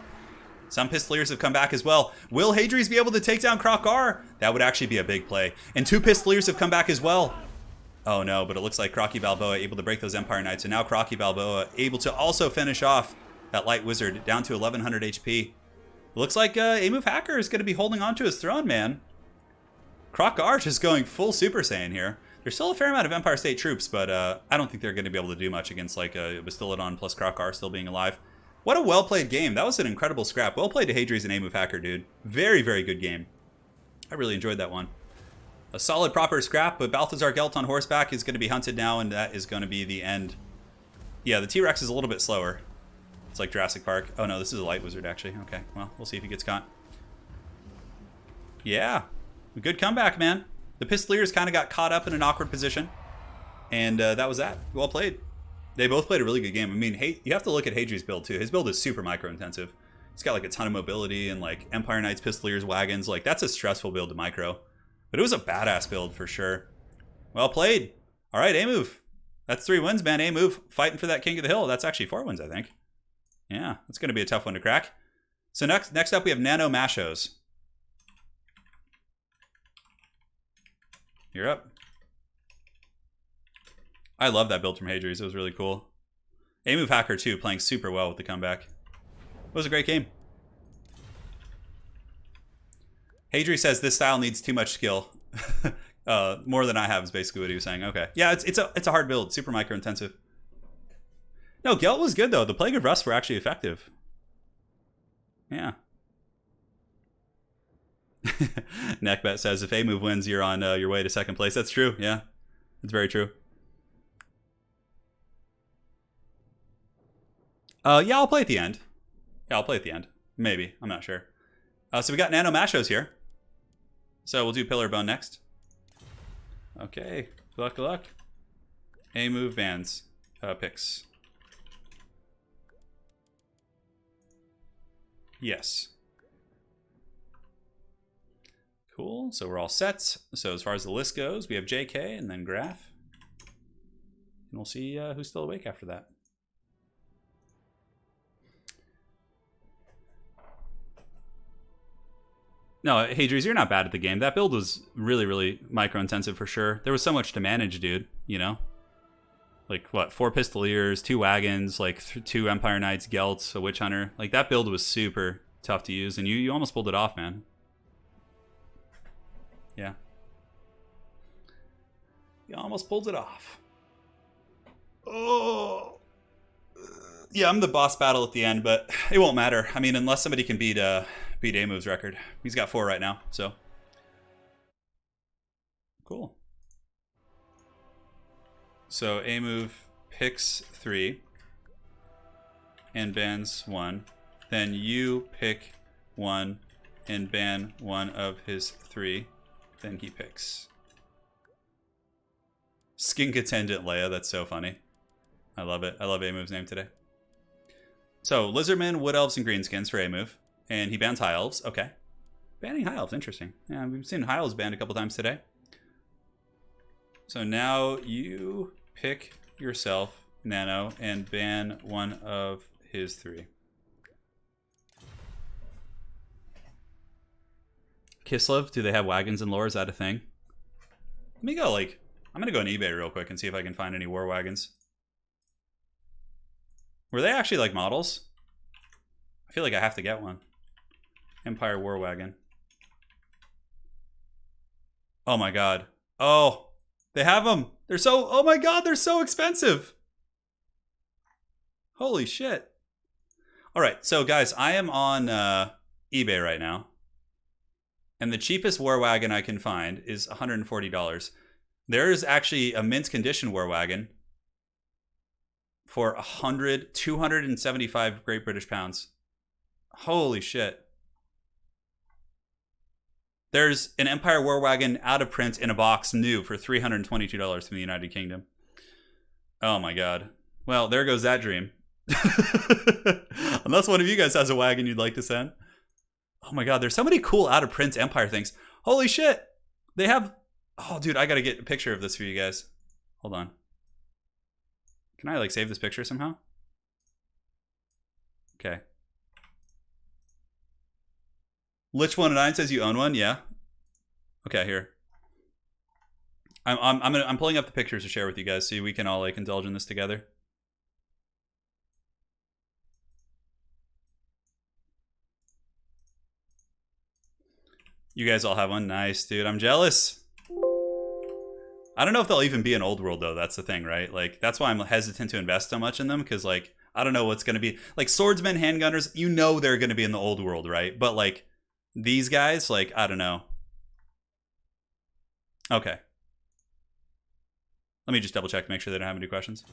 Some Pistoliers have come back as well. Will Hadri's be able to take down Krokar? That would actually be a big play. And 2 Pistoliers have come back as well. Oh no, but it looks like Crocky Balboa able to break those Empire Knights. And now Crocky Balboa able to also finish off that Light Wizard down to 1100 HP. It looks like Emu Hacker is going to be holding on to his throne, man. Krokar is going full Super Saiyan here. There's still a fair amount of Empire State troops, but I don't think they're going to be able to do much against like Bastillodon plus Krokar still being alive. What a well-played game. That was an incredible scrap. Well played to Hadri's and Emu Hacker, dude. Very, very good game. I really enjoyed that one. A solid, proper scrap, but Balthazar Gelt on horseback is going to be hunted now, and that is going to be the end. Yeah, the T-Rex is a little bit slower. It's like Jurassic Park. Oh no, this is a Light Wizard, actually. Okay, well, we'll see if he gets caught. Yeah, a good comeback, man. The Pistoliers kind of got caught up in an awkward position, and that was that. Well played. They both played a really good game. I mean, you have to look at Hadri's build, too. His build is super micro-intensive. He's got, like, a ton of mobility and, like, Empire Knights, Pistoliers, wagons. Like, that's a stressful build to micro. But it was a badass build, for sure. Well played. All right, A-move. That's 3 wins, man. A-move. Fighting for that King of the Hill. That's actually 4 wins, I think. Yeah, that's going to be a tough one to crack. So next up, we have Nano Mashos. You're up. I love that build from Hadri's. It was really cool. A-move Hacker, too, playing super well with the comeback. It was a great game. Hadri says this style needs too much skill. More than I have is basically what he was saying. Okay. Yeah, it's a hard build. Super micro intensive. No, Gelt was good though. The Plague of Rust were actually effective. Yeah. Neckbet says if A move wins, you're on your way to second place. That's true. Yeah, it's very true. Yeah, I'll play at the end. Yeah, I'll play at the end. Maybe. I'm not sure. So we got Nano Mashos here. So we'll do Pillar Bone next. Okay. Good luck. A move bans. Picks. Yes. Cool. So we're all set. So as far as the list goes, we have JK and then Graph. And we'll see who's still awake after that. No, Hadri's, you're not bad at the game. That build was really, really micro-intensive for sure. There was so much to manage, dude, you know? Like, what, 4 Pistoliers, 2 Wagons, like 2 Empire Knights, Gelts, a Witch Hunter. Like, that build was super tough to use, and you almost pulled it off, man. Yeah. You almost pulled it off. Oh. Yeah, I'm the boss battle at the end, but it won't matter. I mean, unless somebody can beat A-Move's record. He's got 4 right now, so. Cool. So A-Move picks 3 and bans 1. Then you pick 1 and ban 1 of his 3. Then he picks. Skink Attendant Leia, that's so funny. I love it. I love A-Move's name today. So, Lizardmen, Wood Elves, and Greenskins for A-Move. And he bans High Elves. Okay. Banning High Elves, interesting. Yeah, we've seen High Elves banned a couple times today. So now you pick yourself, Nano, and ban 1 of his 3. Kislev, do they have wagons and lore? Is that a thing? Let me go, like, I'm gonna go on eBay real quick and see if I can find any war wagons. Were they actually like models? I feel like I have to get one. Empire War Wagon. Oh my god. Oh, they have them. They're so, oh my god, they're so expensive. Holy shit. All right, so guys, I am on eBay right now. And the cheapest war wagon I can find is $140. There is actually a mint condition war wagon for 275 Great British Pounds. Holy shit. There's an Empire War Wagon out of print in a box new for $322 from the United Kingdom. Oh my god. Well, there goes that dream. Unless one of you guys has a wagon you'd like to send. Oh my god, there's so many cool out of print Empire things. Holy shit. They have... Oh, dude, I gotta get a picture of this for you guys. Hold on. Can I, like, save this picture somehow? Okay. Lich109 says you own one? Yeah. Okay, here. I'm pulling up the pictures to share with you guys so we can all, like, indulge in this together. You guys all have one? Nice, dude. I'm jealous. I don't know if they'll even be in Old World, though. That's the thing, right? Like, that's why I'm hesitant to invest so much in them, because, like, I don't know what's going to be. Like, swordsmen, handgunners, you know they're going to be in the Old World, right? But, like, these guys, like, I don't know. Okay. Let me just double check to make sure they don't have any questions.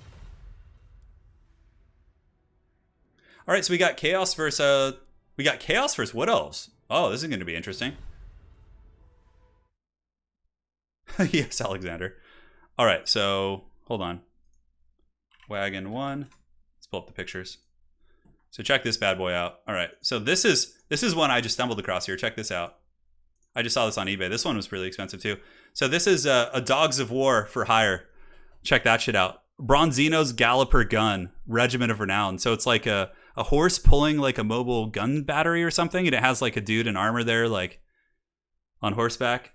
All right, so we got Chaos versus Wood Elves. Oh, this is going to be interesting. Yes, Alexander. All right, so hold on. Wagon 1. Let's pull up the pictures. So check this bad boy out. All right, so this is one I just stumbled across here. Check this out. I just saw this on eBay. This one was really expensive too. So this is a Dogs of War for hire. Check that shit out. Bronzino's Galloper Gun, Regiment of Renown. So it's like a horse pulling like a mobile gun battery or something, and it has like a dude in armor there, like on horseback.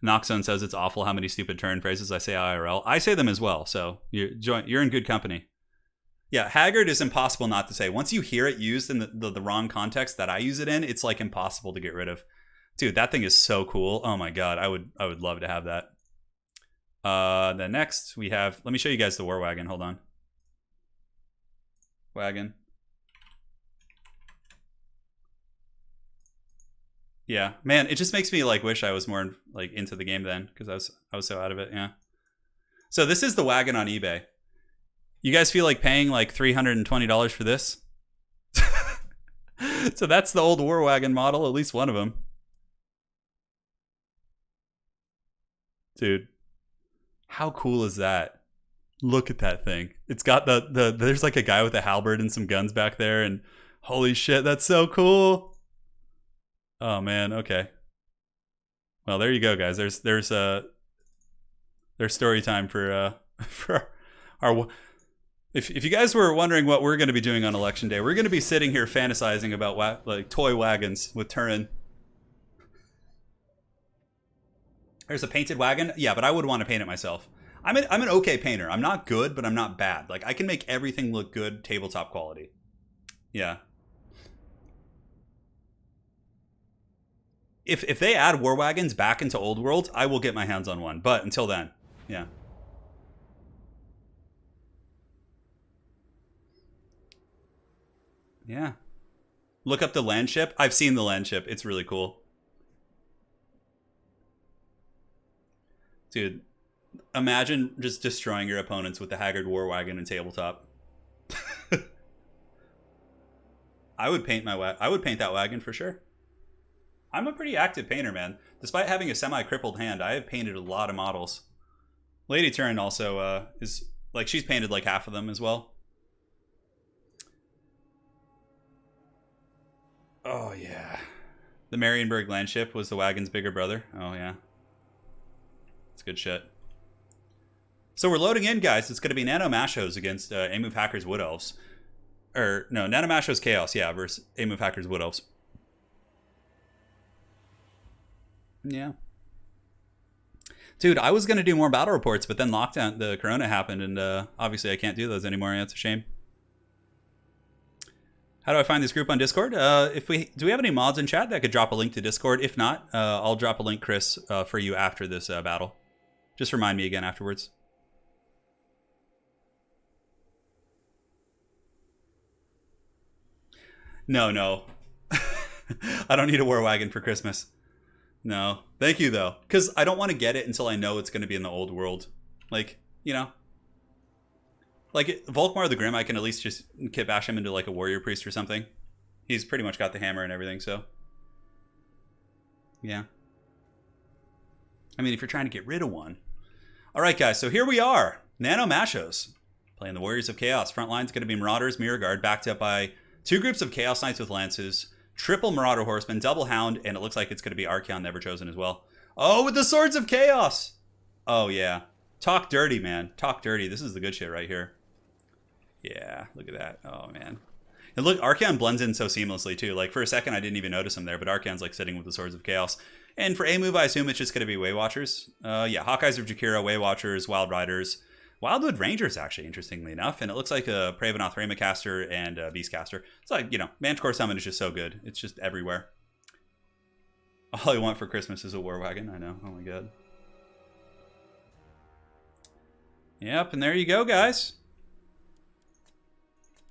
Noxzone says it's awful how many stupid turn phrases I say IRL. I say them as well, so you're in good company. Yeah, haggard is impossible not to say. Once you hear it used in the wrong context that I use it in, it's like impossible to get rid of. Dude, that thing is so cool. Oh my god, I would love to have that. Then next we have, let me show you guys the war wagon. Hold on. Wagon. Yeah, man, it just makes me like wish I was more like into the game then, because I was so out of it. Yeah. So this is the wagon on eBay. You guys feel like paying like $320 for this? So that's the old war wagon model, at least one of them. Dude, how cool is that? Look at that thing. It's got there's like a guy with a halberd and some guns back there, and holy shit, that's so cool. Oh man, okay. Well, there you go, guys. There's story time for for our. If you guys were wondering what we're going to be doing on election day, we're going to be sitting here fantasizing about like toy wagons with Turin. There's a painted wagon. Yeah, but I would want to paint it myself. I'm an okay painter. I'm not good, but I'm not bad. Like I can make everything look good, tabletop quality. Yeah. If they add war wagons back into Old World, I will get my hands on one. But until then, yeah. Yeah. Look up the land ship. I've seen the land ship. It's really cool. Dude, imagine just destroying your opponents with the Haggard War Wagon and tabletop. I would paint I would paint that wagon for sure. I'm a pretty active painter, man. Despite having a semi-crippled hand, I have painted a lot of models. Lady Turin also is like, she's painted like half of them as well. Oh yeah, the Marienburg land ship was the wagon's bigger brother. Oh yeah, it's good shit. So we're loading in, guys. It's going to be Nano Mashos against A-Move Hackers Wood Elves. Or no, Nano Mashos Chaos, yeah, versus A-Move Hackers Wood Elves. Yeah. Dude, I was going to do more battle reports, but then lockdown, the corona happened, and obviously I can't do those anymore. That's a shame. How do I find this group on Discord? Do we have any mods in chat that could drop a link to Discord? If not, I'll drop a link, Chris, for you after this battle. Just remind me again afterwards. No. I don't need a war wagon for Christmas. No. Thank you, though. Because I don't want to get it until I know it's going to be in the old world. Like, you know. Like, Volkmar the Grim, I can at least just kit bash him into, like, a warrior priest or something. He's pretty much got the hammer and everything, so. Yeah. I mean, if you're trying to get rid of one. Alright, guys, so here we are. Nano Mashos. Playing the Warriors of Chaos. Front line's going to be Marauders, Mirror Guard, backed up by two groups of Chaos Knights with Lances, triple Marauder Horsemen, double Hound, and it looks like it's going to be Archaon Neverchosen as well. Oh, with the Swords of Chaos! Oh, yeah. Talk dirty, man. Talk dirty. This is the good shit right here. Yeah, look at that. Oh, man. And look, Archaon blends in so seamlessly, too. Like, for a second, I didn't even notice him there, but Archaon's, like, sitting with the Swords of Chaos. And for A-Move, I assume it's just going to be Way Watchers. Yeah, Hawkeyes of Jakira, Way Watchers, Wild Riders, Wildwood Rangers, actually, interestingly enough. And it looks like a Pravenoth Raymacaster and a Beastcaster. It's like, you know, Manticore Summon is just so good. It's just everywhere. All I want for Christmas is a War Wagon. I know. Oh, my God. Yep, and there you go, guys.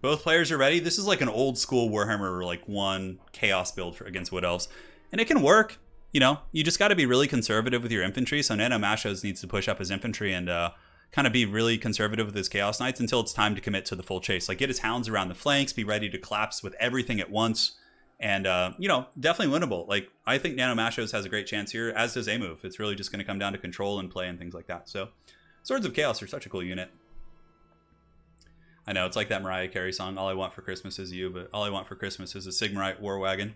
Both players are ready. This is like an old school Warhammer like 1 Chaos build against Wood Elves. And it can work. You know, you just got to be really conservative with your infantry. So Nano Mashos needs to push up his infantry and kind of be really conservative with his Chaos Knights until it's time to commit to the full chase. Like, get his Hounds around the flanks, be ready to collapse with everything at once. And, you know, definitely winnable. Like, I think Nano Mashos has a great chance here, as does A-Move. It's really just going to come down to control and play and things like that. So, Swords of Chaos are such a cool unit. I know, it's like that Mariah Carey song, All I Want for Christmas Is You, but all I want for Christmas is a Sigmarite War Wagon.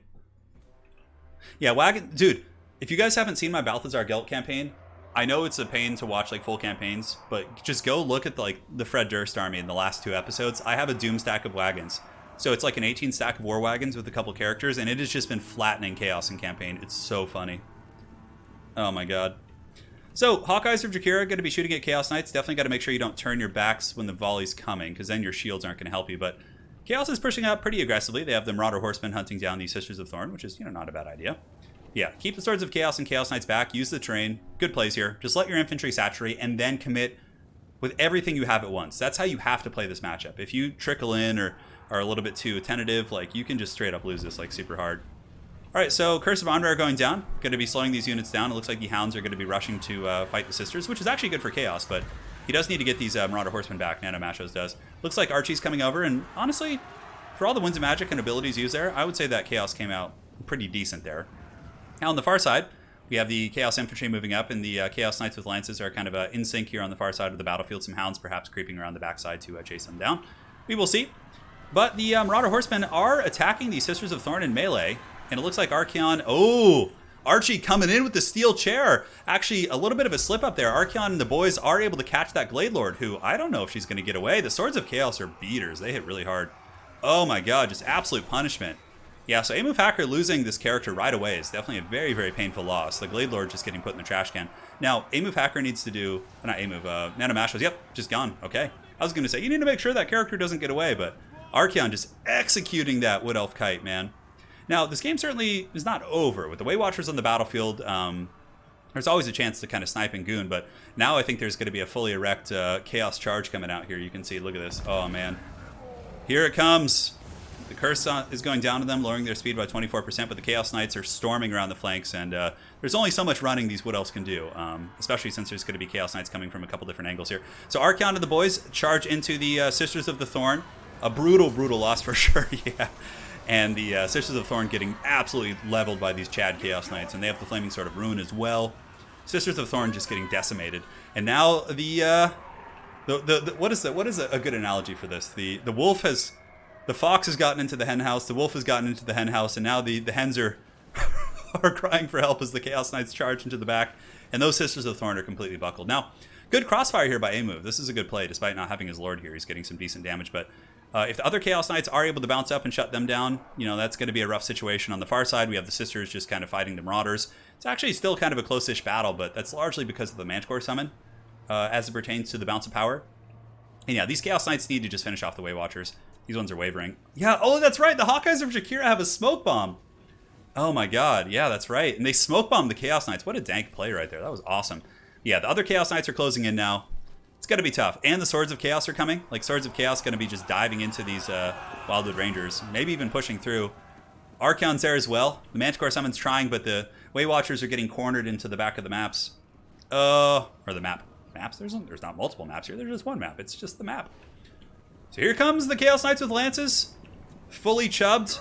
Yeah, wagon, dude, if you guys haven't seen my Balthazar Gelt campaign, I know it's a pain to watch like full campaigns, but just go look at the Fred Durst army in the last 2 episodes. I have a doom stack of wagons. So it's like an 18 stack of war wagons with a couple characters, and it has just been flattening chaos in campaign. It's so funny. Oh my God. So, Hawkeyes of Drakira going to be shooting at Chaos Knights. Definitely got to make sure you don't turn your backs when the volley's coming, because then your shields aren't going to help you. But Chaos is pushing out pretty aggressively. They have the Marauder Horsemen hunting down the Sisters of Thorn, which is, not a bad idea. Yeah, keep the Swords of Chaos and Chaos Knights back. Use the terrain. Good plays here. Just let your infantry saturate and then commit with everything you have at once. That's how you have to play this matchup. If you trickle in or are a little bit too tentative, like, you can just straight up lose this, like, super hard. All right, so Curse of Andrare going down. Going to be slowing these units down. It looks like the Hounds are going to be rushing to fight the Sisters, which is actually good for Chaos, but he does need to get these Marauder Horsemen back. Nano Mashos does. Looks like Archie's coming over, and honestly, for all the Winds of Magic and abilities used there, I would say that Chaos came out pretty decent there. Now on the far side, we have the Chaos Infantry moving up, and the Chaos Knights with Lances are kind of in sync here on the far side of the battlefield. Some Hounds perhaps creeping around the backside to chase them down. We will see. But the Marauder Horsemen are attacking the Sisters of Thorn in melee, and it looks like Archeon... Oh! Archie coming in with the steel chair. Actually, a little bit of a slip up there. Archeon and the boys are able to catch that Glade Lord, who I don't know if she's going to get away. The Swords of Chaos are beaters. They hit really hard. Oh my god, just absolute punishment. Yeah, so Amuf Hacker losing this character right away is definitely a very, very painful loss. The Glade Lord just getting put in the trash can. Now, Amuf Hacker needs to do... Not Amuf, Nano Mashos. Yep, just gone. Okay. I was going to say, you need to make sure that character doesn't get away, but Archeon just executing that Wood Elf Kite, man. Now, this game certainly is not over. With the Way Watchers on the battlefield, there's always a chance to kind of snipe and goon, but now I think there's going to be a fully erect Chaos Charge coming out here. You can see, look at this. Oh, man. Here it comes. The Curse is going down to them, lowering their speed by 24%, but the Chaos Knights are storming around the flanks, and there's only so much running these Wood Elves can do, especially since there's going to be Chaos Knights coming from a couple different angles here. So Archeon and the boys charge into the Sisters of the Thorn. A brutal, brutal loss for sure, yeah. And the Sisters of Thorn getting absolutely leveled by these Chad Chaos Knights, and they have the Flaming Sword of Ruin as well. Sisters of Thorn just getting decimated. And now what is a good analogy for this? The wolf has... The fox has gotten into the hen house, the wolf has gotten into the hen house, and now the hens are are crying for help as the Chaos Knights charge into the back, and those Sisters of Thorn are completely buckled. Now, good crossfire here by Amuf. This is a good play, despite not having his Lord here. He's getting some decent damage, but if the other Chaos Knights are able to bounce up and shut them down, that's going to be a rough situation. On the far side, we have the Sisters just kind of fighting the Marauders. It's actually still kind of a close-ish battle, but that's largely because of the Manticore summon, as it pertains to the bounce of power. And yeah, these Chaos Knights need to just finish off the Way Watchers. These ones are wavering. Yeah, oh, that's right. The Hawkeyes of Drakira have a smoke bomb. Oh my god, yeah, that's right. And they smoke bombed the Chaos Knights. What a dank play right there. That was awesome. Yeah, the other Chaos Knights are closing in now. It's going to be tough. And the Swords of Chaos are coming. Like, Swords of Chaos going to be just diving into these Wildwood Rangers. Maybe even pushing through. Archeon's there as well. The Manticore Summon's trying, but the Way Watchers are getting cornered into the back of the maps. Or the map. Maps? There's not multiple maps here. There's just one map. It's just the map. So here comes the Chaos Knights with Lances. Fully chubbed.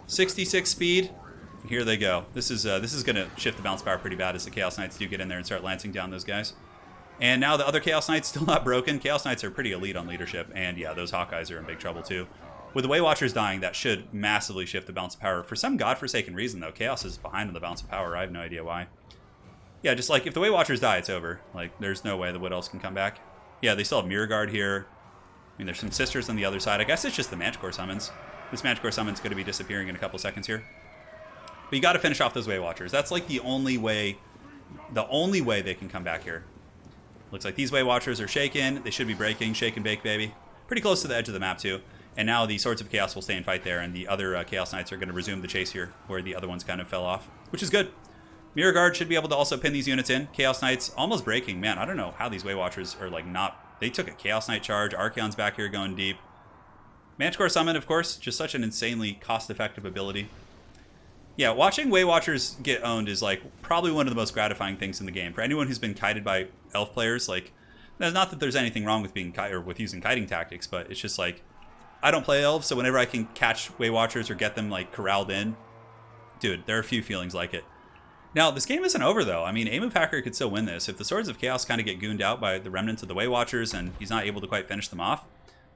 66 speed. And here they go. This is going to shift the bounce power pretty bad as the Chaos Knights do get in there and start lancing down those guys. And now the other Chaos Knights still not broken. Chaos Knights are pretty elite on leadership. And yeah, those Hawkeyes are in big trouble too. With the Way Watchers dying, that should massively shift the bounce of power. For some godforsaken reason, though, Chaos is behind on the bounce of power. I have no idea why. Yeah, just like if the Way Watchers die, it's over. Like, there's no way the Wood Elves can come back. Yeah, they still have Mirror Guard here. I mean, there's some Sisters on the other side. I guess it's just the Manticore summons. This Manticore summon's going to be disappearing in a couple seconds here. But you got to finish off those Way Watchers. That's like the only way they can come back here. Looks like these Way Watchers are shaken. They should be breaking. Shake and bake, baby. Pretty close to the edge of the map, too. And now the Swords of Chaos will stay and fight there, and the other Chaos Knights are going to resume the chase here, where the other ones kind of fell off, which is good. Mirror Guard should be able to also pin these units in. Chaos Knights almost breaking. Man, I don't know how these Way Watchers are, like, not... They took a Chaos Knight charge. Archeon's back here going deep. Manticore Summon, of course, just such an insanely cost-effective ability. Yeah, watching Way Watchers get owned is, like, probably one of the most gratifying things in the game. For anyone who's been kited by Elf players, like, not that there's anything wrong with being with using kiting tactics, but it's just like, I don't play Elves, so whenever I can catch Way Watchers or get them, like, corralled in, dude, there are a few feelings like it. Now, this game isn't over, though. I mean, Amuf Hacker could still win this. If the Swords of Chaos kind of get gooned out by the remnants of the Way Watchers and he's not able to quite finish them off,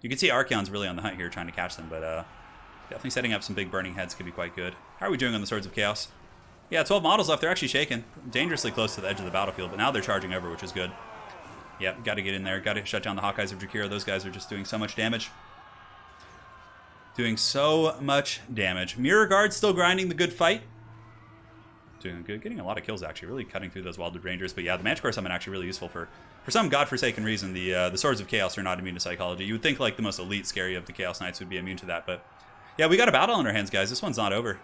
you can see Archeon's really on the hunt here trying to catch them, but definitely setting up some big burning heads could be quite good. How are we doing on the Swords of Chaos? Yeah, 12 models left. They're actually shaken. Dangerously close to the edge of the battlefield, but now they're charging over, which is good. Yep, got to get in there. Got to shut down the Hawkeyes of Drakira. Those guys are just doing so much damage. Doing so much damage. Mirror Guard still grinding the good fight. doing good. Getting a lot of kills, actually. Really cutting through those Wildwood Rangers. But yeah, the Manticore Summon actually really useful for some godforsaken reason. The Swords of Chaos are not immune to Psychology. You would think like the most elite scary of the Chaos Knights would be immune to that. But yeah, we got a battle on our hands, guys. This one's not over.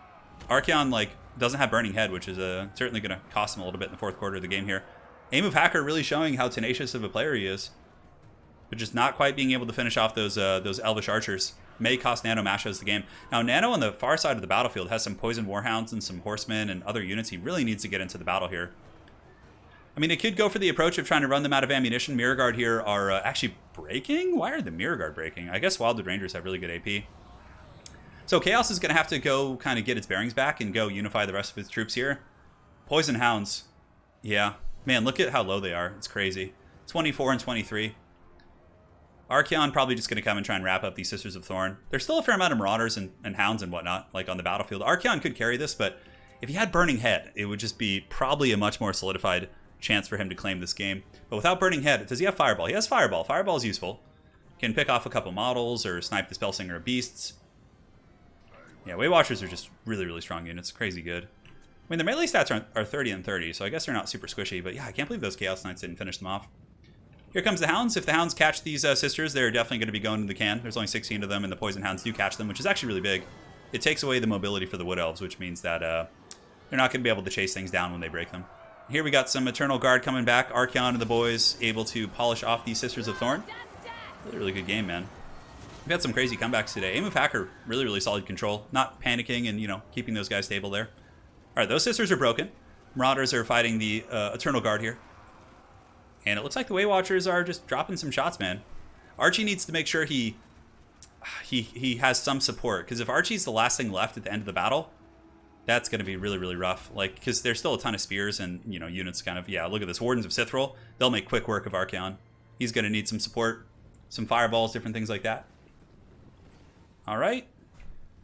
Archaon, like, doesn't have Burning Head, which is certainly going to cost him a little bit in the fourth quarter of the game here. Aim of Hacker really showing how tenacious of a player he is. But just not quite being able to finish off those Elvish Archers. May cost Nano Mashos the game. Now, Nano on the far side of the battlefield has some Poison Warhounds and some Horsemen and other units. He really needs to get into the battle here. I mean, they could go for the approach of trying to run them out of ammunition. Mirror Guard here are actually breaking? Why are the Mirror Guard breaking? I guess Wildwood Rangers have really good AP. So Chaos is going to have to go kind of get its bearings back and go unify the rest of its troops here. Poison Hounds. Yeah. Man, look at how low they are. It's crazy. 24 and 23. Archaon probably just going to come and try and wrap up these Sisters of Thorn. There's still a fair amount of Marauders and Hounds and whatnot, like on the battlefield. Archaon could carry this, but if he had Burning Head, it would just be probably a much more solidified chance for him to claim this game. But without Burning Head, does he have Fireball? He has Fireball. Fireball is useful. Can pick off a couple models or snipe the Spellsinger Beasts. Yeah, Way Watchers are just really, really strong units. Crazy good. I mean, their melee stats are 30 and 30, so I guess they're not super squishy. But yeah, I can't believe those Chaos Knights didn't finish them off. Here comes the Hounds. If the Hounds catch these Sisters, they're definitely going to be going to the can. There's only 16 of them, and the Poison Hounds do catch them, which is actually really big. It takes away the mobility for the Wood Elves, which means that they're not going to be able to chase things down when they break them. Here we got some Eternal Guard coming back. Archaon and the boys able to polish off these Sisters of Thorn. Really, really good game, man. We've had some crazy comebacks today. Aim of Hacker, really, really solid control. Not panicking and, you know, keeping those guys stable there. All right, those Sisters are broken. Marauders are fighting the Eternal Guard here. And it looks like the Way Watchers are just dropping some shots, man. Archie needs to make sure he has some support. Because if Archie's the last thing left at the end of the battle, that's going to be really, really rough. Like, because there's still a ton of spears and, you know, units kind of... Yeah, look at this. Wardens of Sithril. They'll make quick work of Archaon. He's going to need some support. Some fireballs, different things like that. All right.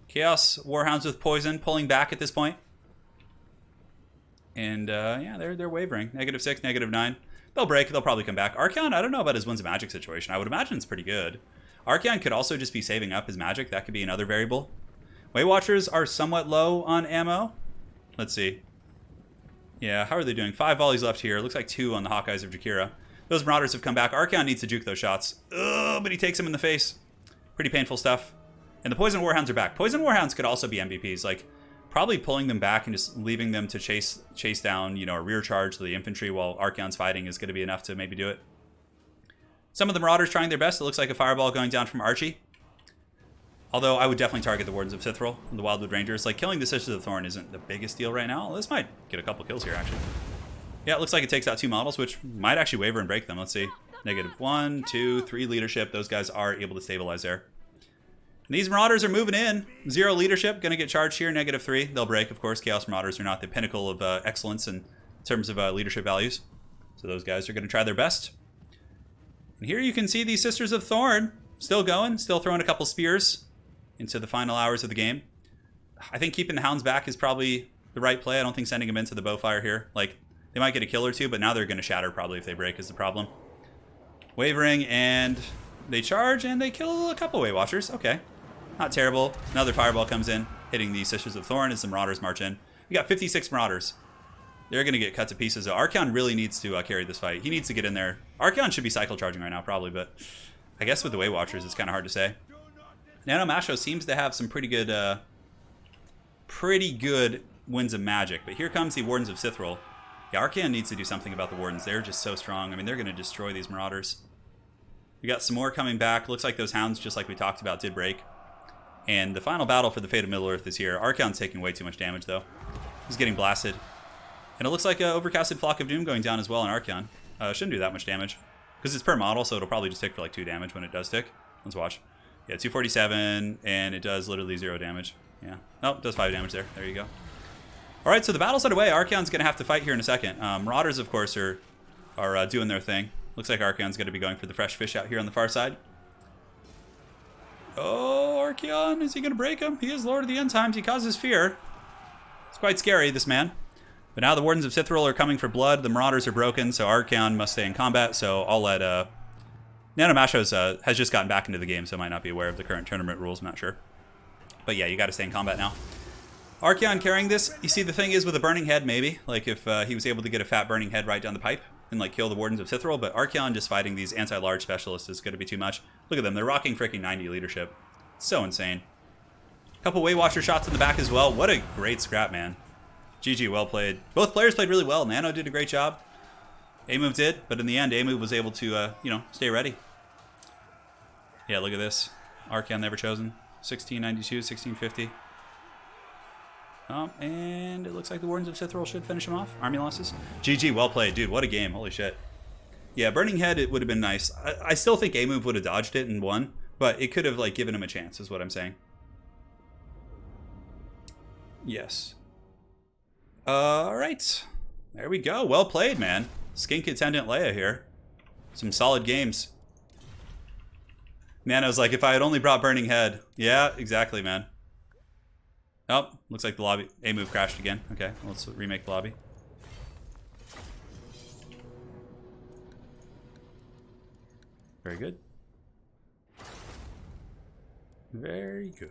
Chaos Warhounds with Poison pulling back at this point. And, yeah, they're wavering. -6, -9. They'll break. They'll probably come back. Archaon, I don't know about his Winds of Magic situation. I would imagine it's pretty good. Archaon could also just be saving up his magic. That could be another variable. Way Watchers are somewhat low on ammo. Let's see. Yeah, how are they doing? 5 volleys left here. Looks like 2 on the Hawkeyes of Jakira. Those Marauders have come back. Archaon needs to juke those shots. Ugh, but he takes him in the face. Pretty painful stuff. And the Poison Warhounds are back. Poison Warhounds could also be MVPs. Like, probably pulling them back and just leaving them to chase down, you know, a rear charge to the infantry while Archaon's fighting is going to be enough to maybe do it. Some of the Marauders trying their best. It looks like a fireball going down from Archie. Although I would definitely target the Wardens of Sithril and the Wildwood Rangers. Like, killing the Sisters of Thorn isn't the biggest deal right now. This might get a couple kills here, actually. Yeah, it looks like it takes out 2 models, which might actually waver and break them. Let's see. -1, 2, 3 leadership. Those guys are able to stabilize there. And these Marauders are moving in. 0 leadership. Going to get charged here. -3. They'll break, of course. Chaos Marauders are not the pinnacle of excellence in terms of leadership values. So those guys are going to try their best. And here you can see these Sisters of Thorn still going. Still throwing a couple spears into the final hours of the game. I think keeping the Hounds back is probably the right play. I don't think sending them into the Bowfire here. Like, they might get a kill or 2, but now they're going to shatter probably if they break is the problem. Wavering, and they charge, and they kill a couple Way Watchers. Okay. Not terrible. Another fireball comes in, hitting the Sisters of Thorn as the Marauders march in. We got 56 Marauders. They're going to get cut to pieces. Archaon really needs to carry this fight. He needs to get in there. Archaon should be cycle charging right now, probably, but I guess with the Way Watchers, it's kind of hard to say. Nano Masho seems to have some pretty good Winds of Magic, but here comes the Wardens of Sithril. Yeah, Archaon needs to do something about the Wardens. They're just so strong. I mean, they're going to destroy these Marauders. We got some more coming back. Looks like those Hounds, just like we talked about, did break. And the final battle for the Fate of Middle-earth is here. Archaon's taking way too much damage, though. He's getting blasted. And it looks like an Overcasted Flock of Doom going down as well on Archaon. Shouldn't do that much damage. Because it's per model, so it'll probably just tick for like 2 damage when it does tick. Let's watch. Yeah, 247, and it does literally 0 damage. Yeah. Oh, it does 5 damage there. There you go. Alright, so the battle's underway. Archaon's going to have to fight here in a second. Marauders, of course, are doing their thing. Looks like Archaon's going to be going for the fresh fish out here on the far side. Oh, Archaon, is he going to break him? He is Lord of the End Times. He causes fear. It's quite scary, this man. But now the Wardens of Sithril are coming for blood. The Marauders are broken, so Archaon must stay in combat. So I'll let... Nano Mashos has just gotten back into the game, so might not be aware of the current tournament rules. I'm not sure. But yeah, you got to stay in combat now. Archeon carrying this. You see, the thing is with a burning head, maybe. Like if he was able to get a fat burning head right down the pipe and like kill the Wardens of Sithril. But Archeon just fighting these anti-large specialists is going to be too much. Look at them. They're rocking freaking 90 leadership. It's so insane. Couple Waywatcher shots in the back as well. What a great scrap, man. GG, well played. Both players played really well. Nano did a great job. A-Move did, but in the end, A-Move was able to, you know, stay ready. Yeah, look at this. Archeon never chosen. 1692, 1650. And it looks like the Wardens of Sithril should finish him off. Army losses. GG, well played. Dude, what a game. Holy shit. Yeah, Burning Head, it would have been nice. I still think A-Move would have dodged it and won, but it could have, like, given him a chance, is what I'm saying. Yes. Alright. There we go. Well played, man. Skink Attendant Leia here. Some solid games. Nano's like, if I had only brought Burning Head. Yeah, exactly, man. Oh, looks like the lobby. A-Move crashed again. Okay, let's remake the lobby. Very good. Very good.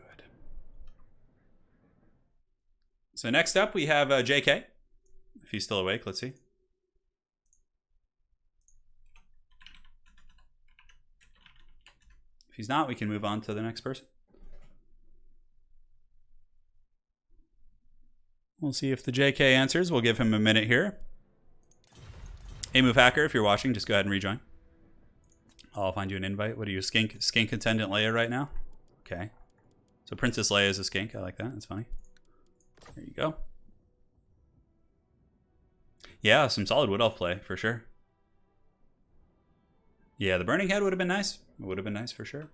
So next up, we have JK. If he's still awake, let's see. If he's not, we can move on to the next person. We'll see if the JK answers. We'll give him a minute here. A-Move Hacker, if you're watching, just go ahead and rejoin. I'll find you an invite. What are you, Skink Attendant Leia right now? Okay. So Princess Leia is a skink. I like that. That's funny. There you go. Yeah, some solid Wood Elf play, for sure. Yeah, the Burning Head would have been nice. It would have been nice, for sure.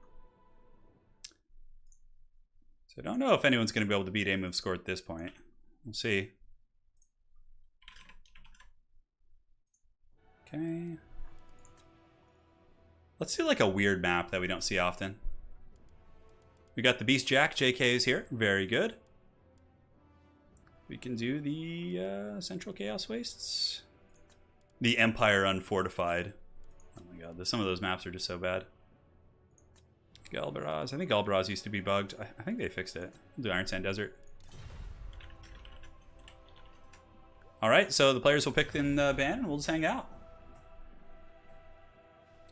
So I don't know if anyone's going to be able to beat A-Move's score at this point. We'll see. Okay. Let's do like a weird map that we don't see often. We got the Beast Jack. JK is here. Very good. We can do the Central Chaos Wastes. The Empire Unfortified. Oh my god, some of those maps are just so bad. Galbaraz. I think Galbaraz used to be bugged. I think they fixed it. We'll do Iron Sand Desert. Alright, so the players will pick in the ban and we'll just hang out.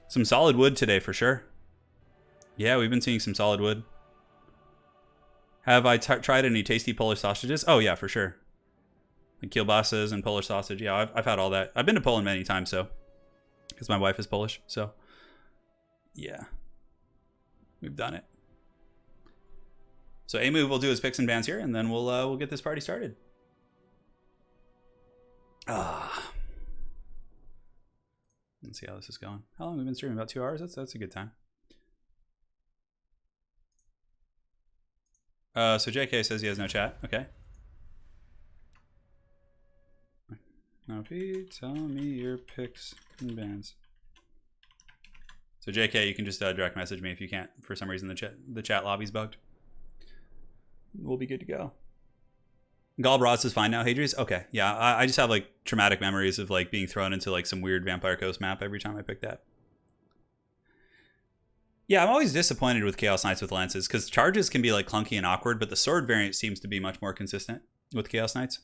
Some solid wood today for sure. Yeah, we've been seeing some solid wood. Have I tried any tasty Polish sausages? Oh yeah, for sure. Like kielbasas and Polish sausage. Yeah, I've had all that. I've been to Poland many times, so because my wife is Polish, so yeah, we've done it. So A-Move will do his picks and bans here, and then we'll get this party started. Let's see how this is going. How long have we been streaming? About 2 hours. That's a good time. So JK says he has no chat. Okay. Now, Pete, tell me your picks and bans. So JK, you can just direct message me if you can't. For some reason, the chat lobby's bugged. We'll be good to go. Galbraz is fine now. Hadrius? Okay. Yeah, I just have like traumatic memories of like being thrown into like some weird Vampire Coast map every time I pick that. Yeah, I'm always disappointed with Chaos Knights with lances because charges can be like clunky and awkward, but the sword variant seems to be much more consistent with Chaos Knights.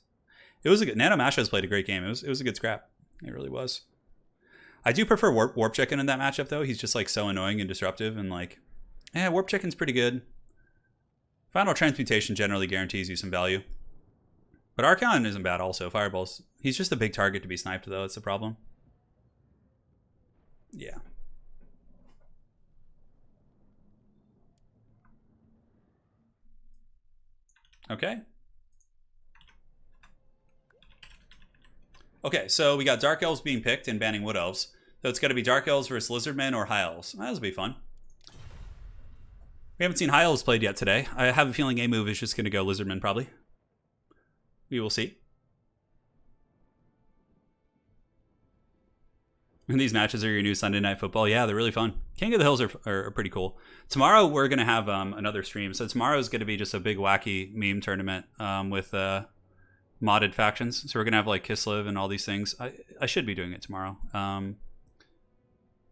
It was a good. Nano Masha has played a great game. It was a good scrap. It really was. I do prefer Warp Chicken in that matchup though. He's just like so annoying and disruptive and like, yeah, Warp Chicken's pretty good. Final Transmutation generally guarantees you some value. But Archon isn't bad also. Fireballs. He's just a big target to be sniped though. It's the problem. Yeah. Okay. Okay, so we got Dark Elves being picked and banning Wood Elves. So it's got to be Dark Elves versus Lizardmen or High Elves. That'll be fun. We haven't seen High Elves played yet today. I have a feeling A-Move is just going to go Lizardmen probably. We will see. And these matches are your new Sunday Night Football. Yeah, they're really fun. King of the Hills are pretty cool. Tomorrow we're going to have another stream. So tomorrow is going to be just a big wacky meme tournament with modded factions. So we're going to have like Kislev and all these things. I should be doing it tomorrow. And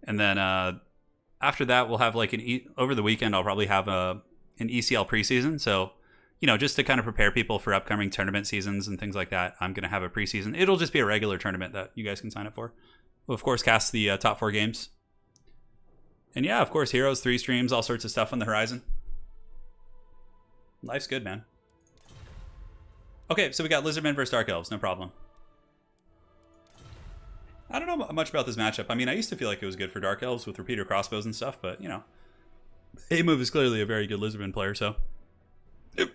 then after that we'll have like over the weekend I'll probably have an ECL preseason. So you know, just to kind of prepare people for upcoming tournament seasons and things like that, I'm going to have a preseason. It'll just be a regular tournament that you guys can sign up for. We'll, of course, cast the top 4 games. And yeah, of course, Heroes, 3 streams, all sorts of stuff on the horizon. Life's good, man. Okay, so we got Lizardmen versus Dark Elves, no problem. I don't know much about this matchup. I mean, I used to feel like it was good for Dark Elves with repeater crossbows and stuff, but, you know, A-Move is clearly a very good Lizardman player, so. Yep.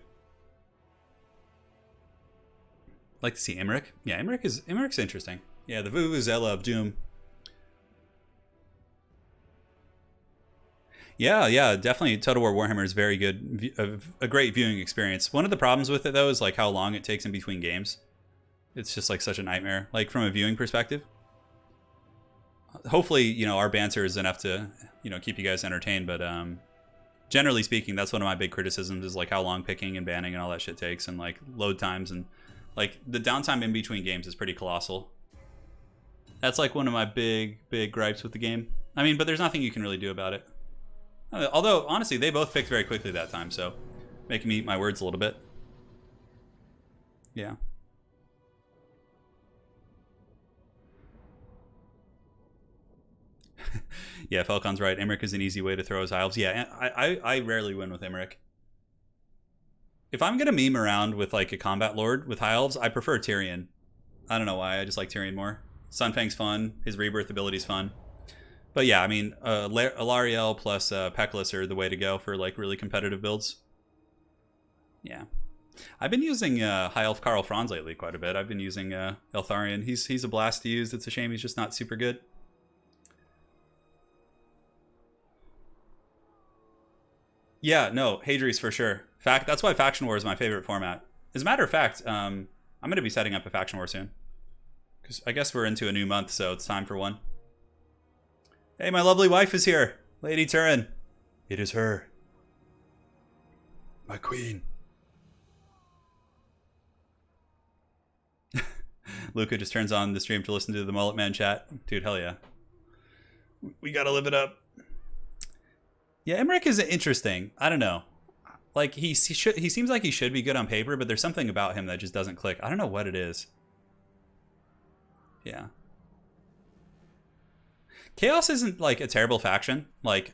Like to see Imric. Yeah, Imric's interesting. Yeah, the Vuvuzela of Doom. Yeah, definitely. Total War Warhammer is very good, a great viewing experience. One of the problems with it though is like how long it takes in between games. It's just like such a nightmare, like from a viewing perspective. Hopefully, you know, our banter is enough to, you know, keep you guys entertained. But generally speaking, that's one of my big criticisms is like how long picking and banning and all that shit takes, and like load times, and like the downtime in between games is pretty colossal. That's like one of my big gripes with the game. I mean, but there's nothing you can really do about it. Although, honestly, they both picked very quickly that time, so making me eat my words a little bit. Yeah. Yeah, Falcon's right. Imric is an easy way to throw his High Elves. Yeah, I rarely win with Imric. If I'm going to meme around with like a combat lord with High Elves, I prefer Tyrion. I don't know why, I just like Tyrion more. Sunfang's fun, his rebirth ability's fun. But yeah, I mean, Alariel plus Peklis are the way to go for like really competitive builds. Yeah. I've been using High Elf Karl Franz lately quite a bit. I've been using Eltharion. He's a blast to use. It's a shame he's just not super good. Yeah, no, Hadri's for sure. That's why Faction War is my favorite format. As a matter of fact, I'm going to be setting up a Faction War soon. Because I guess we're into a new month, so it's time for one. Hey, my lovely wife is here. Lady Turin. It is her. My queen. Luca just turns on the stream to listen to the Mullet Man chat. Dude, hell yeah. We gotta live it up. Yeah, Imric is interesting. I don't know. Like, he seems like he should be good on paper, but there's something about him that just doesn't click. I don't know what it is. Yeah. Chaos isn't like a terrible faction. Like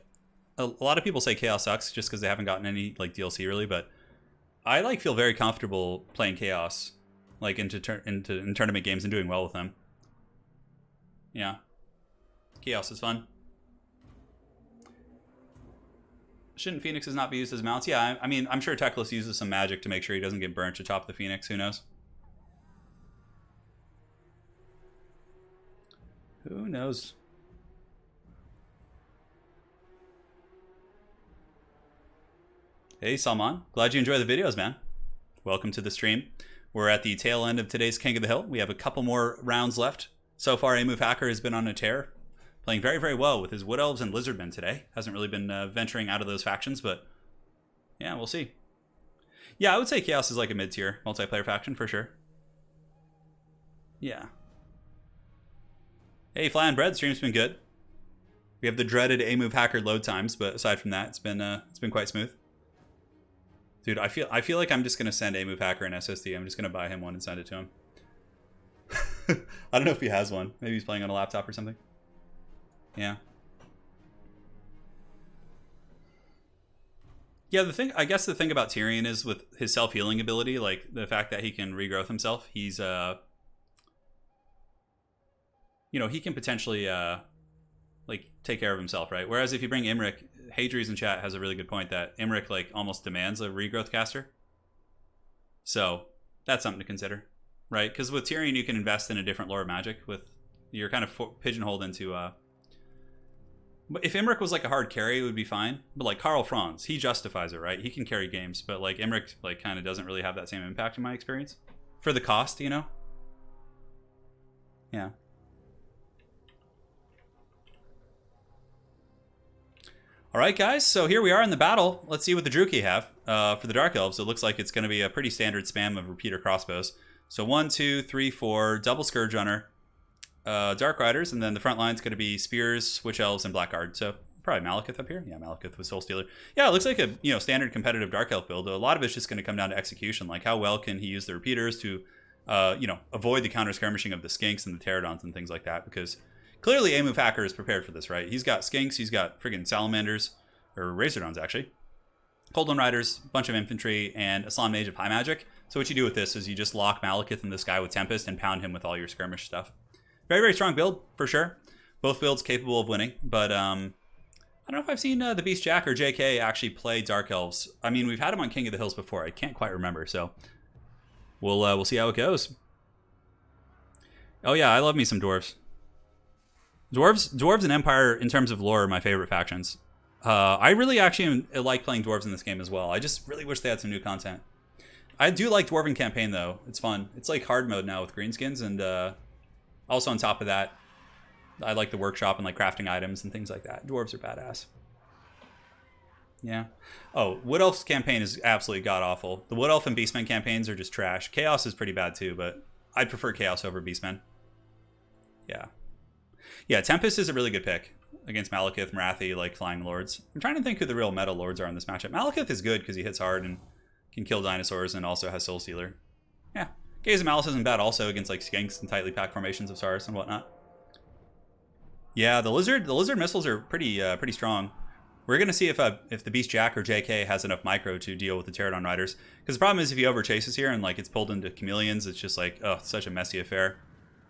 a lot of people say Chaos sucks just because they haven't gotten any like DLC really, but I like feel very comfortable playing Chaos like in tournament games and doing well with them. Yeah. Chaos is fun. Shouldn't Phoenixes not be used as mounts? Yeah, I mean, I'm sure Teclis uses some magic to make sure he doesn't get burnt atop the Phoenix. Who knows? Who knows? Hey, Salman. Glad you enjoy the videos, man. Welcome to the stream. We're at the tail end of today's King of the Hill. We have a couple more rounds left. So far, A-Move Hacker has been on a tear. Playing very, very well with his Wood Elves and Lizardmen today. Hasn't really been venturing out of those factions, but yeah, we'll see. Yeah, I would say Chaos is like a mid-tier multiplayer faction for sure. Yeah. Hey, Fly on Bread, stream's been good. We have the dreaded A-Move Hacker load times, but aside from that, it's been quite smooth. Dude, I feel like I'm just gonna send A-Move Hacker an SSD. I'm just gonna buy him one and send it to him. I don't know if he has one. Maybe he's playing on a laptop or something. Yeah. Yeah, I guess the thing about Tyrion is with his self-healing ability, like the fact that he can regrowth himself, he's you know, he can potentially like take care of himself, right? Whereas if you bring Imric, Hadri's in chat has a really good point that Imric like almost demands a regrowth caster. So that's something to consider, right? Because with Tyrion you can invest in a different lore of magic. You're kind of pigeonholed into but if Imric was like a hard carry, it would be fine. But like Karl Franz, he justifies it, right? He can carry games, but like Imric like kind of doesn't really have that same impact in my experience. For the cost, you know? Yeah. All right, guys. So here we are in the battle. Let's see what the Druki have. For the Dark Elves, it looks like it's going to be a pretty standard spam of repeater crossbows. So 1, 2, 3, 4, double Scourge Runner, Dark Riders, and then the front line's going to be Spears, Witch Elves, and Blackguard. So Probably Malekith up here. Yeah, Malekith with Soul Stealer. Yeah, it looks like a standard competitive Dark Elf build. A lot of it's just going to come down to execution. Like how well can he use the repeaters to, avoid the counter skirmishing of the skinks and the pterodons and things like that. Because clearly A-Move Hacker is prepared for this, right? He's got skinks, he's got friggin' salamanders, or razordons actually. Coldon Riders, bunch of infantry, and a Slan Mage of high magic. So what you do with this is you just lock Malekith in the sky with Tempest and pound him with all your skirmish stuff. Very, very strong build, for sure. Both builds capable of winning, but I don't know if I've seen the Beast Jack or JK actually play Dark Elves. I mean, we've had him on King of the Hills before. I can't quite remember, so we'll see how it goes. Oh yeah, I love me some dwarves. Dwarves and Empire, in terms of lore, are my favorite factions. I really actually like playing dwarves in this game as well. I just really wish they had some new content. I do like Dwarven Campaign, though. It's fun. It's like hard mode now with greenskins, and also on top of that, I like the workshop and like crafting items and things like that. Dwarves are badass. Yeah. Oh, Wood Elf's campaign is absolutely god-awful. The Wood Elf and Beastmen campaigns are just trash. Chaos is pretty bad, too, but I'd prefer Chaos over Beastmen. Yeah. Yeah, Tempest is a really good pick against Malekith, Marathi, like Flying Lords. I'm trying to think who the real meta lords are in this matchup. Malekith is good because he hits hard and can kill dinosaurs and also has Soul Stealer. Yeah. Gaze of Malice isn't bad also against like skinks and tightly packed formations of Saurus and whatnot. Yeah, the lizard missiles are pretty strong. We're gonna see if the Beast Jack or JK has enough micro to deal with the Pterodon Riders. Because the problem is if he over chases here and like it's pulled into chameleons, it's just like such a messy affair.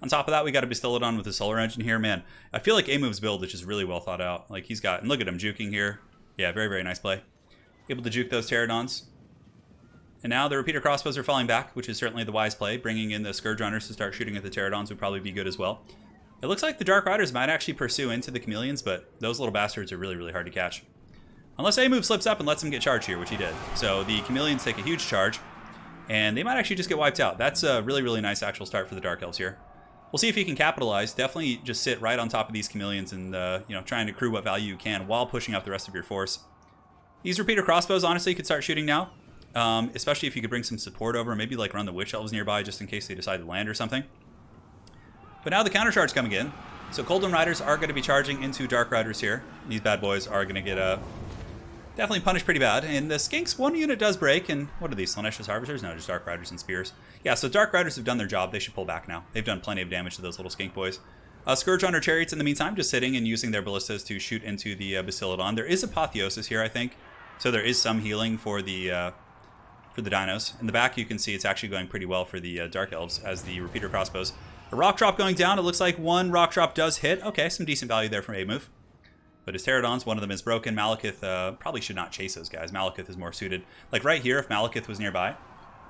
On top of that, we got a Bastillodon with the Solar Engine here. Man, I feel like A-Move's build is just really well thought out. Like he's got, and look at him juking here. Yeah, very, very nice play. Able to juke those Pterodons. And now the repeater crossbows are falling back, which is certainly the wise play. Bringing in the Scourge Runners to start shooting at the Pterodons would probably be good as well. It looks like the Dark Riders might actually pursue into the chameleons, but those little bastards are really, really hard to catch. Unless A-Move slips up and lets them get charged here, which he did. So the chameleons take a huge charge, and they might actually just get wiped out. That's a really, really nice actual start for the Dark Elves here. We'll see if he can capitalize. Definitely just sit right on top of these chameleons and, trying to accrue what value you can while pushing up the rest of your force. These repeater crossbows, honestly, could start shooting now. Especially if you could bring some support over, maybe like run the Witch Elves nearby just in case they decide to land or something. But now the countercharge coming in. So Coldon Riders are going to be charging into Dark Riders here. These bad boys are going to get definitely punished pretty bad. And the Skinks, one unit does break. And what are these, Slaanesha's Harvesters? No, just Dark Riders and Spears. Yeah, so Dark Riders have done their job. They should pull back now. They've done plenty of damage to those little Skink boys. Scourge Runner Chariots in the meantime, just sitting and using their ballistas to shoot into the Bastillodon. There is Apotheosis here, I think. So there is some healing for the dinos. In the back, you can see it's actually going pretty well for the Dark Elves as the repeater crossbows. A rock drop going down. It looks like one rock drop does hit. Okay, some decent value there from A-Move. But his Pterodons, one of them is broken. Malekith probably should not chase those guys. Malekith is more suited. Like right here, if Malekith was nearby,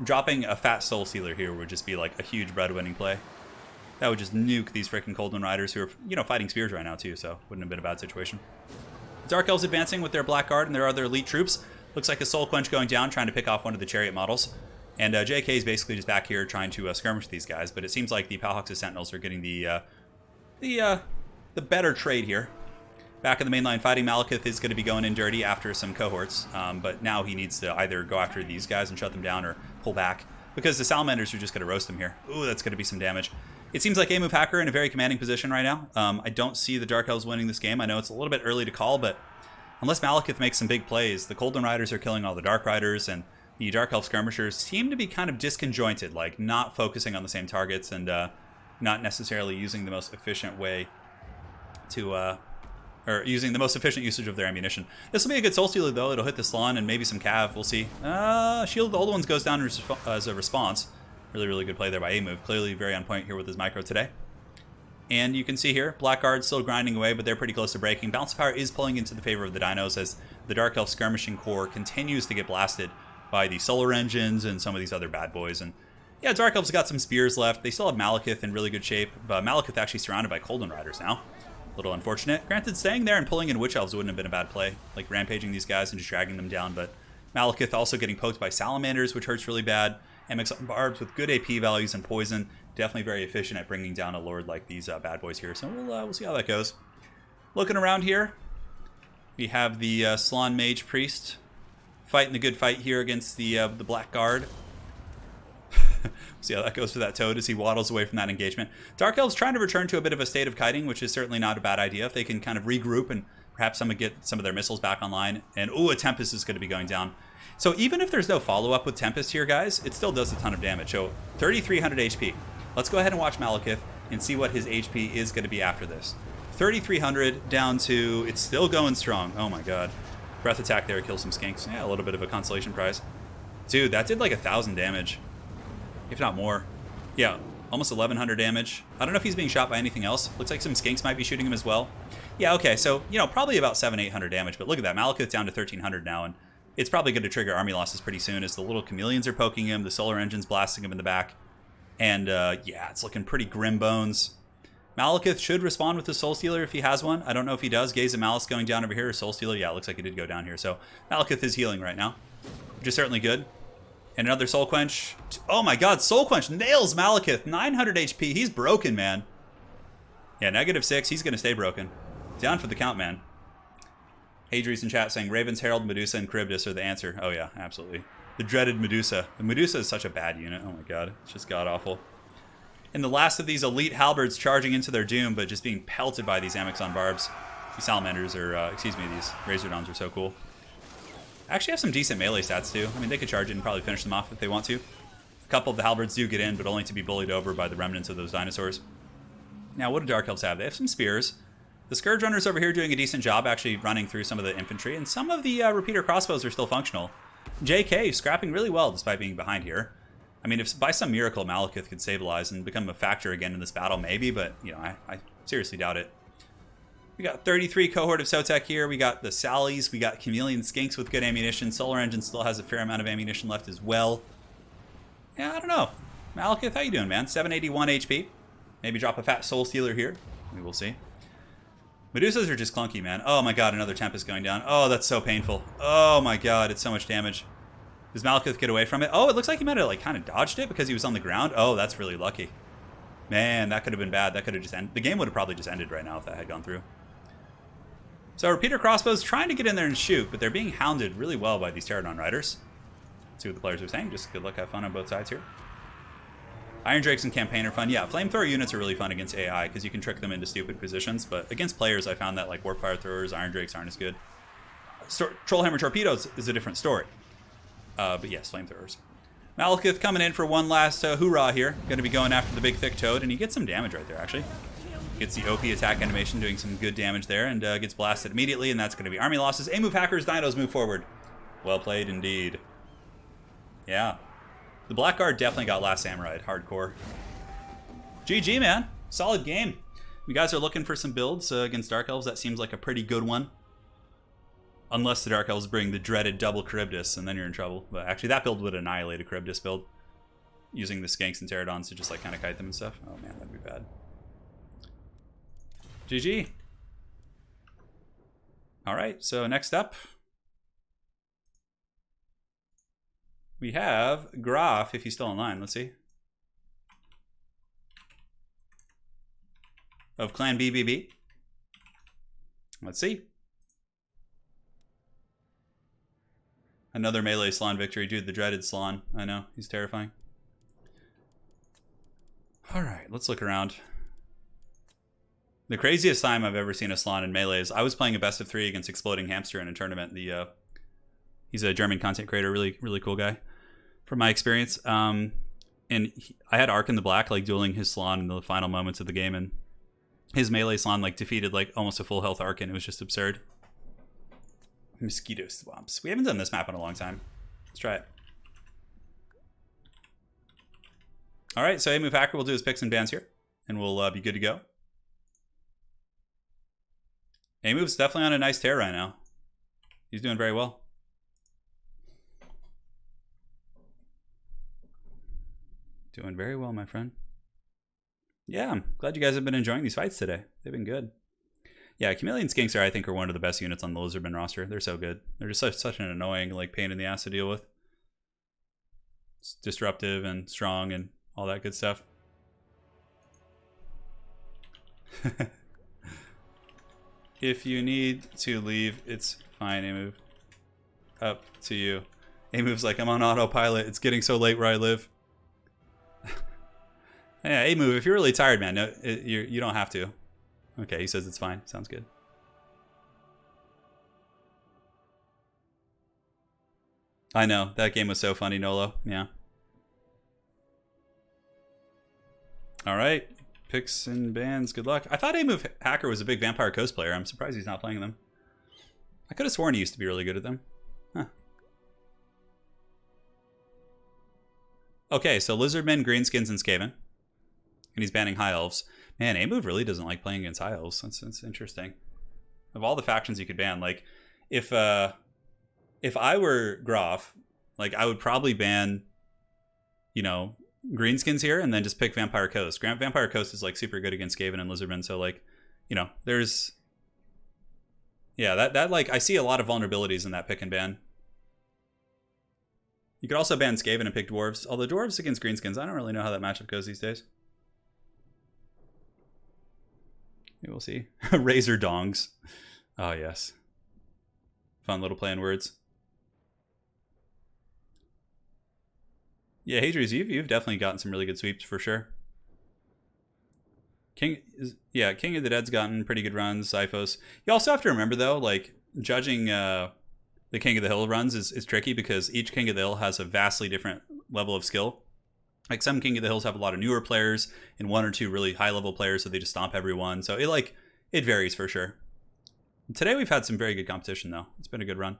dropping a fat Soul Stealer here would just be like a huge bread-winning play. That would just nuke these freaking Coldon Riders who are, fighting spears right now too, so wouldn't have been a bad situation. Dark Elves advancing with their Black Guard and their other elite troops. Looks like a Soul Quench going down, trying to pick off one of the Chariot models. And JK is basically just back here trying to skirmish these guys, but it seems like the Palhawks' Sentinels are getting the better trade here. Back in the main line fighting, Malekith is going to be going in dirty after some cohorts, but now he needs to either go after these guys and shut them down or pull back, because the Salamanders are just going to roast him here. Ooh, that's going to be some damage. It seems like A-Move Hacker in a very commanding position right now. I don't see the Dark Elves winning this game. I know it's a little bit early to call, but unless Malekith makes some big plays, the Coldon Riders are killing all the Dark Riders, and the Dark Elf Skirmishers seem to be kind of disconjointed, like not focusing on the same targets and not necessarily using the most efficient way to, or using the most efficient usage of their ammunition. This will be a good Soul Stealer, though. It'll hit the Slan and maybe some Cav. We'll see. Shield of the Old Ones goes down as a response. Really, really good play there by A-Move. Clearly very on point here with his micro today. And you can see here, Blackguard still grinding away, but they're pretty close to breaking. Balance of Power is pulling into the favor of the Dinos as the Dark Elf Skirmishing Corps continues to get blasted by the Solar Engines and some of these other bad boys. And yeah, Dark Elves got some spears left. They still have Malekith in really good shape, but Malekith actually surrounded by Coldon Riders now. A little unfortunate. Granted, staying there and pulling in Witch Elves wouldn't have been a bad play, like rampaging these guys and just dragging them down, but Malekith also getting poked by Salamanders, which hurts really bad. MX Barbs with good AP values and poison. Definitely very efficient at bringing down a lord like these bad boys here. So we'll see how that goes. Looking around here, we have the Slan Mage Priest fighting the good fight here against the Black Guard. See how that goes for that Toad as he waddles away from that engagement. Dark Elves trying to return to a bit of a state of kiting, which is certainly not a bad idea. If they can kind of regroup and Perhaps I'm going to get some of their missiles back online. And, ooh, a Tempest is going to be going down. So even if there's no follow-up with Tempest here, guys, it still does a ton of damage. So 3,300 HP. Let's go ahead and watch Malekith and see what his HP is going to be after this. 3,300 down to... It's still going strong. Oh, my God. Breath attack there kills some skinks. Yeah, a little bit of a consolation prize. Dude, that did like 1,000 damage. If not more. Yeah, almost 1,100 damage. I don't know if he's being shot by anything else. Looks like some skinks might be shooting him as well. Yeah, okay, so, you know, probably about 700-800 damage. But look at that. Malekith down to 1,300 now. And it's probably going to trigger army losses pretty soon as the little chameleons are poking him. The solar engine's blasting him in the back. And, yeah, it's looking pretty grim bones. Malekith should respond with the Soul Stealer if he has one. I don't know if he does. Gaze of Malice going down over here. Or Soul Stealer, yeah, it looks like he did go down here. So Malekith is healing right now, which is certainly good. And another Soul Quench. Oh my God, Soul Quench nails Malekith. 900 HP. He's broken, man. Yeah, -6. He's going to stay broken. Down for the count, man. Hadri's in chat saying Raven's Herald, Medusa, and Charybdis are the answer. Oh yeah, absolutely. The dreaded Medusa. The Medusa is such a bad unit. Oh my God, it's just god-awful. And the last of these elite halberds charging into their doom, but just being pelted by these Amazon barbs. These salamanders are, these Razordons are so cool. Actually have some decent melee stats too. I mean, they could charge it and probably finish them off if they want to. A couple of the halberds do get in, but only to be bullied over by the remnants of those dinosaurs. Now, what do Dark Elves have? They have some spears. The Scourge Runners over here doing a decent job actually running through some of the infantry, and some of the repeater crossbows are still functional. JK scrapping really well despite being behind here. I mean, if by some miracle Malekith could stabilize and become a factor again in this battle, maybe, but, you know, I seriously doubt it. We got 33 cohort of Sotek here. We got the Sallies. We got Chameleon Skinks with good ammunition. Solar Engine still has a fair amount of ammunition left as well. Yeah, I don't know. Malekith, how you doing, man? 781 HP. Maybe drop a fat Soul Stealer here. We will see. Medusas are just clunky, man. Oh my God, another Tempest going down. Oh, that's so painful. Oh my God, it's so much damage. Does Malekith get away from it? Oh, it looks like he might have like kind of dodged it because he was on the ground. Oh, that's really lucky. Man, that could have been bad. That could have just ended. The game would have probably just ended right now if that had gone through. So repeater crossbows trying to get in there and shoot, but they're being hounded really well by these Pterodon riders. Let's see what the players are saying. Just good luck, have fun on both sides here. Iron Drakes and Campaign are fun. Yeah, Flamethrower units are really fun against AI because you can trick them into stupid positions. But against players, I found that like Warpfire Throwers, Iron Drakes aren't as good. Trollhammer Torpedoes is a different story. But yes, Flamethrowers. Malekith coming in for one last hoorah here. Going to be going after the big thick toad, and he gets some damage right there, actually. Gets the OP attack animation, doing some good damage there, and gets blasted immediately, and that's going to be army losses. A-move hackers, dinos move forward. Well played indeed. Yeah. The Blackguard definitely got Last Samurai hardcore. GG, man. Solid game. You guys are looking for some builds against Dark Elves. That seems like a pretty good one. Unless the Dark Elves bring the dreaded double Charybdis, and then you're in trouble. But actually, that build would annihilate a Charybdis build. Using the Skanks and Pterodons to just like kind of kite them and stuff. Oh man, that'd be bad. GG. Alright, so next up. We have Graf, if he's still online. Let's see. Of Clan BBB. Let's see. Another melee Slann victory. Dude, the dreaded Slann. I know, he's terrifying. Alright, let's look around. The craziest time I've ever seen a Slann in melee is I was playing a best of 3 against Exploding Hamster in a tournament. He's a German content creator, really cool guy from my experience. I had Ark in the Black, like dueling his Slann in the final moments of the game, and his melee Slann like defeated like almost a full health Ark, and it was just absurd. Mosquito swamps. We haven't done this map in a long time. Let's try it. Alright, so A-move hacker will do his picks and bans here, and we'll be good to go. A-move's definitely on a nice tear right now. He's doing very well. Doing very well, my friend. Yeah, I'm glad you guys have been enjoying these fights today. They've been good. Yeah, Chameleon Skinks I think are one of the best units on the Lizardmen roster. They're so good. They're just such an annoying like pain in the ass to deal with. It's disruptive and strong and all that good stuff. If you need to leave, it's fine, A-move. Up to you. A-move's like, I'm on autopilot. It's getting so late where I live. Yeah, A-move, if you're really tired, man, no, you don't have to. Okay, he says it's fine. Sounds good. I know. That game was so funny, Nolo. Yeah. All right. Picks and bans. Good luck. I thought A-Move Hacker was a big Vampire Coast player. I'm surprised he's not playing them. I could have sworn he used to be really good at them. Huh. Okay, so Lizardmen, Greenskins, and Skaven. And he's banning High Elves. Man, A-Move really doesn't like playing against High Elves. That's interesting. Of all the factions you could ban, like, if I were Groff, like, I would probably ban, you know, Greenskins here and then just pick Vampire Coast. Vampire Coast is, like, super good against Skaven and Lizardmen, so, like, you know, there's... Yeah, that like, I see a lot of vulnerabilities in that pick and ban. You could also ban Skaven and pick Dwarves. Although Dwarves against Greenskins, I don't really know how that matchup goes these days. Maybe we'll see. Razor Dongs. Oh, yes. Fun little play on words. Yeah, Hadrius, you've definitely gotten some really good sweeps for sure. King of the Dead's gotten pretty good runs. Xiphos. You also have to remember, though, like, judging the King of the Hill runs is tricky because each King of the Hill has a vastly different level of skill. Like, some King of the Hills have a lot of newer players and one or two really high-level players, so they just stomp everyone. So it varies for sure. Today we've had some very good competition, though. It's been a good run.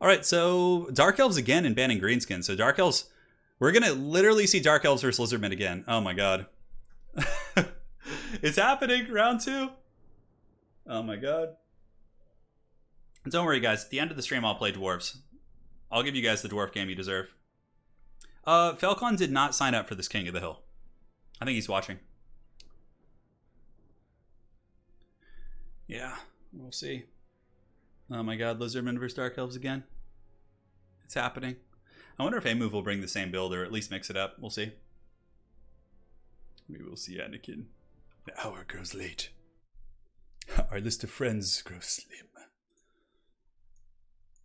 All right, so Dark Elves again and banning Greenskin. So Dark Elves, we're going to literally see Dark Elves versus Lizardmen again. Oh, my God. It's happening, round 2. Oh my god. Don't worry, guys. At the end of the stream, I'll play Dwarves. I'll give you guys the Dwarf game you deserve. Falcon did not sign up for this King of the Hill. I think he's watching. Yeah, we'll see. Oh my god, Lizardmen versus Dark Elves again. It's happening. I wonder if A-Move will bring the same build or at least mix it up. We'll see. We will see, Anakin. The hour grows late. Our list of friends grows slim.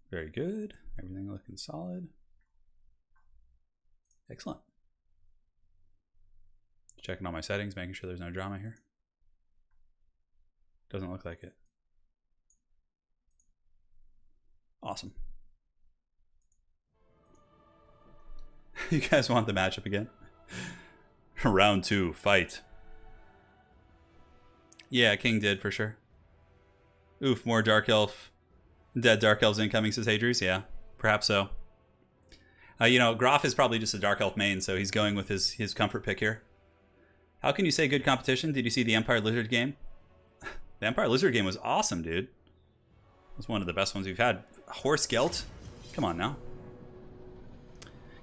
Very good. Everything looking solid. Excellent. Checking all my settings, making sure there's no drama here. Doesn't look like it. Awesome. You guys want the matchup again? Round 2, fight. Yeah, King did for sure. Oof, more Dark Elf. Dead Dark Elves incoming, says Hadrius. Yeah, perhaps so. You know, Groff is probably just a Dark Elf main, so he's going with his comfort pick here. How can you say good competition? Did you see the Empire Lizard game? The Empire Lizard game was awesome, dude. It was one of the best ones we've had. Horse Gelt? Come on now.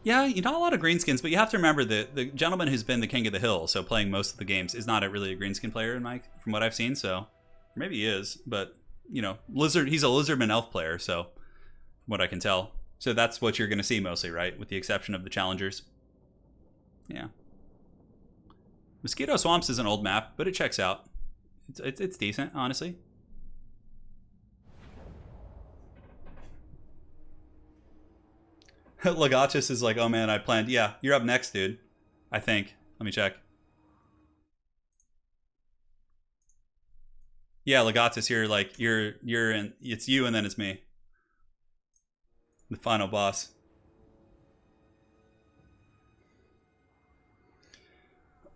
Yeah, not a lot of greenskins, but you have to remember that the gentleman who's been the King of the Hill, so playing most of the games, is not really a greenskin player from what I've seen. So maybe he is, but you know, he's a Lizardman elf player, so from what I can tell. So that's what you're going to see mostly, right? With the exception of the challengers. Yeah. Mosquito Swamps is an old map, but it checks out. It's decent, honestly. Legatus is like, oh man, I planned. Yeah, you're up next, dude. I think. Let me check. Yeah, Legatus, you're in. It's you and then it's me. The final boss.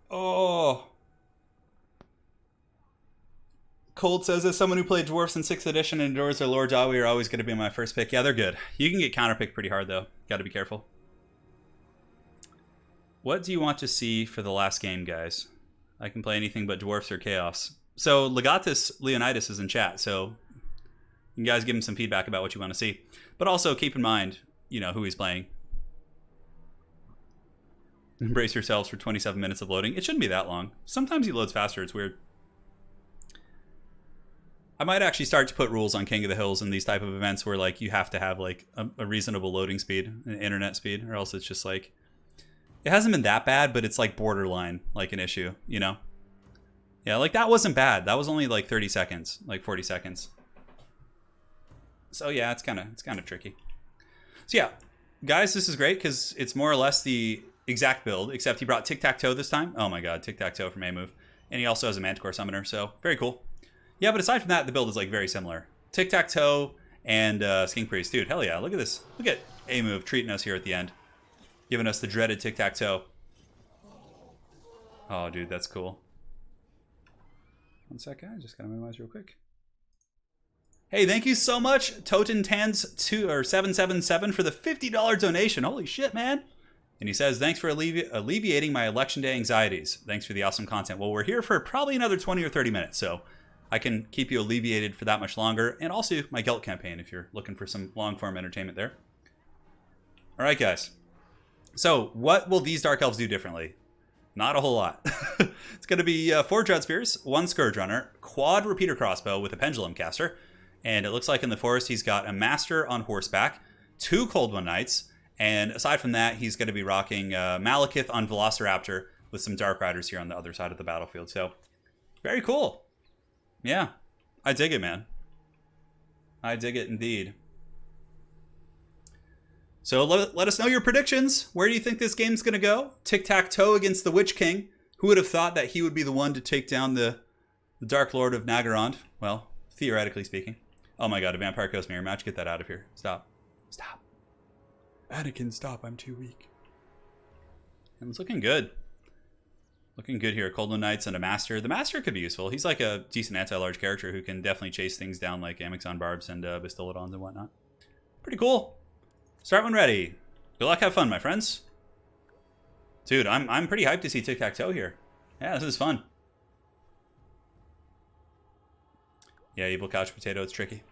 Oh. Cold says, as someone who played Dwarfs in 6th edition and adores their Lord Jawi are always going to be my first pick. Yeah, they're good. You can get counterpicked pretty hard, though. Got to be careful. What do you want to see for the last game, guys? I can play anything but Dwarfs or Chaos. So, Legatus Leonidas is in chat, so you guys give him some feedback about what you want to see. But also, keep in mind, you know, who he's playing. Brace yourselves for 27 minutes of loading. It shouldn't be that long. Sometimes he loads faster. It's weird. I might actually start to put rules on King of the Hills in these type of events where like you have to have like a reasonable loading speed, an internet speed, or else it's just like, it hasn't been that bad, but it's like borderline, like an issue, you know? Yeah, like that wasn't bad. That was only like 30 seconds, like 40 seconds. So yeah, it's kind of tricky. So yeah, guys, this is great because it's more or less the exact build, except he brought Tic-Tac-Toe this time. Oh my god, Tic-Tac-Toe from A-Move. And he also has a Manticore Summoner, so very cool. Yeah, but aside from that, the build is like very similar. Tic-Tac-Toe and Skink Priest. Dude, hell yeah. Look at this. Look at A-move treating us here at the end. Giving us the dreaded tic-tac-toe. Oh, dude, that's cool. One second, I just gotta minimize real quick. Hey, thank you so much, Totentans777 for the $50 donation. Holy shit, man. And he says, thanks for alleviating my election day anxieties. Thanks for the awesome content. Well, we're here for probably another 20 or 30 minutes, so I can keep you alleviated for that much longer. And also my Gelt campaign, if you're looking for some long-form entertainment there. All right, guys. So what will these Dark Elves do differently? Not a whole lot. It's going to be 4 Dread Spears, 1 Scourge Runner, quad repeater crossbow with a pendulum caster. And it looks like in the forest he's got a master on horseback, 2 Cold One Knights, and aside from that, he's going to be rocking Malekith on Velociraptor with some Dark Riders here on the other side of the battlefield. So, very cool. Yeah, I dig it, man. I dig it indeed. So let us know your predictions. Where do you think this game's going to go? Tic-tac-toe against the Witch King. Who would have thought that he would be the one to take down the Dark Lord of Naggarond? Well, theoretically speaking. Oh my god, a Vampire Coast Mirror match. Get that out of here. Stop. Stop. Anakin, stop. I'm too weak. And it's looking good. Looking good here. Cold One Knights and a Master. The Master could be useful. He's like a decent anti-large character who can definitely chase things down like Amazon Barbs and Bastillodons and whatnot. Pretty cool. Start when ready. Good luck, have fun, my friends. Dude, I'm pretty hyped to see tic-tac-toe here. Yeah, this is fun. Yeah, Evil Couch Potato, it's tricky.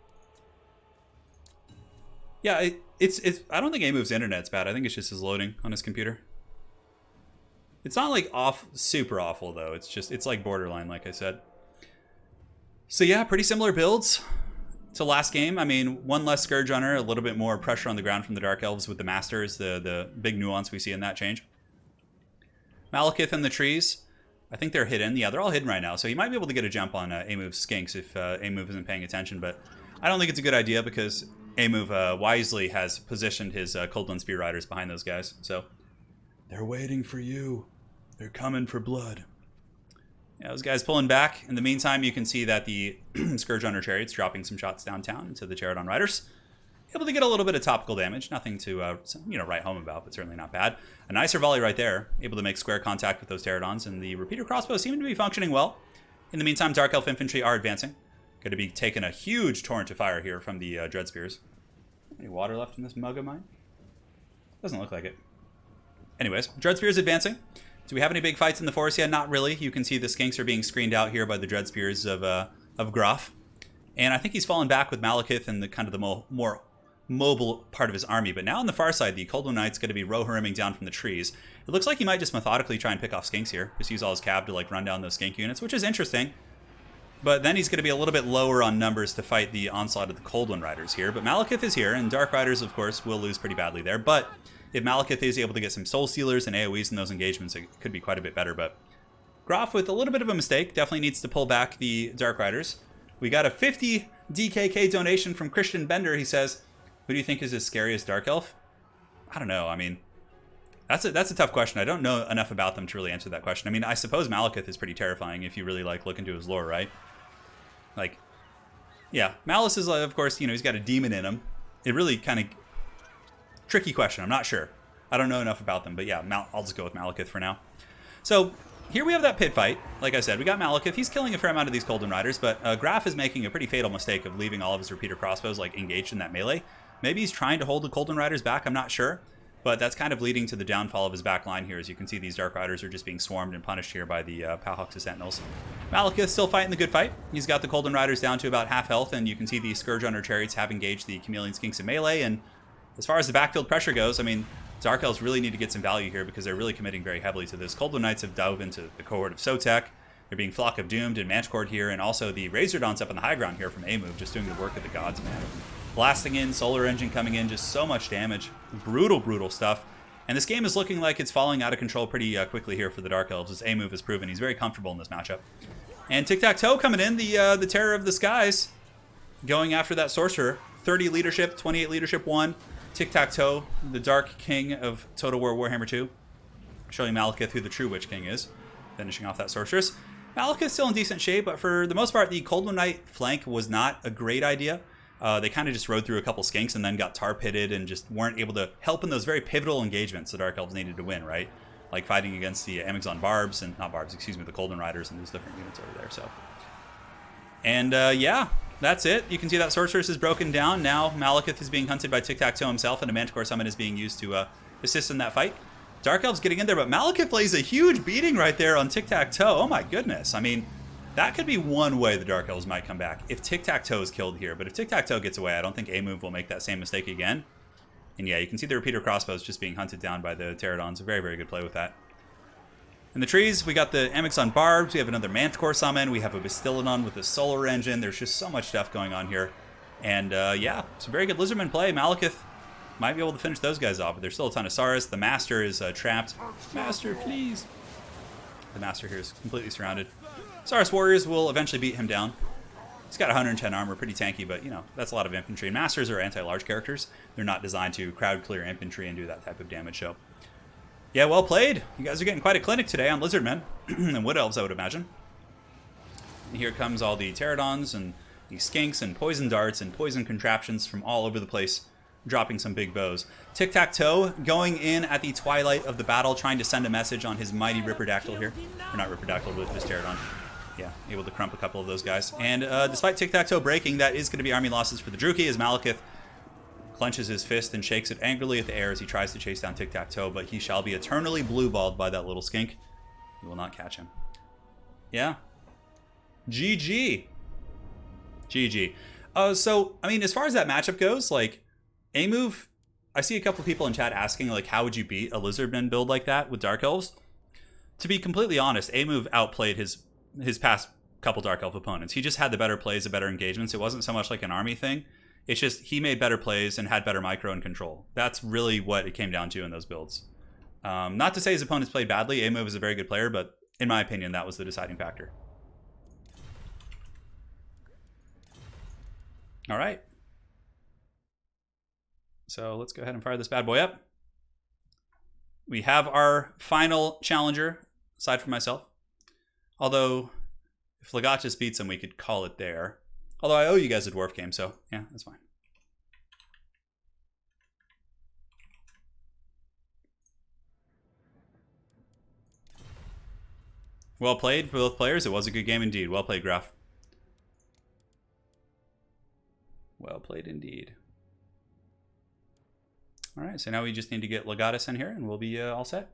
Yeah, it's I don't think A-Move's internet's bad. I think it's just his loading on his computer. It's not like super awful though. It's like borderline, like I said. So yeah, pretty similar builds to last game. I mean, 1 less Scourge Runner, a little bit more pressure on the ground from the Dark Elves with the Masters, the big nuance we see in that change. Malekith and the trees, I think they're hidden. Yeah, they're all hidden right now, so you might be able to get a jump on A-Move's skinks if A-Move isn't paying attention, but I don't think it's a good idea because A-Move wisely has positioned his Cold One Spear Riders behind those guys, so they're waiting for you. They're coming for blood. Yeah, those guys pulling back. In the meantime, you can see that the Scourge Runner Chariot's dropping some shots downtown into the Pterodon Riders. Able to get a little bit of topical damage. Nothing to write home about, but certainly not bad. A nicer volley right there. Able to make square contact with those Pterodons, and the repeater crossbow seem to be functioning well. In the meantime, Dark Elf Infantry are advancing. Going to be taking a huge torrent of fire here from the Dread Spears. Any water left in this mug of mine? Doesn't look like it. Anyways, Dread Spears advancing. Do we have any big fights in the forest yet? Not really. You can see the skinks are being screened out here by the Dread Spears of Graf. And I think he's fallen back with Malekith and the kind of the more mobile part of his army. But now on the far side, the Cold One Knight's going to be Rohirriming down from the trees. It looks like he might just methodically try and pick off skinks here. Just use all his cav to like run down those skink units, which is interesting. But then he's going to be a little bit lower on numbers to fight the onslaught of the Cold One Riders here. But Malekith is here, and Dark Riders, of course, will lose pretty badly there. But if Malekith is able to get some Soul Stealers and AoEs in those engagements, it could be quite a bit better. But Graf, with a little bit of a mistake, definitely needs to pull back the Dark Riders. We got a 50 DKK donation from Christian Bender. He says, who do you think is his scariest Dark Elf? I don't know. I mean, that's a tough question. I don't know enough about them to really answer that question. I mean, I suppose Malekith is pretty terrifying if you really like look into his lore, right? Like, yeah, Malice is, of course, he's got a demon in him. It really kind of tricky question. I'm not sure. I don't know enough about them, but yeah, I'll just go with Malekith for now. So here we have that pit fight. Like I said, we got Malekith. He's killing a fair amount of these Cold One Riders, but Graf is making a pretty fatal mistake of leaving all of his repeater crossbows like engaged in that melee. Maybe he's trying to hold the Cold One Riders back. I'm not sure. But that's kind of leading to the downfall of his back line here. As you can see, these Dark Riders are just being swarmed and punished here by the Powhawks Sentinels. Malekith still fighting the good fight. He's got the Cold One Riders down to about half health, and you can see the Scourge Runner Chariots have engaged the Chameleon Skinks in melee. And as far as the backfield pressure goes, I mean, Dark Elves really need to get some value here because they're really committing very heavily to this. Cold One Knights have dove into the cohort of Sotek. They're being Flock of Doomed and Manchcord here, and also the Razordons up on the high ground here from A-Move, just doing the work of the gods, man. Blasting in, Solar Engine coming in, just so much damage. Brutal, brutal stuff. And this game is looking like it's falling out of control pretty quickly here for the Dark Elves, as A-Move has proven he's very comfortable in this matchup. And Tic-Tac-Toe coming in, the Terror of the Skies, going after that Sorcerer. 30 leadership, 28 leadership 1. Tic-Tac-Toe, the Dark King of Total War Warhammer 2. Showing Malekith who the true Witch King is. Finishing off that Sorceress. Malekith's still in decent shape, but for the most part, the Cold One Knight flank was not a great idea. They kind of just rode through a couple skinks and then got tar pitted and just weren't able to help in those very pivotal engagements the Dark Elves needed to win, right? Like fighting against the Amazon Barbs and not Barbs, excuse me, the Golden Riders and those different units over there. So, and yeah, that's it. You can see that Sorceress is broken down. Now Malekith is being hunted by Tic-Tac-Toe himself, and a Manticore Summon is being used to assist in that fight. Dark Elves getting in there, but Malekith lays a huge beating right there on Tic-Tac-Toe. Oh my goodness. I mean, that could be one way the Dark Elves might come back if Tic-Tac-Toe is killed here. But if Tic-Tac-Toe gets away, I don't think A-Move will make that same mistake again. And yeah, you can see the Repeater Crossbows just being hunted down by the Pterodons. A very, very good play with that. In the trees, we got the Amazon Barbs. We have another Manticore Summon. We have a Bastillodon with a Solar Engine. There's just so much stuff going on here. And yeah, it's a very good Lizardman play. Malekith might be able to finish those guys off, but there's still a ton of Saurus. The Master is trapped. Master, please. The Master here is completely surrounded. Saurus Warriors will eventually beat him down. He's got 110 armor, pretty tanky, but, you know, that's a lot of infantry. And Masters are anti-large characters. They're not designed to crowd clear infantry and do that type of damage, so... Yeah, well played. You guys are getting quite a clinic today on Lizardmen and Wood Elves, I would imagine. And here comes all the Pterodons and the Skinks and Poison Darts and Poison Contraptions from all over the place, dropping some big bows. Tic-Tac-Toe going in at the twilight of the battle, trying to send a message on his mighty Ripperdactyl here. Or not Ripperdactyl, but his Pterodon. Yeah, able to crump a couple of those guys. And despite Tic-Tac-Toe breaking, that is going to be army losses for the Druchii as Malekith clenches his fist and shakes it angrily at the air as he tries to chase down Tic-Tac-Toe, but he shall be eternally blue-balled by that little skink. He will not catch him. Yeah. GG. GG. So, I mean, as far as that matchup goes, like, A-Move, I see a couple people in chat asking, like, how would you beat a Lizardman build like that with Dark Elves? To be completely honest, A-Move outplayed his past couple Dark Elf opponents. He just had the better plays, the better engagements. It wasn't so much like an army thing. It's just he made better plays and had better micro and control. That's really what it came down to in those builds. Not to say his opponents played badly. A-Move is a very good player, but in my opinion, that was the deciding factor. All right. So let's go ahead and fire this bad boy up. We have our final challenger, aside from myself. Although, if Legatus beats him, we could call it there. Although I owe you guys a dwarf game, so yeah, that's fine. Well played for both players. It was a good game indeed. Well played, Graf. Well played indeed. All right, so now we just need to get Legatus in here, and we'll be all set.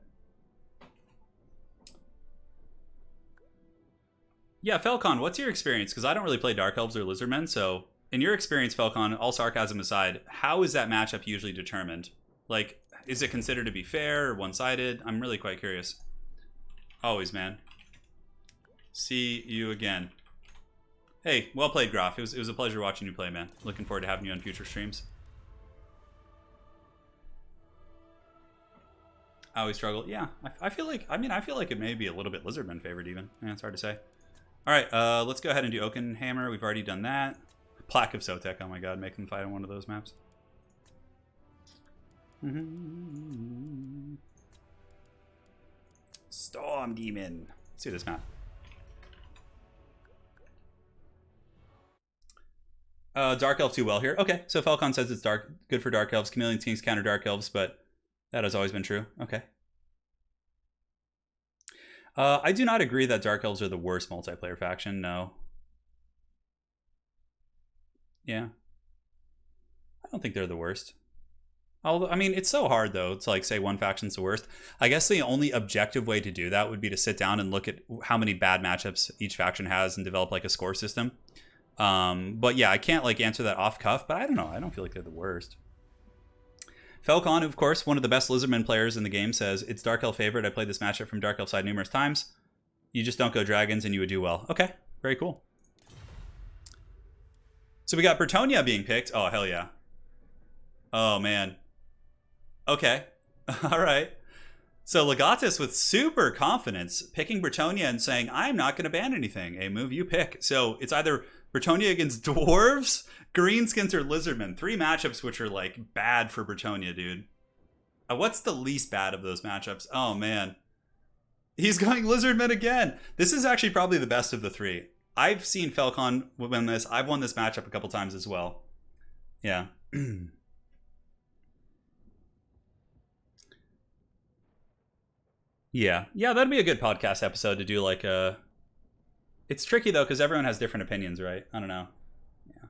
Yeah, Falcon, what's your experience? Because I don't really play Dark Elves or Lizardmen, so in your experience, Falcon, all sarcasm aside, how is that matchup usually determined? Like, is it considered to be fair or one-sided? I'm really quite curious. Always, man. See you again. Hey, well played, Graf. It was a pleasure watching you play, man. Looking forward to having you on future streams. I always struggle. Yeah, I feel like it may be a little bit Lizardman favored even. Yeah, it's hard to say. All right, let's go ahead and do Oakenhammer. We've already done that. Plaque of Sotek. Oh my god, make them fight on one of those maps. Storm Demon. Let's see this map. Dark Elf too well here. Okay, so Falcon says it's dark, good for Dark Elves. Chameleon Kings counter Dark Elves, but that has always been true. Okay. I do not agree that Dark Elves are the worst multiplayer faction, no. Yeah. I don't think they're the worst. Although, I mean, it's so hard, though, to, like, say one faction's the worst. I guess the only objective way to do that would be to sit down and look at how many bad matchups each faction has and develop, like, a score system. But, yeah, I can't, like, answer that off cuff, but I don't know. I don't feel like they're the worst. Falcon, of course, one of the best Lizardman players in the game, says, it's Dark Elf favorite. I played this matchup from Dark Elf side numerous times. You just don't go dragons and you would do well. Okay, very cool. So we got Bretonnia being picked. Oh, hell yeah. Oh, man. Okay. All right. So Legatus with super confidence picking Bretonnia and saying, I'm not going to ban anything. A move you pick. So it's either Bretonnia against dwarves, greenskins, or lizardmen. 3 matchups which are like bad for Bretonnia, dude. What's the least bad of those matchups? Oh, man. He's going lizardmen again. This is actually probably the best of the 3. I've seen Falcon win this. I've won this matchup a couple times as well. Yeah. Yeah. Yeah, that'd be a good podcast episode to do like a... It's tricky though because everyone has different opinions, right? I don't know. Yeah.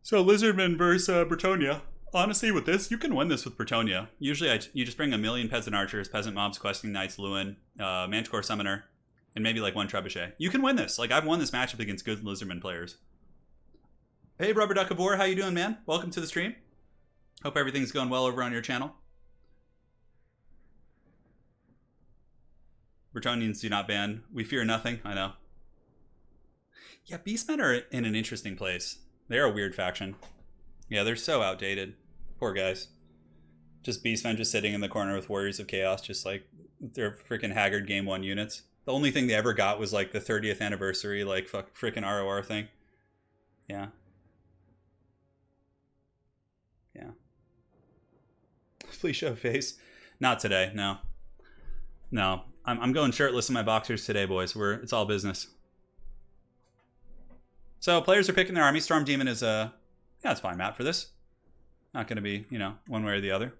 So Lizardmen versus Bretonia. Honestly, with this, you can win this with Bretonia. Usually, you just bring a million peasant archers, peasant mobs, questing knights, Lewin, Manticore summoner, and maybe like one trebuchet. You can win this. Like I've won this matchup against good Lizardmen players. Hey, Rubber Duck of War, how you doing, man? Welcome to the stream. Hope everything's going well over on your channel. Bretonians do not ban. We fear nothing. I know. Yeah, Beastmen are in an interesting place. They're a weird faction. Yeah, they're so outdated. Poor guys. Just Beastmen just sitting in the corner with Warriors of Chaos, just like their freaking Haggard Game 1 units. The only thing they ever got was like the 30th anniversary, like freaking ROR thing. Yeah. Yeah. Please show face. Not today, no. No. I'm going shirtless in my boxers today, boys. It's all business. So players are picking their army. Storm Demon is yeah, it's fine map for this. Not going to be, you know, one way or the other.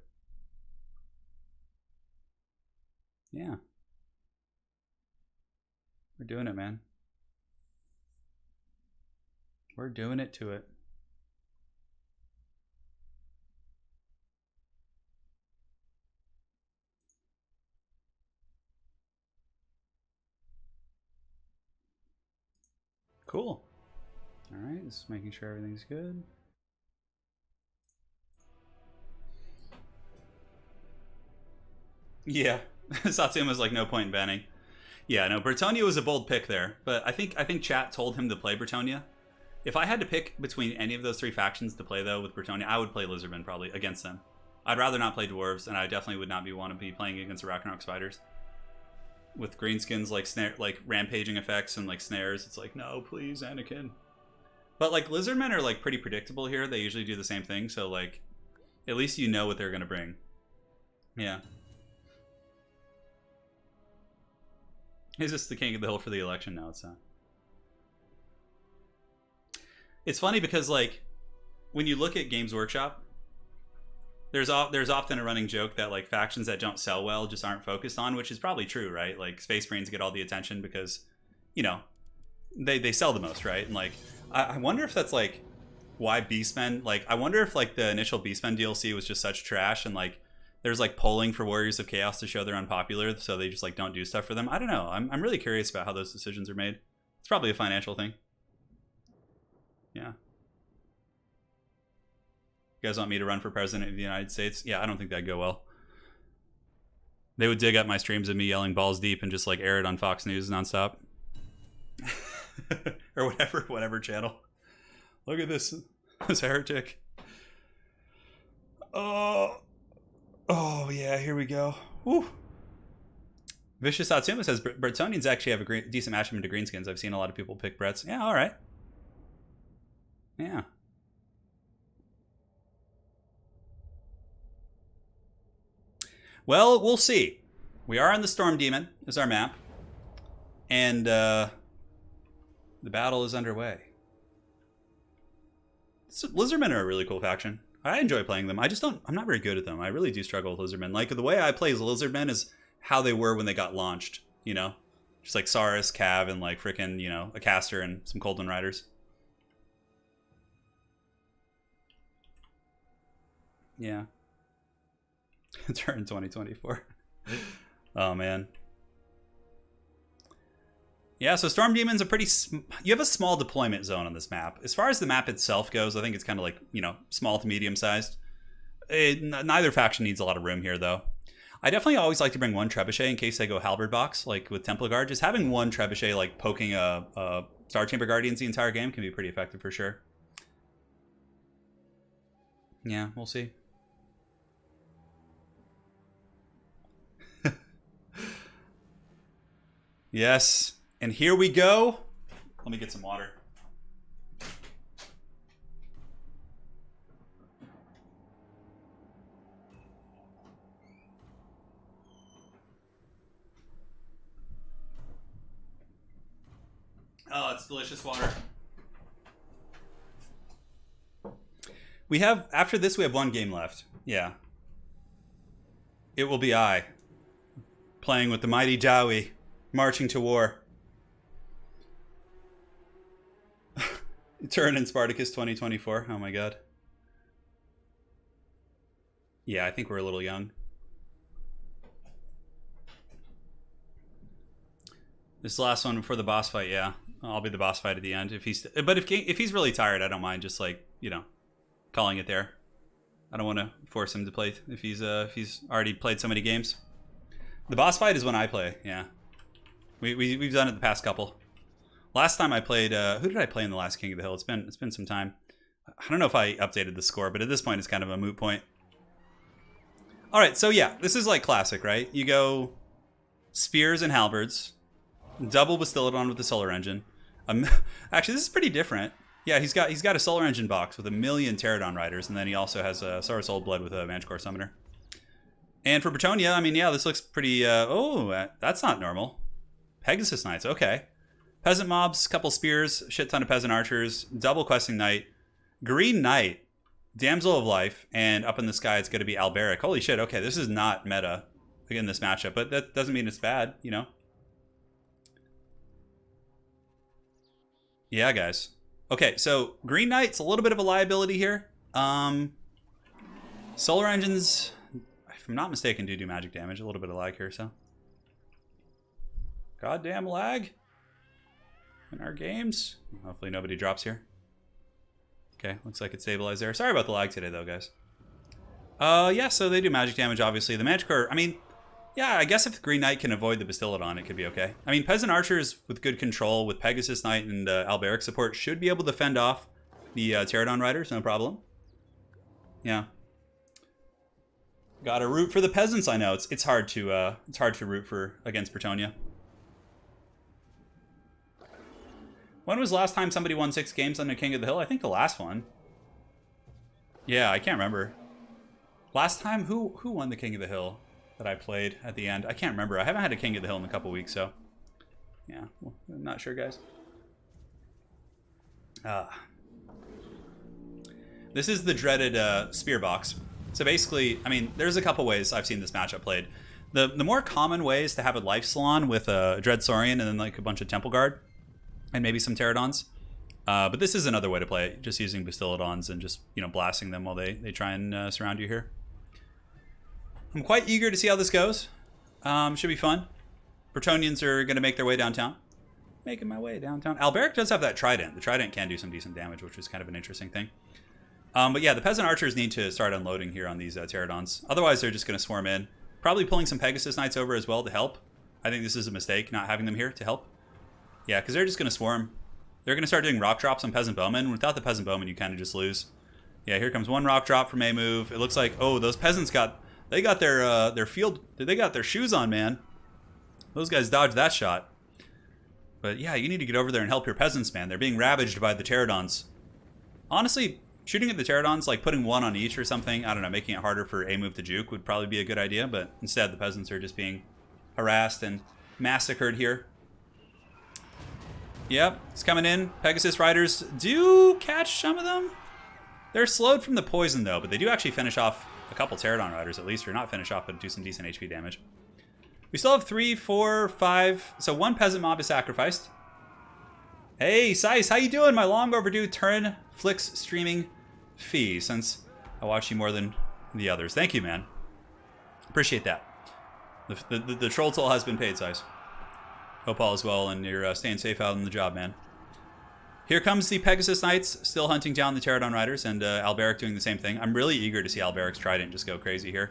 Yeah. We're doing it, man. We're doing it to it. Cool. All right, just making sure everything's good. Yeah, Satsuma's like no point in banning. Yeah, no, Bretonia was a bold pick there, but I think chat told him to play Bretonia. If I had to pick between any of those three factions to play though with Bretonia, I would play Lizardmen probably against them. I'd rather not play dwarves, and I definitely would not want to be playing against the Ragnarok spiders. With greenskins like like rampaging effects and like snares, it's like no, please, Anakin. But like Lizardmen are like pretty predictable here. They usually do the same thing, so like at least you know what they're gonna bring. Yeah. Is this the king of the hill for the election? No, it's not. It's funny because like when you look at Games Workshop, there's often a running joke that like factions that don't sell well just aren't focused on, which is probably true, right? Like Space Marines get all the attention because, you know, they sell the most, right? And like I wonder if that's like why Beastmen, like I wonder if like the initial Beastmen DLC was just such trash and like there's like polling for Warriors of Chaos to show they're unpopular, so they just like don't do stuff for them. I don't know. I'm really curious about how those decisions are made. It's probably a financial thing. Yeah. You guys want me to run for president of the United States? Yeah, I don't think that'd go well. They would dig up my streams of me yelling balls deep and just like air it on Fox News nonstop. Or whatever channel. Look at this heretic. Oh yeah, here we go. Woo. Vicious Satsuma says Bretonians actually have a decent matchup into greenskins. I've seen a lot of people pick Bretts. Yeah, all right. Yeah. Well, we'll see. We are on the Storm Demon, is our map. And the battle is underway. Lizardmen are a really cool faction. I enjoy playing them. I'm not very good at them. I really do struggle with Lizardmen. Like, the way I play as Lizardmen is how they were when they got launched, you know? Just like Saurus, Cav, and like freaking, you know, a caster and some Coldwind Riders. Yeah. Turin 2024. Oh, man. Yeah, so Storm Demon's you have a small deployment zone on this map. As far as the map itself goes, I think it's kind of like, you know, small to medium sized. Neither faction needs a lot of room here, though. I definitely always like to bring one trebuchet in case I go halberd box, like with Temple Guard. Just having one trebuchet, like poking a Star Chamber Guardians the entire game can be pretty effective for sure. Yeah, we'll see. Yes. And here we go. Let me get some water. Oh, it's delicious water. We have, after this, we have one game left. Yeah. It will be I, playing with the mighty Dowie, marching to war. Turin and Spartacus 2024. Oh my god. Yeah, I think we're a little young. This last one before the boss fight, yeah. I'll be the boss fight at the end. If he's really tired, I don't mind just like, you know, calling it there. I don't want to force him to play if he's already played so many games. The boss fight is when I play, yeah. We've done it the past couple. Last time I played, who did I play in the last King of the Hill? It's been some time. I don't know if I updated the score, but at this point it's kind of a moot point. All right, so yeah, this is like classic, right? You go spears and halberds, double Bastillodon with the solar engine. Actually, this is pretty different. Yeah, he's got a solar engine box with 1,000,000 Pterodon riders, and then he also has a Saurus Old Blood with a Manticore Summoner. And for Bretonia, I mean, yeah, this looks pretty. That's not normal. Pegasus Knights, okay. Peasant mobs, couple spears, shit ton of peasant archers, double questing knight, green knight, damsel of life, and up in the sky it's going to be Alberic. Holy shit! Okay, this is not meta in this matchup, but that doesn't mean it's bad, you know. Yeah, guys. Okay, so green knight's a little bit of a liability here. Solar engines, if I'm not mistaken, do magic damage. A little bit of lag here, so. Goddamn lag in our games. Hopefully nobody drops here. Okay, looks like it's stabilized there. Sorry about the lag today, though, guys. Yeah, so they do magic damage, obviously. The Manticore, I mean, yeah, I guess if the Green Knight can avoid the Bastillodon, it could be okay. I mean, Peasant Archers with good control, with Pegasus Knight and Alberic support, should be able to fend off the Pterodon Riders, no problem. Yeah. Gotta root for the peasants, I know. It's hard to root for against Bretonia. When was the last time somebody won 6 games on the King of the Hill? I think the last one. Yeah, I can't remember. Last time, who won the King of the Hill that I played at the end? I can't remember. I haven't had a King of the Hill in a couple weeks, so yeah, well, I'm not sure, guys. This is the dreaded spear box. So basically, I mean, there's a couple ways I've seen this matchup played. The more common way is to have a Life Salon with a Dread Saurian and then like a bunch of Temple Guard and maybe some Pterodons. But this is another way to play it, just using Bastillodons and just, you know, blasting them while they try and surround you here. I'm quite eager to see how this goes. Should be fun. Bretonians are going to make their way downtown. Making my way downtown. Alberic does have that Trident. The Trident can do some decent damage, which is kind of an interesting thing. But yeah, the Peasant Archers need to start unloading here on these Pterodons. Otherwise, they're just going to swarm in. Probably pulling some Pegasus Knights over as well to help. I think this is a mistake, not having them here to help. Yeah, because they're just going to swarm. They're going to start doing rock drops on Peasant Bowmen. Without the Peasant Bowmen, you kind of just lose. Yeah, here comes one rock drop from A move. It looks like, oh, those peasants got their shoes on, man. Those guys dodged that shot. But yeah, you need to get over there and help your peasants, man. They're being ravaged by the Pterodons. Honestly, shooting at the Pterodons, like putting one on each or something, I don't know, making it harder for A move to juke would probably be a good idea, but instead the peasants are just being harassed and massacred here. Yep, it's coming in. Pegasus Riders do catch some of them. They're slowed from the poison, though, but they do actually finish off a couple Pterodon Riders, at least, or not finish off, but do some decent HP damage. We still have 3, 4, 5. So one peasant mob is sacrificed. Hey, Sice, how you doing? My long overdue Turin Flicks streaming fee, since I watch you more than the others. Thank you, man. Appreciate that. The troll toll has been paid, Sice. Hope all is well and you're staying safe out on the job, man. Here comes the Pegasus Knights, still hunting down the Pterodon Riders, and Alberic doing the same thing. I'm really eager to see Alberic's Trident just go crazy here.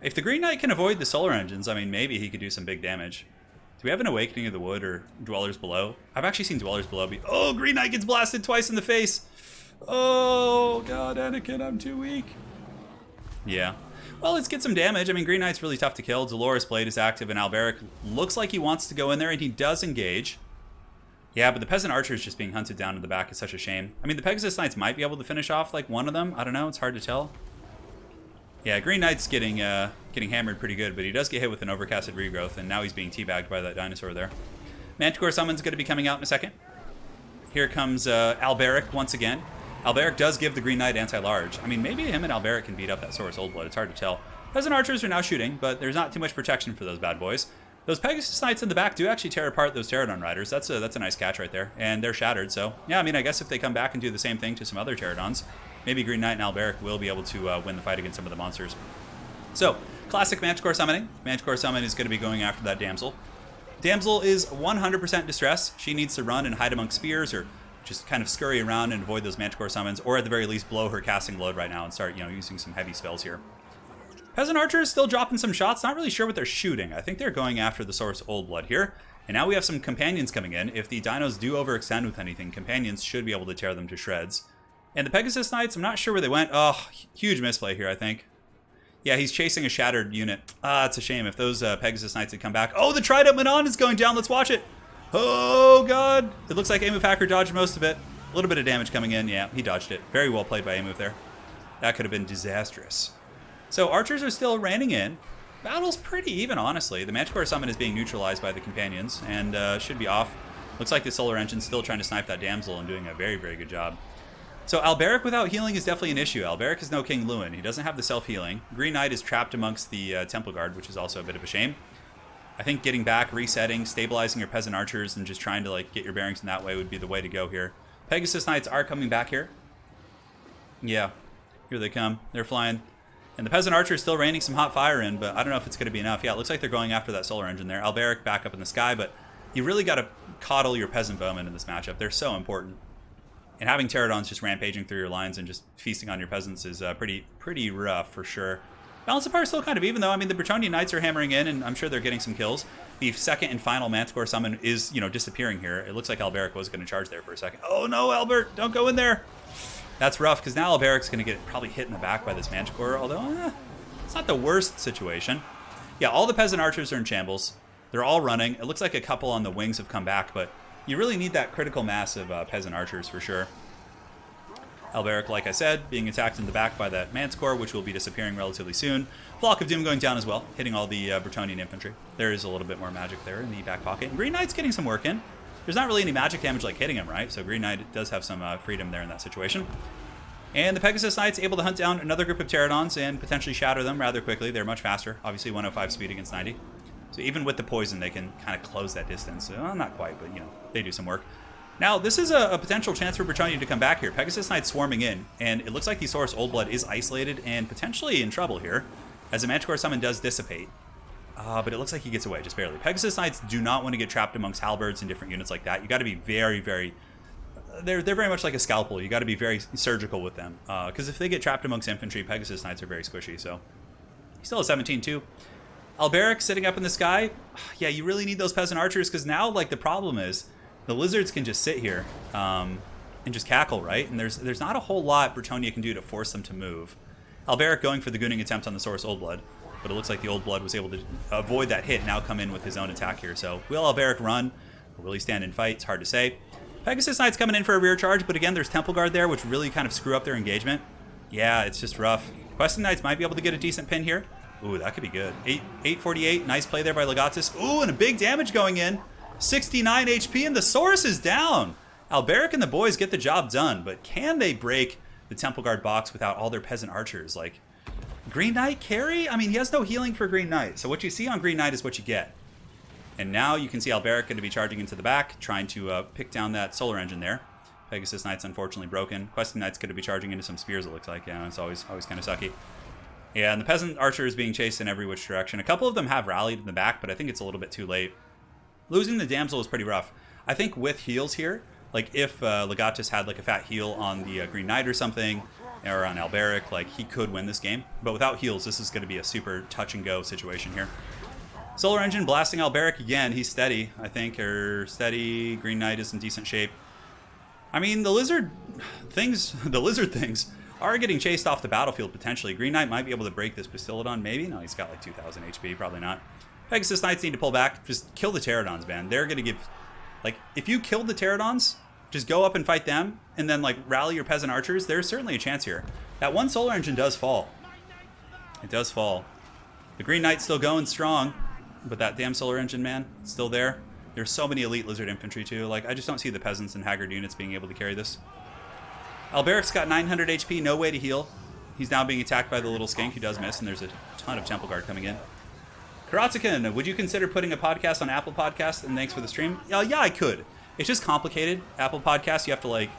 If the Green Knight can avoid the Solar Engines, I mean, maybe he could do some big damage. Do we have an Awakening of the Wood or Dwellers Below? I've actually seen Dwellers Below be... Oh, Green Knight gets blasted twice in the face! Oh, God, Anakin, I'm too weak. Yeah. Well, let's get some damage. I mean, Green Knight's really tough to kill. Dolores Blade is active, and Alberic looks like he wants to go in there, and he does engage. Yeah, but the Peasant Archer is just being hunted down in the back. Is such a shame. I mean, the Pegasus Knights might be able to finish off, like, one of them. I don't know. It's hard to tell. Yeah, Green Knight's getting hammered pretty good, but he does get hit with an Overcasted Regrowth, and now he's being teabagged by that dinosaur there. Manticore Summon's going to be coming out in a second. Here comes Alberic once again. Alberic does give the Green Knight anti-large. I mean, maybe him and Alberic can beat up that Saurus Old Blood. It's hard to tell. Peasant archers are now shooting, but there's not too much protection for those bad boys. Those Pegasus Knights in the back do actually tear apart those Pterodon Riders. That's a nice catch right there. And they're shattered, so yeah, I mean, I guess if they come back and do the same thing to some other Pterodons, maybe Green Knight and Alberic will be able to win the fight against some of the monsters. So, classic Manticore summoning. Manticore summon is going to be going after that Damsel. Damsel is 100% distress. She needs to run and hide amongst spears or just kind of scurry around and avoid those Manticore summons, or at the very least blow her casting load right now and start, using some heavy spells here. Peasant archers still dropping some shots. Not really sure what they're shooting. I think they're going after the Saurus Old Blood here. And now we have some companions coming in. If the dinos do overextend with anything, companions should be able to tear them to shreds. And the Pegasus Knights, I'm not sure where they went. Oh, huge misplay here, I think. Yeah, he's chasing a shattered unit. It's a shame. If those Pegasus Knights had come back. Oh, the Trident Manon is going down. Let's watch it. Oh, God. It looks like Amuf Hacker dodged most of it. A little bit of damage coming in. Yeah, he dodged it. Very well played by Amuf there. That could have been disastrous. So archers are still raining in. Battle's pretty even, honestly. The Manticore summon is being neutralized by the companions and should be off. Looks like the Solar Engine's still trying to snipe that Damsel and doing a very, very good job. So Alberic without healing is definitely an issue. Alberic is no King Lewin. He doesn't have the self-healing. Green Knight is trapped amongst the Temple Guard, which is also a bit of a shame. I think getting back, resetting, stabilizing your Peasant Archers, and just trying to get your bearings in that way would be the way to go here. Pegasus Knights are coming back here. Yeah, here they come. They're flying. And the Peasant Archer is still raining some hot fire in, but I don't know if it's going to be enough. Yeah, it looks like they're going after that Solar Engine there. Alberic back up in the sky, but you really got to coddle your Peasant Bowmen in this matchup. They're so important. And having Pterodons just rampaging through your lines and just feasting on your peasants is pretty rough for sure. Balance of power is still kind of even, though. I mean, the Bretonnian Knights are hammering in, and I'm sure they're getting some kills. The second and final Manticore summon is, disappearing here. It looks like Alberic was going to charge there for a second. Oh, no, Albert, don't go in there. That's rough, because now Alberic's going to get probably hit in the back by this Manticore, although it's not the worst situation. Yeah, all the Peasant Archers are in shambles. They're all running. It looks like a couple on the wings have come back, but you really need that critical mass of Peasant Archers for sure. Alberic, like I said, being attacked in the back by that Manticore, which will be disappearing relatively soon. Flock of Doom going down as well, hitting all the Bretonnian infantry. There is a little bit more magic there in the back pocket. And Green Knight's getting some work in. There's not really any magic damage hitting him, right? So Green Knight does have some freedom there in that situation. And the Pegasus Knights able to hunt down another group of Pterodons and potentially shatter them rather quickly. They're much faster. Obviously 105 speed against 90. So even with the poison, they can kind of close that distance. Well, not quite, but they do some work. Now, this is a potential chance for Bretonnia to come back here. Pegasus Knight swarming in, and it looks like the Saurus Old Blood is isolated and potentially in trouble here, as the Manticore summon does dissipate. But it looks like he gets away, just barely. Pegasus Knights do not want to get trapped amongst halberds and different units like that. You got to be very, very... They're very much like a scalpel. You got to be very surgical with them. Because if they get trapped amongst infantry, Pegasus Knights are very squishy, so... He's still a 17-2. Alberic sitting up in the sky. Yeah, you really need those Peasant Archers, because now, the problem is... The lizards can just sit here and just cackle, right? And there's not a whole lot Bretonnia can do to force them to move. Alberic going for the gooning attempt on the Saurus Old Blood, but it looks like the Old Blood was able to avoid that hit, now come in with his own attack here. So will Alberic run or will he stand and fight? It's hard to say. Pegasus Knight's coming in for a rear charge, but again, there's Temple Guard there, which really kind of screw up their engagement. Yeah, it's just rough. Questing Knights might be able to get a decent pin here. Ooh, that could be good. 848, nice play there by Legatus. Ooh, and a big damage going in. 69 HP, and the Saurus is down. Alberic and the boys get the job done, but can they break the Temple Guard box without all their Peasant Archers? Green Knight carry? I mean, he has no healing for Green Knight, so what you see on Green Knight is what you get. And now you can see Alberic going to be charging into the back, trying to pick down that Solar Engine there. Pegasus Knight's unfortunately broken. Questing Knight's going to be charging into some spears, it looks like. Yeah, it's always kind of sucky. Yeah, and the Peasant Archer is being chased in every which direction. A couple of them have rallied in the back, but I think it's a little bit too late. Losing the Damsel is pretty rough. I think with heals here, if Legatus had a fat heal on the Green Knight or something, or on Alberic, he could win this game. But without heals, this is going to be a super touch-and-go situation here. Solar Engine blasting Alberic again. He's steady, I think, or steady. Green Knight is in decent shape. I mean, the lizard things are getting chased off the battlefield potentially. Green Knight might be able to break this Bastillodon, maybe? No, he's got 2,000 HP, probably not. Pegasus Knights need to pull back. Just kill the Pterodons, man. They're going to give... if you kill the Pterodons, just go up and fight them, and then, rally your Peasant Archers. There's certainly a chance here. That one Solar Engine does fall. It does fall. The Green Knight's still going strong, but that damn Solar Engine, man, it's still there. There's so many elite lizard infantry too. Like, I just don't see the peasants and haggard units being able to carry this. Alberic's got 900 HP, no way to heal. He's now being attacked by the little skink who does miss, and there's a ton of Temple Guard coming in. Karatsukin, would you consider putting a podcast on Apple Podcasts? And thanks for the stream. Yeah, I could. It's just complicated. Apple Podcasts, you have to like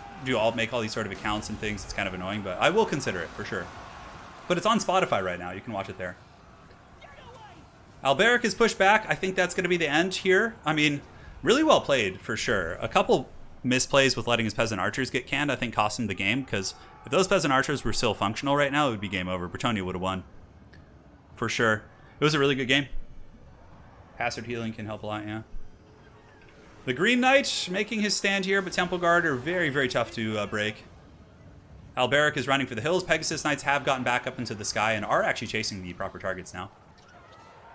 make all these sort of accounts and things. It's kind of annoying, but I will consider it for sure. But it's on Spotify right now. You can watch it there. Alberic is pushed back. I think that's going to be the end here. I mean, really well played for sure. A couple misplays with letting his peasant archers get canned, I think cost him the game, because if those peasant archers were still functional right now, it would be game over. Bretonia would have won. For sure. It was a really good game. Hazard healing can help a lot, yeah. The Green Knight making his stand here, but Temple Guard are very, very tough to break. Alberic is running for the hills. Pegasus Knights have gotten back up into the sky and are actually chasing the proper targets now.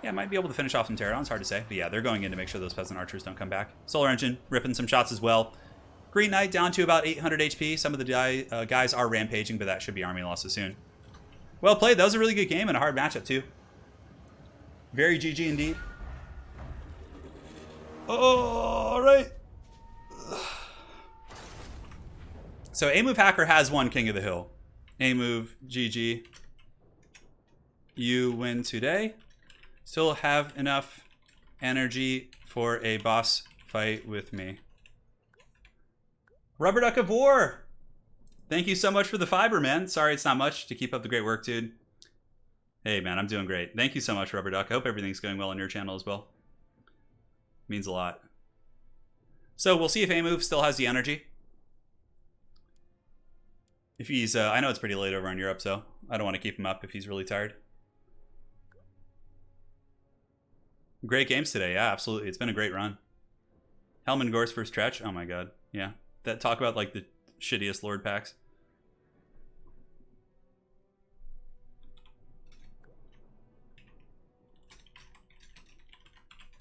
Yeah, might be able to finish off some Pterodons, hard to say. But yeah, they're going in to make sure those peasant archers don't come back. Solar Engine ripping some shots as well. Green Knight down to about 800 HP. Some of the guys are rampaging, but that should be army losses soon. Well played. That was a really good game and a hard matchup too. Very GG indeed. Oh, all right. So A-Move Hacker has one King of the Hill. A-Move, GG. You win today. Still have enough energy for a boss fight with me. Rubber Duck of War. Thank you so much for the fiber, man. Sorry it's not much to keep up the great work, dude. Hey, man, I'm doing great. Thank you so much, Rubber Duck. I hope everything's going well on your channel as well. Means a lot. So we'll see if A-Move still has the energy. If he's, I know it's pretty late over in Europe, so I don't want to keep him up if he's really tired. Great games today, yeah, absolutely. It's been a great run. Helman Gore's first stretch, oh my god, yeah. That talk about like the shittiest Lord packs.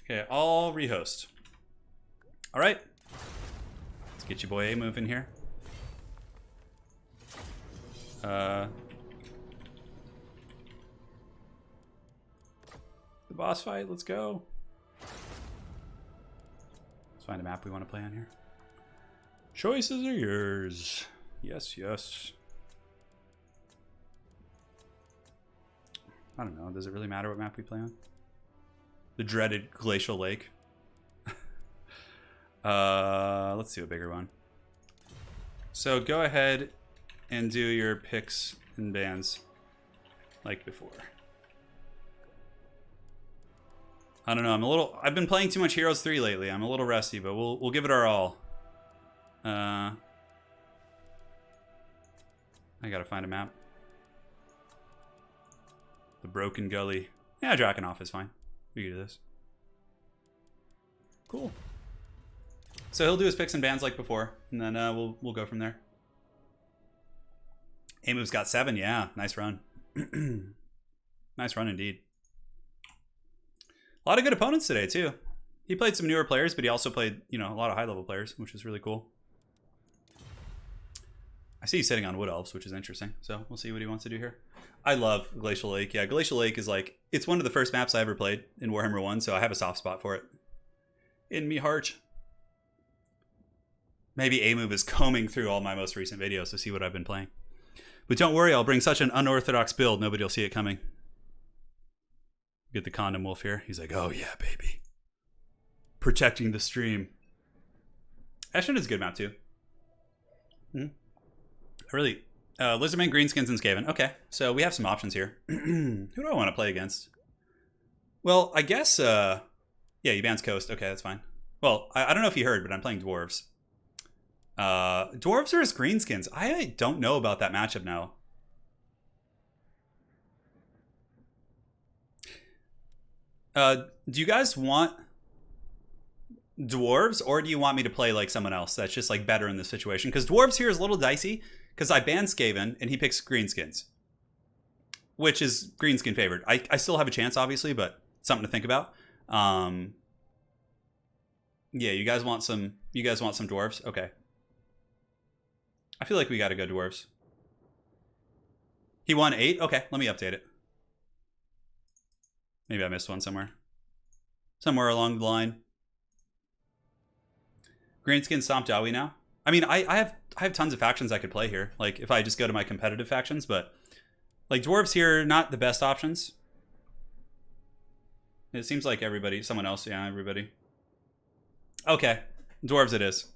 Okay, I'll rehost. All right, let's get your boy A-Move in here. The boss fight, let's go. Let's find a map we want to play on here. Choices are yours. Yes, yes. I don't know, does it really matter what map we play on? The dreaded Glacial Lake. Let's do a bigger one. So go ahead and do your picks and bans like before. I don't know, I've been playing too much Heroes 3 lately. I'm a little rusty, but we'll give it our all. I gotta find a map. The Broken Gully. Yeah, Drakenhof is fine. We can do this. Cool. So he'll do his picks and bans like before, and then we'll go from there. A-Move's got 7, yeah. Nice run. Nice run indeed. A lot of good opponents today, too. He played some newer players, but he also played, you know, a lot of high-level players, which is really cool. I see he's sitting on Wood Elves, which is interesting. So we'll see what he wants to do here. I love Glacial Lake. Yeah, Glacial Lake is like, it's one of the first maps I ever played in Warhammer 1, so I have a soft spot for it. In me heart. Maybe A-Move is combing through all my most recent videos to see what I've been playing. But don't worry, I'll bring such an unorthodox build, nobody will see it coming. Get the Condom Wolf here. He's like, oh yeah, baby. Protecting the stream. Ashton is a good map too. Really, Lizardmen, Greenskins, and Skaven. Okay, so we have some options here. Who do I want to play against? Well, I guess, yeah, he bans Coast. Okay, that's fine. Well, I don't know if you heard, but I'm playing Dwarves. Dwarves versus Greenskins. I don't know about that matchup now. Do you guys want Dwarves, or do you want me to play like someone else that's just like better in this situation? Because Dwarves here is a little dicey, because I banned Skaven, and he picks Greenskins, which is Greenskin favored. I still have a chance, obviously, but something to think about. Yeah, you guys want some Dwarves? Okay. I feel like we gotta go Dwarves. He won 8? Okay, let me update it. Maybe I missed one somewhere. Somewhere along the line. Greenskin Stomp Dowie now. I mean, I have tons of factions I could play here. Like, if I just go to my competitive factions, but... Like, dwarves here, not the best options. It seems like everybody... Someone else, yeah, everybody. Okay. Dwarves it is.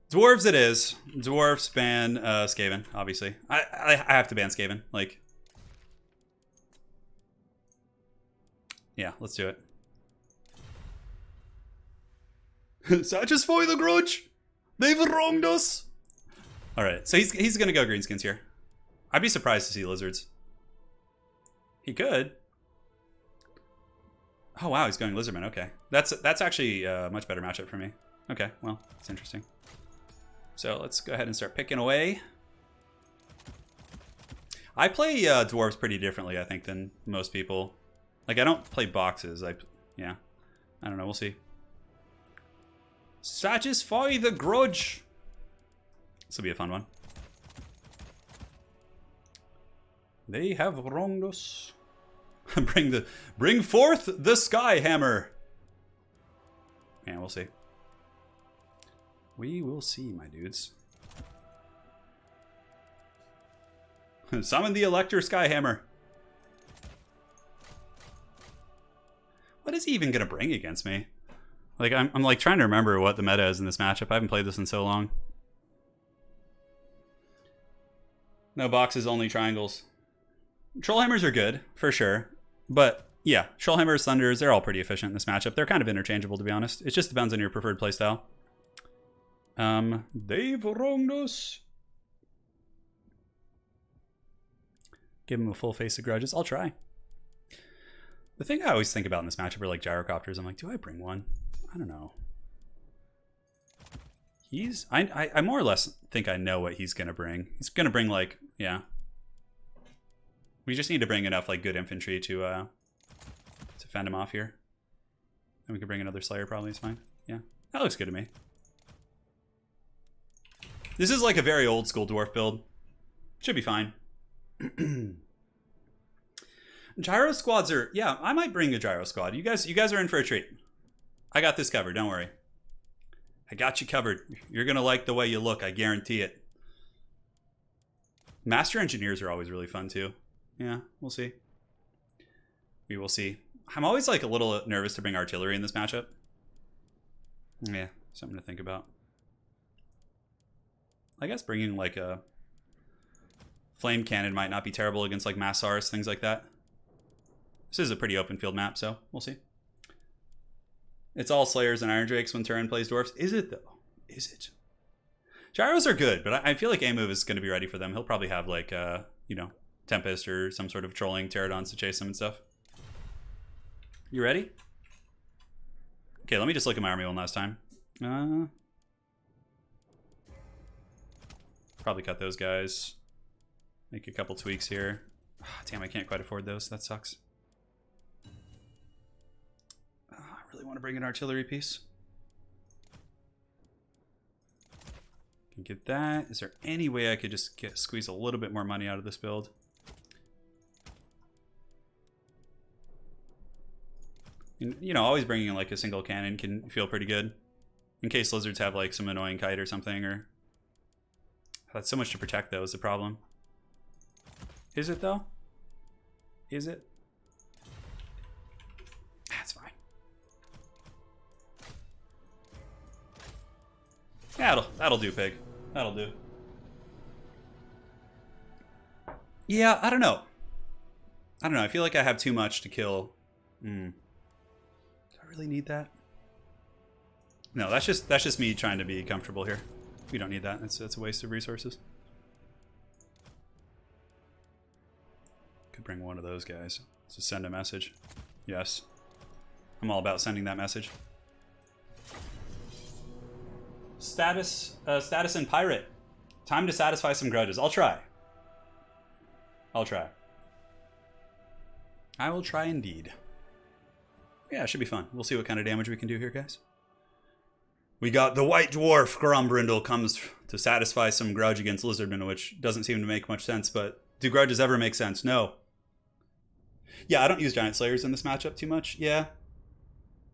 Dwarves it is. Dwarves ban Skaven, obviously. I have to ban Skaven. Like... Yeah, let's do it. Satisfy the grudge! They've wronged us! Alright, so he's gonna go greenskins here. I'd be surprised to see lizards. He could. Oh wow, he's going Lizardmen, okay. That's actually a much better matchup for me. Okay, well, it's interesting. So let's go ahead and start picking away. I play dwarves pretty differently, I think, than most people. Like, I don't play boxes. Yeah. I don't know. We'll see. Satisfy the grudge. This will be a fun one. They have wronged us. Bring forth the sky hammer. Yeah, we'll see. We will see, my dudes. Summon the Elector Skyhammer. What is he even gonna bring against me? Like, I'm like trying to remember what the meta is in this matchup. I haven't played this in so long. No boxes, only triangles. Trollhammers are good, for sure. But, yeah, Trollhammers, Thunders, they're all pretty efficient in this matchup. They're kind of interchangeable, to be honest. It just depends on your preferred playstyle. They've wronged us. Give him a full face of grudges. I'll try. The thing I always think about in this matchup are like gyrocopters. I'm like, do I bring one? I don't know. I more or less think I know what he's gonna bring. He's gonna bring like, yeah. We just need to bring enough like good infantry to fend him off here. And we could bring another Slayer probably, it's fine. Yeah. That looks good to me. This is like a very old school dwarf build. Should be fine. Gyro squads are, yeah, I might bring a gyro squad. You guys are in for a treat. I got this covered, don't worry. I got you covered. You're gonna like the way you look, I guarantee it. Master engineers are always really fun too. Yeah, we'll see. We will see. I'm always like a little nervous to bring artillery in this matchup. Yeah, something to think about. I guess bringing like a flame cannon might not be terrible against like Massars, things like that. This is a pretty open field map, so we'll see. It's all Slayers and Iron Drakes when Turin plays dwarves. Is it though? Is it? Gyros are good, but I feel like A-Move is going to be ready for them. He'll probably have like, you know, Tempest or some sort of trolling pterodons to chase them and stuff. You ready? Okay, let me just look at my army one last time. Probably cut those guys. Make a couple tweaks here. Oh, damn, I can't quite afford those. That sucks. Oh, I really want to bring an artillery piece. Can get that. Is there any way I could just squeeze a little bit more money out of this build? You know, always bringing in like a single cannon can feel pretty good. In case lizards have like some annoying kite or something, or... That's so much to protect though is the problem. Is it though? Is it? That's fine. Yeah, that'll do, pig. That'll do. Yeah, I don't know. I feel like I have too much to kill. Do I really need that? No, that's just me trying to be comfortable here. We don't need that. That's a waste of resources. Could bring one of those guys. Let's just send a message. Yes. I'm all about sending that message. Status and pirate. Time to satisfy some grudges. I'll try. I'll try. I will try indeed. Yeah, it should be fun. We'll see what kind of damage we can do here, guys. We got the White Dwarf Grombrindle comes to satisfy some grudge against Lizardmen, which doesn't seem to make much sense, but do grudges ever make sense? No. Yeah, I don't use Giant Slayers in this matchup too much. Yeah.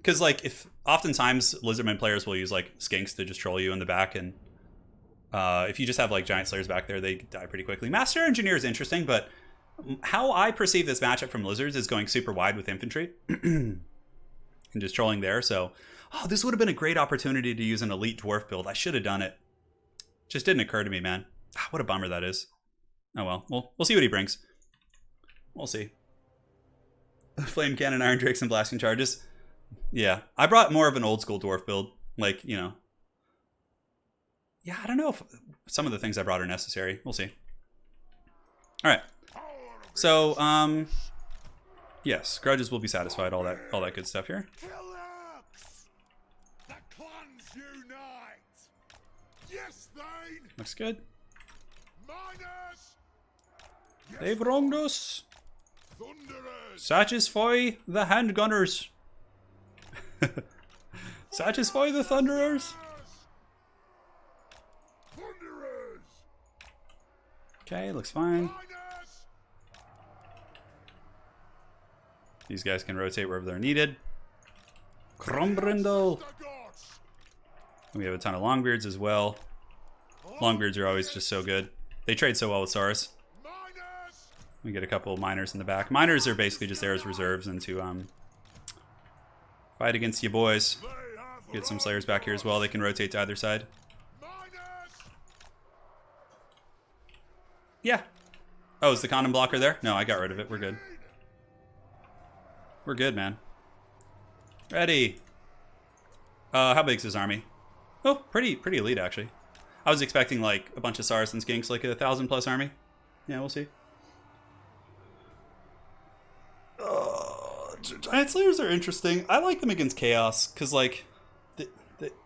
because like if oftentimes Lizardmen players will use like skinks to just troll you in the back, and if you just have like giant slayers back there, they die pretty quickly. Master engineer is interesting, but how I perceive this matchup from lizards is going super wide with infantry and just trolling there. So, oh, this would have been a great opportunity to use an elite dwarf build. I should have done it. Just didn't occur to me, man. Ah, what a bummer that is. Oh well, we'll see what he brings. We'll see. Flame cannon, iron drakes, and blasting charges. Yeah, I brought more of an old school dwarf build. Like, you know. Yeah, I don't know if some of the things I brought are necessary. We'll see. All right. So, yes, grudges will be satisfied. All that good stuff here. Looks good. They've wronged us. Satisfy the handgunners. Satisfy the thunderers. Okay, looks fine. These guys can rotate wherever they're needed. Krombrindle. We have a ton of Longbeards as well. Longbeards are always just so good. They trade so well with Saurus. We get a couple of miners in the back. Miners are basically just there as reserves and to fight against you boys. Get some Slayers back here as well. They can rotate to either side. Yeah. Oh, is the condom blocker there? No, I got rid of it. We're good. We're good, man. Ready. How big's his army? Oh, pretty elite, actually. I was expecting, like, a bunch of Saurus and Skinks, like a 1,000+ army. Yeah, we'll see. Giant Slayers are interesting. I like them against Chaos, because, like,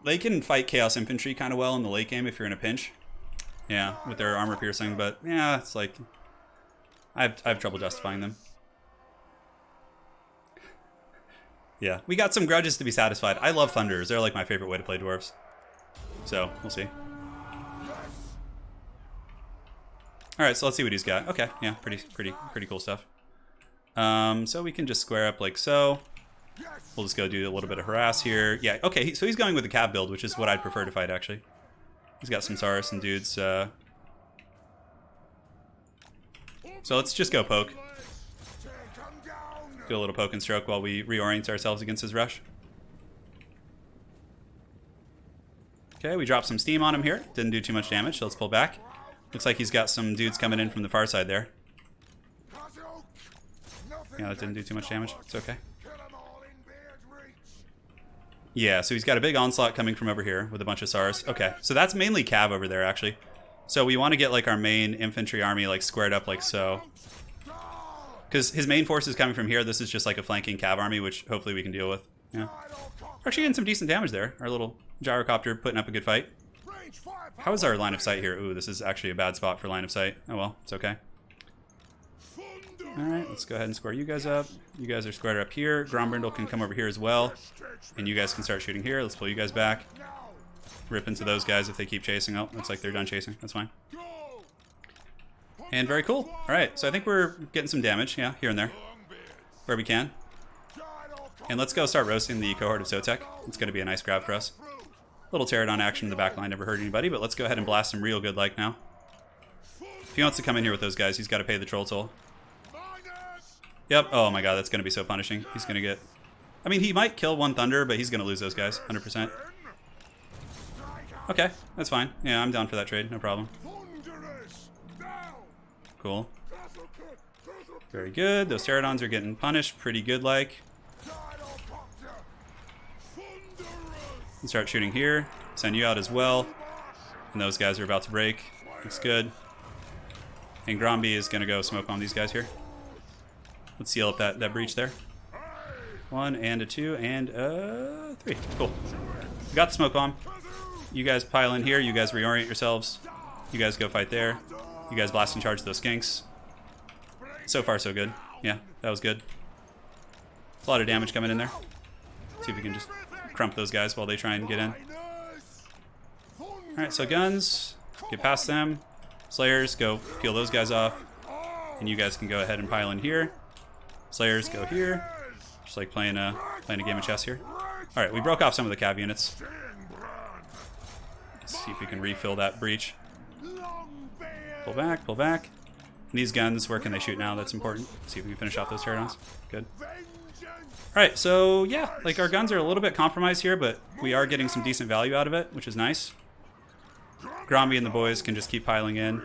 they can fight Chaos Infantry kind of well in the late game if you're in a pinch. Yeah, with their armor piercing, but, yeah, it's like... I have trouble justifying them. Yeah, we got some grudges to be satisfied. I love Thunderers. They're, like, my favorite way to play Dwarves. So, we'll see. Alright, so let's see what he's got. Okay, yeah, pretty cool stuff. So we can just square up like so. We'll just go do a little bit of harass here. Yeah, okay, so he's going with the cab build, which is what I'd prefer to fight, actually. He's got some Saurus and dudes. So let's just go poke. Do a little poke and stroke while we reorient ourselves against his rush. Okay, we dropped some steam on him here. Didn't do too much damage, so let's pull back. Looks like he's got some dudes coming in from the far side there. Yeah, that didn't do too much damage. It's okay. Yeah, so he's got a big onslaught coming from over here with a bunch of Saurus. Okay, so that's mainly cav over there, actually. So we want to get, like, our main infantry army, like, squared up like so. Because his main force is coming from here. This is just, like, a flanking cav army, which hopefully we can deal with. Yeah. We're actually getting some decent damage there. Our little gyrocopter putting up a good fight. How is our line of sight here? Ooh, this is actually a bad spot for line of sight. Oh well, it's okay. Alright, let's go ahead and square you guys up. You guys are squared up here. Grombrindle can come over here as well. And you guys can start shooting here. Let's pull you guys back. Rip into those guys if they keep chasing. Oh, looks like they're done chasing. That's fine. And very cool. Alright, so I think we're getting some damage, yeah, here and there. Where we can. And let's go start roasting the cohort of Sotek. It's going to be a nice grab for us. Little pterodon action in the back line never hurt anybody, but let's go ahead and blast him real good like now. If he wants to come in here with those guys, he's got to pay the troll toll. Yep. Oh my god, that's going to be so punishing. He's going to get... I mean, he might kill one Thunder, but he's going to lose those guys, 100%. Okay, that's fine. Yeah, I'm down for that trade, no problem. Cool. Very good. Those pterodons are getting punished pretty good, like. Start shooting here. Send you out as well. And those guys are about to break. Looks good. And Gromby is going to go smoke bomb these guys here. Let's seal up that breach there. 1 and a 2 and a 3. Cool. We got the smoke bomb. You guys pile in here. You guys reorient yourselves. You guys go fight there. You guys blast and charge those skinks. So far, so good. Yeah, that was good. A lot of damage coming in there. See if we can just crump those guys while they try and get in. Alright, so guns. Get past them. Slayers, go peel those guys off. And you guys can go ahead and pile in here. Slayers, go here. Just like playing a game of chess here. Alright, we broke off some of the cav units. Let's see if we can refill that breach. Pull back, pull back. And these guns, where can they shoot now? That's important. Let's see if we can finish off those pterodons. Good. Alright, so yeah, like our guns are a little bit compromised here, but we are getting some decent value out of it, which is nice. Gromby and the boys can just keep piling in.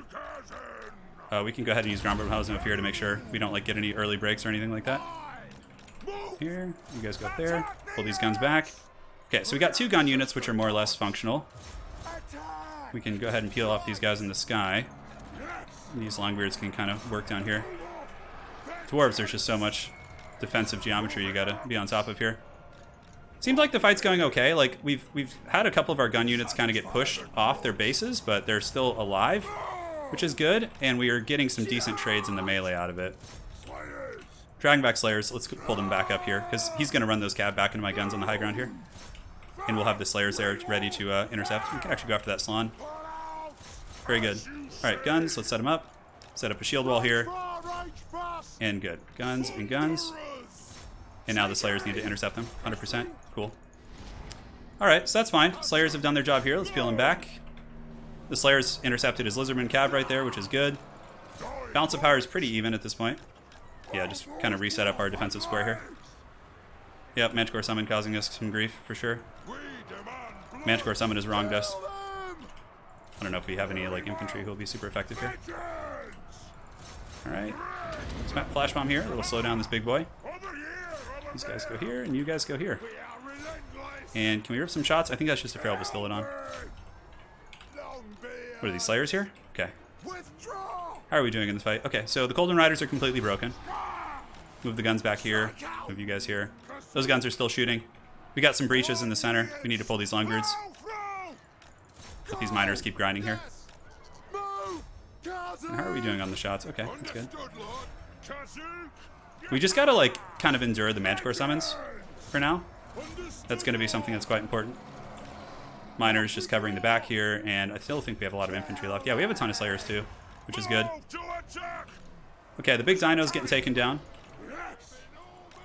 We can go ahead and use Ground House of Fear to make sure we don't like get any early breaks or anything like that. Here, you guys go up there. Pull these guns back. Okay, so we got 2 gun units, which are more or less functional. We can go ahead and peel off these guys in the sky. And these Longbeards can kind of work down here. Dwarves, there's just so much defensive geometry you gotta be on top of here. Seems like the fight's going okay. Like, we've had a couple of our gun units kind of get pushed off their bases, but they're still alive, which is good, and we are getting some decent trades in the melee out of it. Dragonback Slayers, let's pull them back up here, because he's going to run those cav back into my guns on the high ground here. And we'll have the Slayers there ready to intercept. We can actually go after that Salon. Very good. Alright, guns, let's set them up. Set up a shield wall here. And good. Guns and guns. And now the Slayers need to intercept them. 100%. Cool. Alright, so that's fine. Slayers have done their job here. Let's peel them back. The Slayers intercepted his Lizardmen cav right there, which is good. Balance of power is pretty even at this point. Yeah, just kind of reset up our defensive square here. Yep, Manticore Summon causing us some grief, for sure. Manticore Summon has wronged us. I don't know if we have any like infantry who will be super effective here. Alright. Flash Bomb here. It'll slow down this big boy. These guys go here, and you guys go here. And can we rip some shots? I think that's just a Feral Bastillodon. What are these Slayers here? Okay. How are we doing in this fight? Okay, so the Golden Riders are completely broken. Move the guns back here. Move you guys here. Those guns are still shooting. We got some breaches in the center. We need to pull these Longbeards. Let these miners keep grinding here. And how are we doing on the shots? Okay, that's good. We just gotta like kind of endure the Manticore summons for now. That's gonna be something that's quite important. Miners just covering the back here, and I still think we have a lot of infantry left. Yeah, we have a ton of Slayers too, which is good. Okay, the big Dino's getting taken down.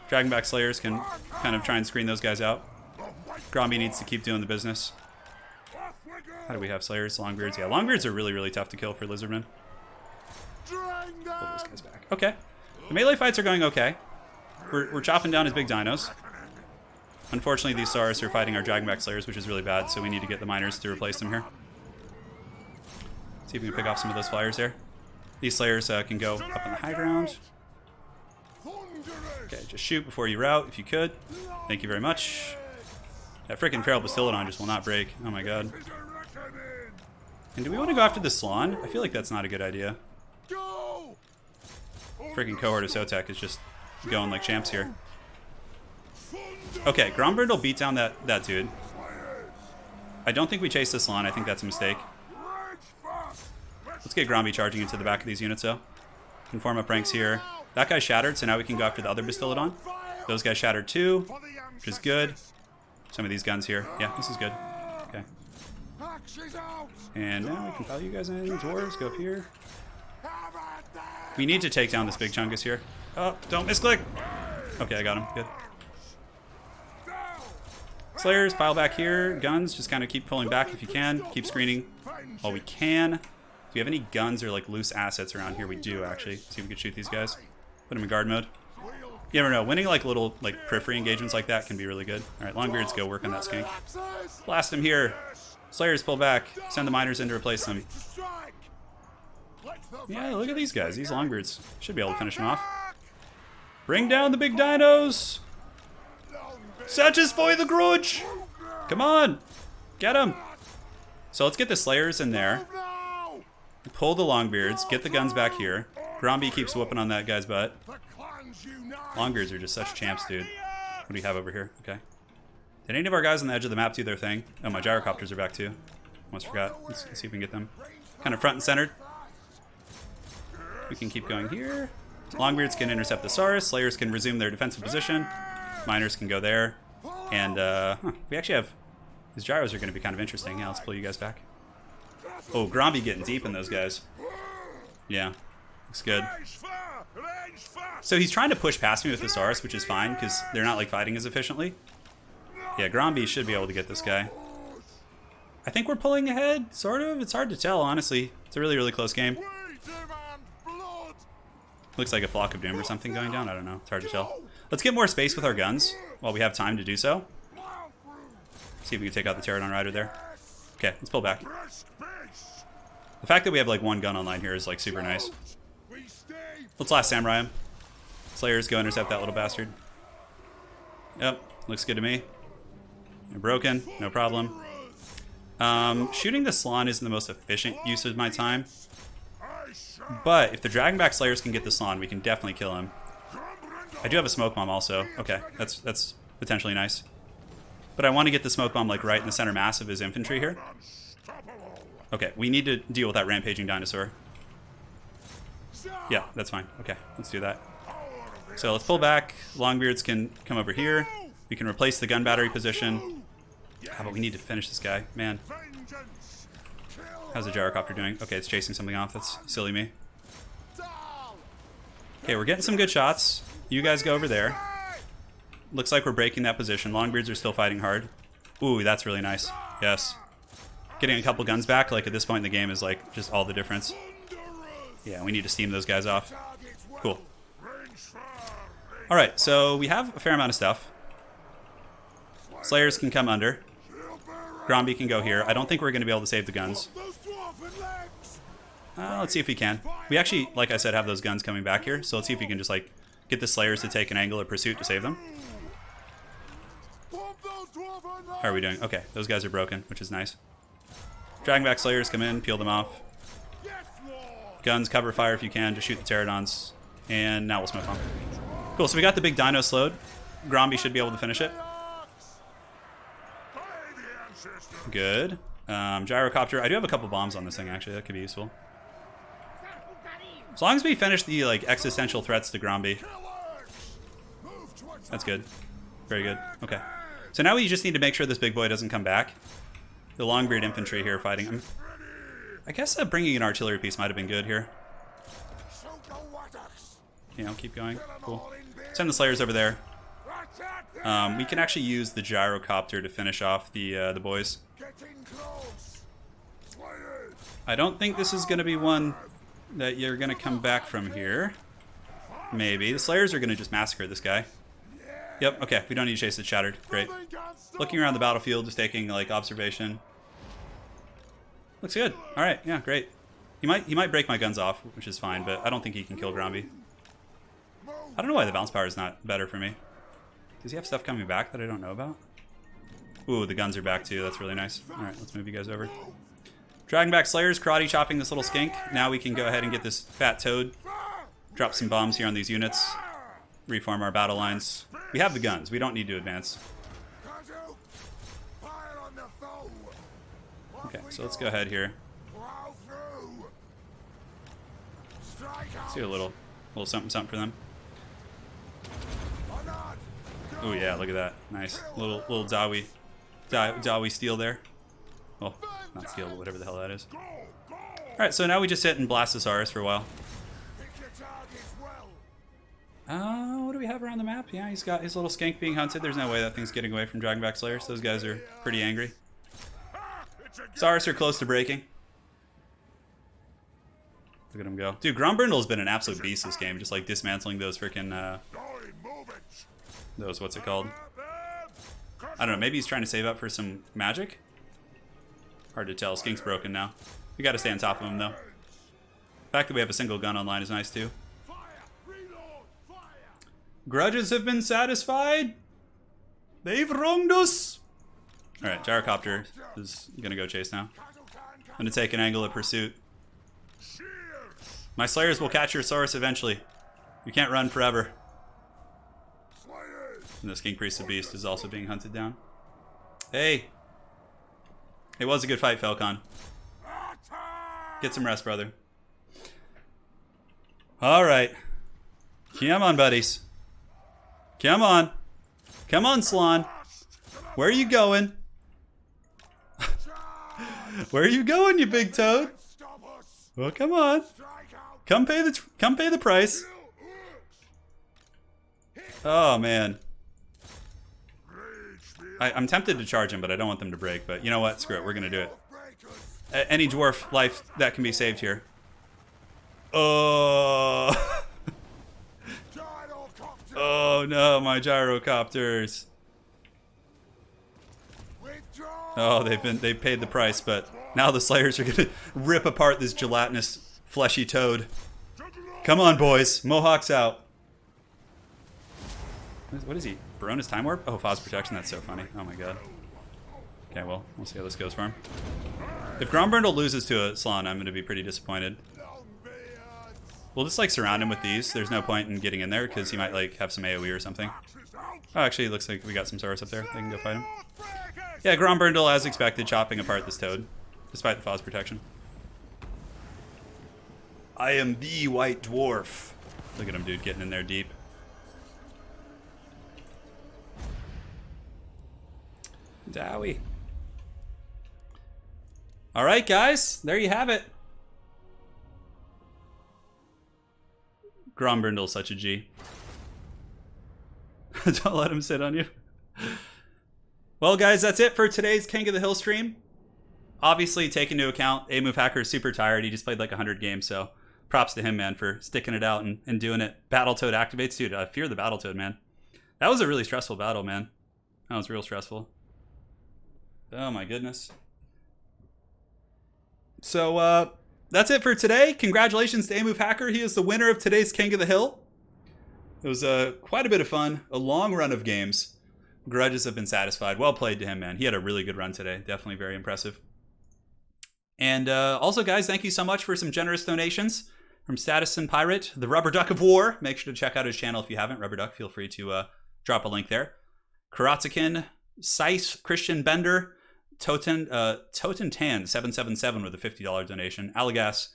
Dragonback Slayers can kind of try and screen those guys out. Gromby needs to keep doing the business. How do we have Slayers? Longbeards? Yeah, Longbeards are really, really tough to kill for Lizardmen. Pull those guys back. Okay. The melee fights are going okay. We're chopping down his big Dinos. Unfortunately, these Saurus are fighting our Dragonback Slayers, which is really bad, so we need to get the miners to replace them here. See if we can pick off some of those flyers there. These Slayers can go up on the high ground. Okay, just shoot before you rout, if you could. Thank you very much. That freaking Feral Bastillodon just will not break. Oh my god. And do we want to go after the Salon? I feel like that's not a good idea. Freaking cohort of Sotek is just going like champs here. Okay, Grombird will beat down that dude. I don't think we chase this Salon. I think that's a mistake. Let's get Gromby charging into the back of these units, though. Can form up ranks here. That guy's shattered, so now we can go after the other Bastillodon. Those guys shattered too, which is good. Some of these guns here. Yeah, this is good. Okay. And now we can pile you guys in. Dwarves, go up here. We need to take down this big Chungus here. Oh, don't misclick! Okay, I got him. Good. Slayers, pile back here. Guns, just kind of keep pulling back if you can. Keep screening while we can. Do we have any guns or like loose assets around here? We do, actually. See if we can shoot these guys. Put them in guard mode. You never know. Winning like little like periphery engagements like that can be really good. Alright, Longbeards, go work on that skink. Blast him here. Slayers, pull back. Send the miners in to replace them. Yeah, look at these guys. These Longbeards. Should be able to finish them off. Bring down the big dinos! Satisfy the grudge! Come on! Get him! So let's get the Slayers in there. Pull the Longbeards. Get the guns back here. Gromby keeps whooping on that guy's butt. Longbeards are just such champs, dude. What do we have over here? Okay. Did any of our guys on the edge of the map do their thing? Oh, my gyrocopters are back too. Almost forgot. Let's see if we can get them kind of front and centered. We can keep going here. Longbeards can intercept the Saurus. Slayers can resume their defensive position. Miners can go there. And we actually have... These gyros are going to be kind of interesting. Yeah, let's pull you guys back. Oh, Gromby getting deep in those guys. Yeah, looks good. So he's trying to push past me with the Saurus, which is fine, because they're not like fighting as efficiently. Yeah, Gromby should be able to get this guy. I think we're pulling ahead, sort of. It's hard to tell, honestly. It's a really, really close game. Looks like a Flock of Doom or something going down. I don't know. It's hard to tell. Let's get more space with our guns while we have time to do so. See if we can take out the Pterodon Rider there. Okay, let's pull back. The fact that we have like one gun online here is like super nice. Let's last Samurai him. Slayers, go intercept that little bastard. Yep, looks good to me. You're broken, no problem. Shooting the Slann isn't the most efficient use of my time. But if the Dragonback Slayers can get the Slann, we can definitely kill him. I do have a Smoke Bomb also. Okay, that's potentially nice. But I want to get the Smoke Bomb like right in the center mass of his infantry here. Okay, we need to deal with that Rampaging Dinosaur. Yeah, that's fine. Okay, let's do that. So let's pull back. Longbeards can come over here. We can replace the gun battery position. But we need to finish this guy. Man. How's the Gyrocopter doing? Okay, it's chasing something off. That's silly me. Okay, we're getting some good shots. You guys go over there. Looks like we're breaking that position. Longbeards are still fighting hard. Ooh, that's really nice. Yes. Getting a couple guns back, like at this point in the game, is like just all the difference. Yeah, we need to steam those guys off. Cool. Alright, so we have a fair amount of stuff. Slayers can come under. Gromby can go here. I don't think we're going to be able to save the guns. Let's see if we can. We actually, like I said, have those guns coming back here. So let's see if we can just like get the Slayers to take an angle of pursuit to save them. How are we doing? Okay, those guys are broken, which is nice. Dragonback Slayers come in, peel them off. Guns, cover fire if you can, just shoot the Pterodons. And now we'll smoke on. Cool, so we got the big dino slowed. Gromby should be able to finish it. Good. Gyrocopter. I do have a couple bombs on this thing, actually. That could be useful. As long as we finish the like existential threats to Gromby. That's good. Very good. Okay. So now we just need to make sure this big boy doesn't come back. The Longbeard infantry here fighting him. I guess bringing an artillery piece might have been good here. Yeah, I'll keep going. Cool. Send the Slayers over there. We can actually use the Gyrocopter to finish off the boys. I don't think this is going to be one that you're going to come back from here. Maybe. The Slayers are going to just massacre this guy. Yep, okay. We don't need to chase it shattered. Great. Looking around the battlefield, just taking like observation. Looks good. Alright, yeah, great. He might break my guns off, which is fine, but I don't think he can kill Gromby. I don't know why the bounce power is not better for me. Does he have stuff coming back that I don't know about? Ooh, the guns are back too. That's really nice. Alright, let's move you guys over. Dragonback Slayers karate chopping this little skink. Now we can go ahead and get this fat toad. Drop some bombs here on these units. Reform our battle lines. We have the guns. We don't need to advance. Okay, so let's go ahead here. Let's do a little something something for them. Oh yeah, look at that. Nice. Little Dawi steel there. Well, not steel, but whatever the hell that is. Alright, so now we just sit and Blastosaurus for a while. What do we have around the map? Yeah, he's got his little skank being hunted. There's no way that thing's getting away from Dragonback Slayers. Those guys are pretty angry. Saurus are close to breaking. Look at him go. Dude, Grombrindle's been an absolute beast this game. Just like dismantling those freaking, what's it called? I don't know, maybe he's trying to save up for some magic? Hard to tell. Skink's broken now. We gotta stay on top of him though. The fact that we have a single gun online is nice too. Grudges have been satisfied. They've wronged us. Alright, Gyrocopter is gonna go chase now. I'm gonna take an angle of pursuit. My Slayers will catch your Saurus eventually. You can't run forever. And the Skink Priest of Beast is also being hunted down. Hey! It was a good fight, Falcon. Get some rest, brother. Alright. Come on, buddies. Come on. Come on, Slann. Where are you going? Where are you going, you big toad? Well, come on. Come pay the price. I'm tempted to charge him, but I don't want them to break. But you know what? Screw it. We're going to do it. Any dwarf life that can be saved here. Oh. Oh no, my gyrocopters. Oh, they've paid the price, but now the Slayers are gonna rip apart this gelatinous, fleshy toad. Come on, boys. Mohawk's out. What is he? Barona's Time Warp? Oh, Foz Protection. That's so funny. Oh my god. Okay, well, we'll see how this goes for him. If Grombrindle loses to a Slann, I'm gonna be pretty disappointed. We'll just like surround him with these. There's no point in getting in there because he might like have some AoE or something. Oh, actually, it looks like we got some Saurus up there. They can go fight him. Yeah, Grombrindle, as expected, chopping apart this toad, despite the Foz Protection. I am the White Dwarf. Look at him, dude, getting in there deep. Dowie. All right, guys, there you have it. Grombrindle's such a G. Don't let him sit on you. Well, guys, that's it for today's King of the Hill stream. Obviously, take into account, A-Move Hacker is super tired. He just played like 100 games, so props to him, man, for sticking it out and doing it. Battletoad activates. Dude, I fear the Battletoad, man. That was a really stressful battle, man. That was real stressful. Oh, my goodness. So, that's it for today. Congratulations to A-Move Hacker. He is the winner of today's King of the Hill. It was quite a bit of fun. A long run of games. Grudges have been satisfied. Well played to him, man. He had a really good run today. Definitely very impressive. And also, guys, thank you so much for some generous donations from Status and Pirate, the Rubber Duck of War. Make sure to check out his channel if you haven't. Rubber Duck, feel free to drop a link there. Karatzakin, Sice, Christian Bender, Toten Tan 777 with a $50 donation. Allegas,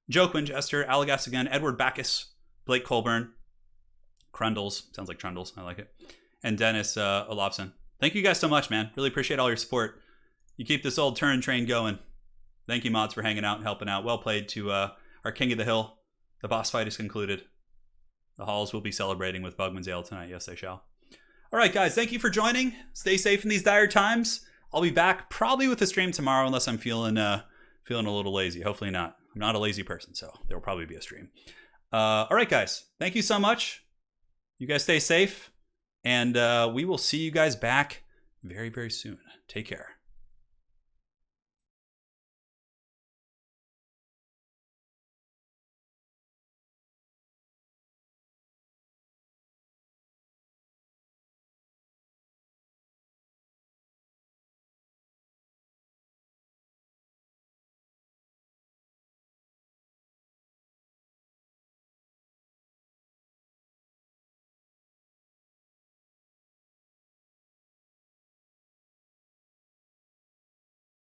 Joe Winchester, Allegas again, Edward Backus, Blake Colburn, Crundles, sounds like Trundles, I like it, and Dennis Olofsson. Thank you guys so much, man. Really appreciate all your support. You keep this old Turin train going. Thank you, mods, for hanging out and helping out. Well played to our King of the Hill. The boss fight is concluded. The halls will be celebrating with Bugman's Ale tonight. Yes, they shall. All right, guys, thank you for joining. Stay safe in these dire times. I'll be back probably with a stream tomorrow unless I'm feeling a little lazy. Hopefully not. I'm not a lazy person, so there will probably be a stream. All right, guys. Thank you so much. You guys stay safe, and we will see you guys back very, very soon. Take care.